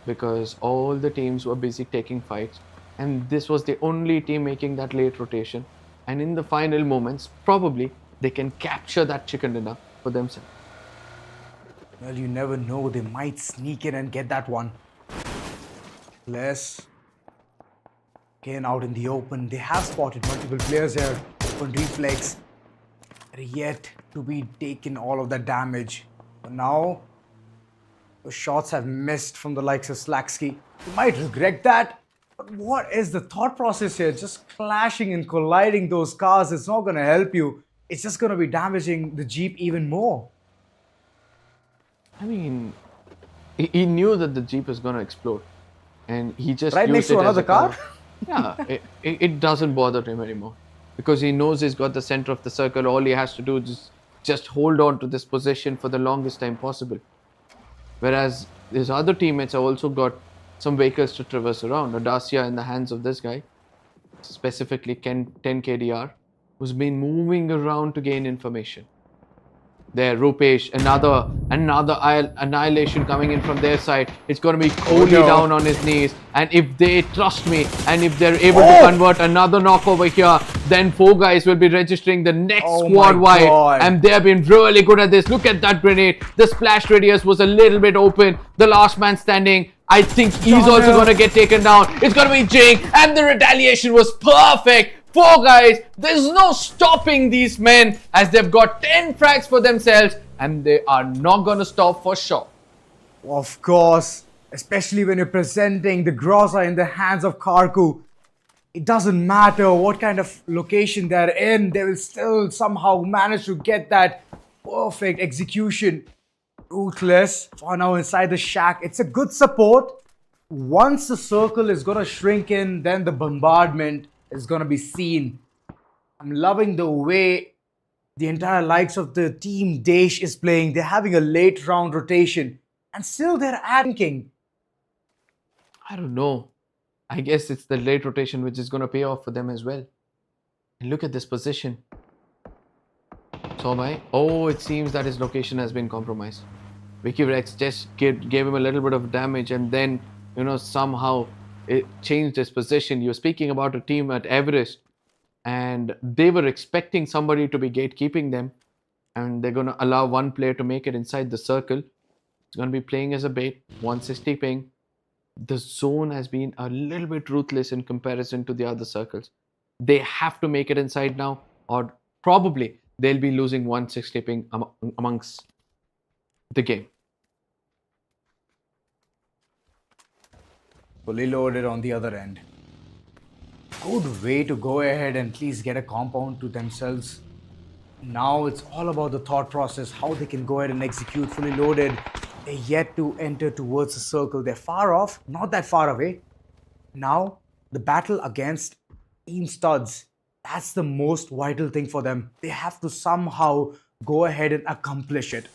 because all the teams were busy taking fights, and this was the only team making that late rotation. And in the final moments, probably they can capture that chicken dinner for themselves. Well, you never know, they might sneak in and get that one. Again out in the open, they have spotted multiple players here on REFLEX. They're yet to be taken all of that damage. But now, the shots have missed from the likes of Slacksky. You might regret that. But what is the thought process here? Just clashing and colliding those cars, it's not going to help you. It's just going to be damaging the Jeep even more. I mean, he knew that the Jeep was going to explode. And he just Right used next to it as another a car? cover. Yeah, it doesn't bother him anymore. Because he knows he's got the center of the circle. All he has to do is just hold on to this position for the longest time possible. Whereas his other teammates have also got some vehicles to traverse around. Audacia in the hands of this guy, specifically 10 KDR, who's been moving around to gain information. There, Rupesh, another annihilation coming in from their side. It's going to be Kohli down on his knees. And if they trust me, and if they're able to convert another knock over here, then 4 guys will be registering the next squad wide. And they have been really good at this. Look at that grenade. The splash radius was a little bit open. The last man standing, I think he's also going to get taken down. It's going to be Jing, and the retaliation was perfect. 4 guys, there's no stopping these men, as they've got 10 frags for themselves and they are not going to stop for sure. Of course, especially when you're presenting the Groza in the hands of Karku. It doesn't matter what kind of location they're in, they will still somehow manage to get that perfect execution. Ruthless for now inside the shack. It's a good support. Once the circle is going to shrink in, then the bombardment is going to be seen. I'm loving the way the entire likes of the team DAESH is playing. They're having a late round rotation and still they're thinking. I don't know. I guess it's the late rotation which is going to pay off for them as well. And look at this position. Oh, it seems that his location has been compromised. Vicky Rex just gave him a little bit of damage, and then, you know, somehow it changed his position. You're speaking about a team at Everest, and they were expecting somebody to be gatekeeping them. and they're going to allow one player to make it inside the circle. It's going to be playing as a bait, 160 ping. The zone has been a little bit ruthless in comparison to the other circles. They have to make it inside now, or probably they'll be losing 160 ping amongst the game. Fully loaded on the other end. Good way to go ahead and at least get a compound to themselves. Now it's all about the thought process, how they can go ahead and execute. Fully loaded. They're yet to enter towards the circle. They're far off, not that far away. Now, the battle against Team Studs, that's the most vital thing for them. They have to somehow go ahead and accomplish it.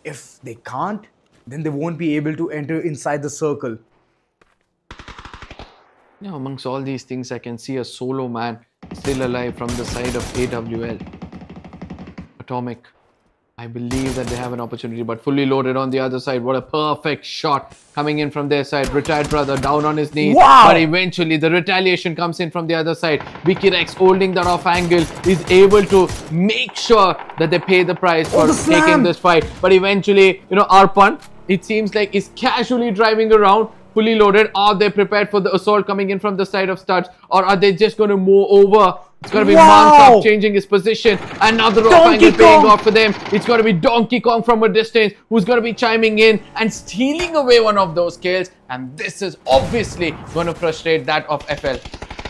If they can't, then they won't be able to enter inside the circle. Now, amongst all these things, I can see a solo man still alive from the side of AWL. Atomic. I believe that they have an opportunity, but fully loaded on the other side. What a perfect shot coming in from their side. Retired brother down on his knees. Wow. But eventually the retaliation comes in from the other side. Vicky Rex holding that off angle is able to make sure that they pay the price for taking this fight. But eventually, Arpan, it seems like, is casually driving around. Fully loaded. Are they prepared for the assault coming in from the side of Studs? Or are they just going to move over? It's going to be Mansap changing his position. Another off angle paying off for them. It's going to be Donkey Kong from a distance who's going to be chiming in and stealing away one of those kills. And this is obviously going to frustrate that of FL.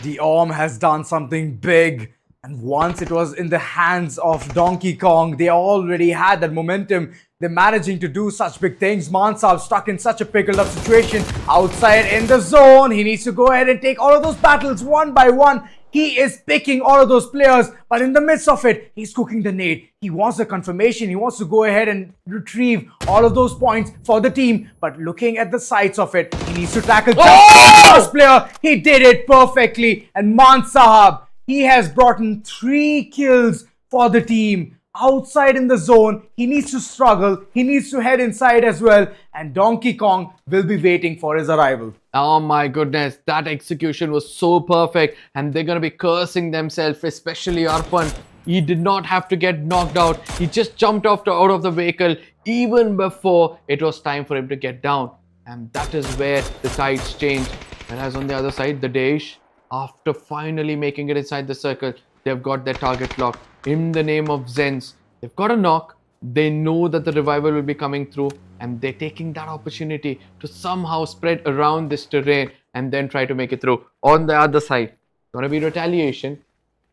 The Orm has done something big. And once it was in the hands of Donkey Kong, they already had that momentum. They're managing to do such big things. Mansab stuck in such a pickled up situation outside in the zone. He needs to go ahead and take all of those battles one by one. He is picking all of those players, but in the midst of it, he's cooking the nade. He wants the confirmation. He wants to go ahead and retrieve all of those points for the team. But looking at the sights of it, he needs to tackle just the first player. He did it perfectly. And Man Sahab, he has brought in 3 kills for the team. Outside in the zone, he needs to struggle. He needs to head inside as well. And Donkey Kong will be waiting for his arrival. Oh my goodness, that execution was so perfect. And they're going to be cursing themselves, especially Arpan. He did not have to get knocked out. He just jumped out of the vehicle even before it was time for him to get down. And that is where the tides change. Whereas on the other side, the DAESH, after finally making it inside the circle, they've got their target locked. In the name of ZENSE, they've got a knock. They know that the revival will be coming through, and they're taking that opportunity to somehow spread around this terrain and then try to make it through. On the other side, gonna be retaliation.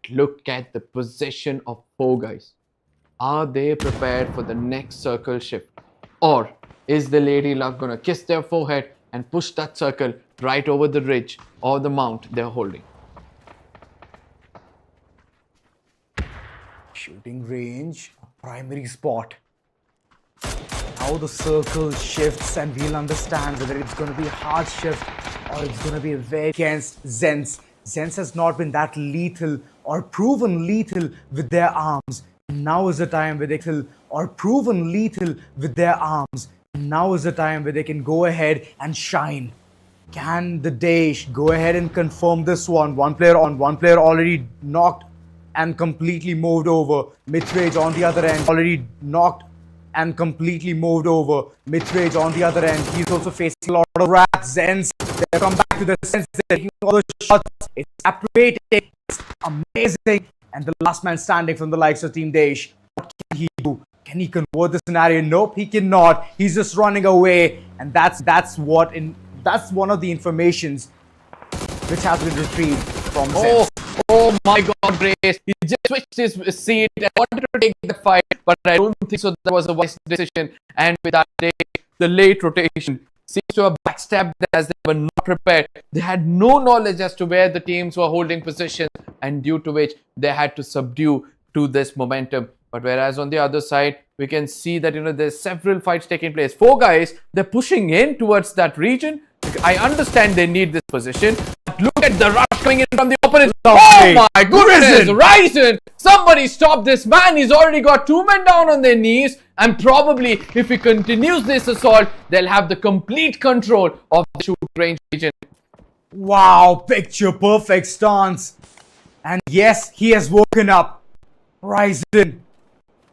Look at the position of 4 guys. Are they prepared for the next circle shift? Or is the Lady Luck gonna kiss their forehead and push that circle right over the ridge or the mount they're holding? Shooting range, a primary spot. Now the circle shifts and we'll understand whether it's going to be a hard shift or it's going to be a very against ZENSE. ZENSE has not been that lethal or proven lethal with their arms. Now is the time where they can Now is the time where they can go ahead and shine. Can the DAESH go ahead and confirm this one? One player already knocked and completely moved over. Midrange on the other end, already knocked and completely moved over. Midrange on the other end, he's also facing a lot of rats. ZENSE, they come back to the sense, they're taking all the shots. It's captivating, it's amazing. And the last man standing from the likes of Team DAESH, what can he do? Can he convert the scenario? Nope, he cannot. He's just running away. And that's one of the informations which has been retrieved from ZENSE. Oh my God, Grace. He just switched his seat and wanted to take the fight, but I don't think so. That was a wise decision. And with that day, the late rotation seems to have backstabbed them as they were not prepared. They had no knowledge as to where the teams were holding positions, and due to which they had to subdue to this momentum. But whereas on the other side, we can see that there's several fights taking place. 4 guys, they're pushing in towards that region. I understand they need this position. But look at the rush coming in from the opponent. Oh my goodness, Ryzen! Somebody stop this man. He's already got 2 men down on their knees. And probably, if he continues this assault, they'll have the complete control of the shoot range region. Wow, picture perfect stance. And yes, he has woken up. Ryzen.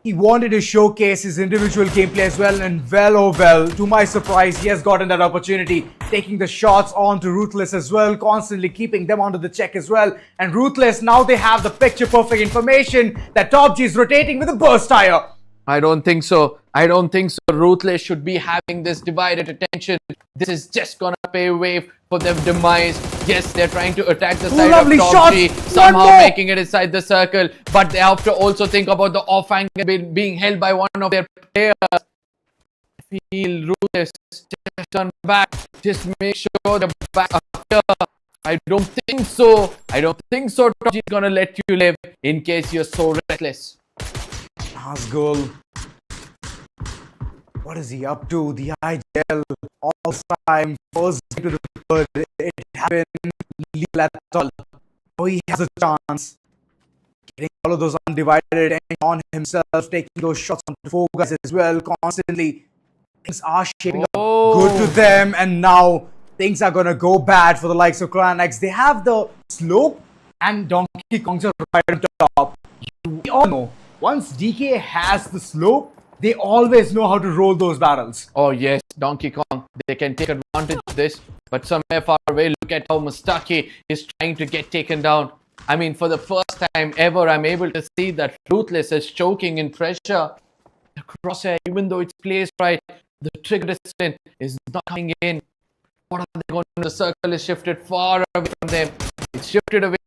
He wanted to showcase his individual gameplay as well, and well, to my surprise, he has gotten that opportunity, taking the shots on to RUTHLESS as well, constantly keeping them onto the check as well. And RUTHLESS, now they have the picture-perfect information that TOPG is rotating with a burst tire. I don't think so. I don't think so. RUTHLESS should be having this divided attention. This is just gonna pave way for their demise. Yes, they're trying to attack the side Lovely of shots. TOPG, somehow making it inside the circle. But they have to also think about the off angle being held by one of their players. I feel RUTHLESS, just turn back. Just make sure the back up here. I don't think so. I don't think so. TOPG is gonna let you live in case you're so reckless. Nazgul. What is he up to? The IGL all time first game to the third. It happened little at all. Oh, he has a chance. Getting all of those undivided attention on himself, taking those shots on the four guys as well, constantly. Things are shaping up good to them, and now things are gonna go bad for the likes of ClanX. They have the slope, and Donkey Kong's are right on top. We all know, once DK has the slope, they always know how to roll those barrels. Oh yes, Donkey Kong, they can take advantage of this, but somewhere far away, look at how Mustaki is trying to get taken down. I mean, for the first time ever, I'm able to see that RUTHLESS is choking in pressure. The crosshair, even though it's placed right, the trigger distance is not coming in. What are they going to do? The circle is shifted far away from them. It's shifted away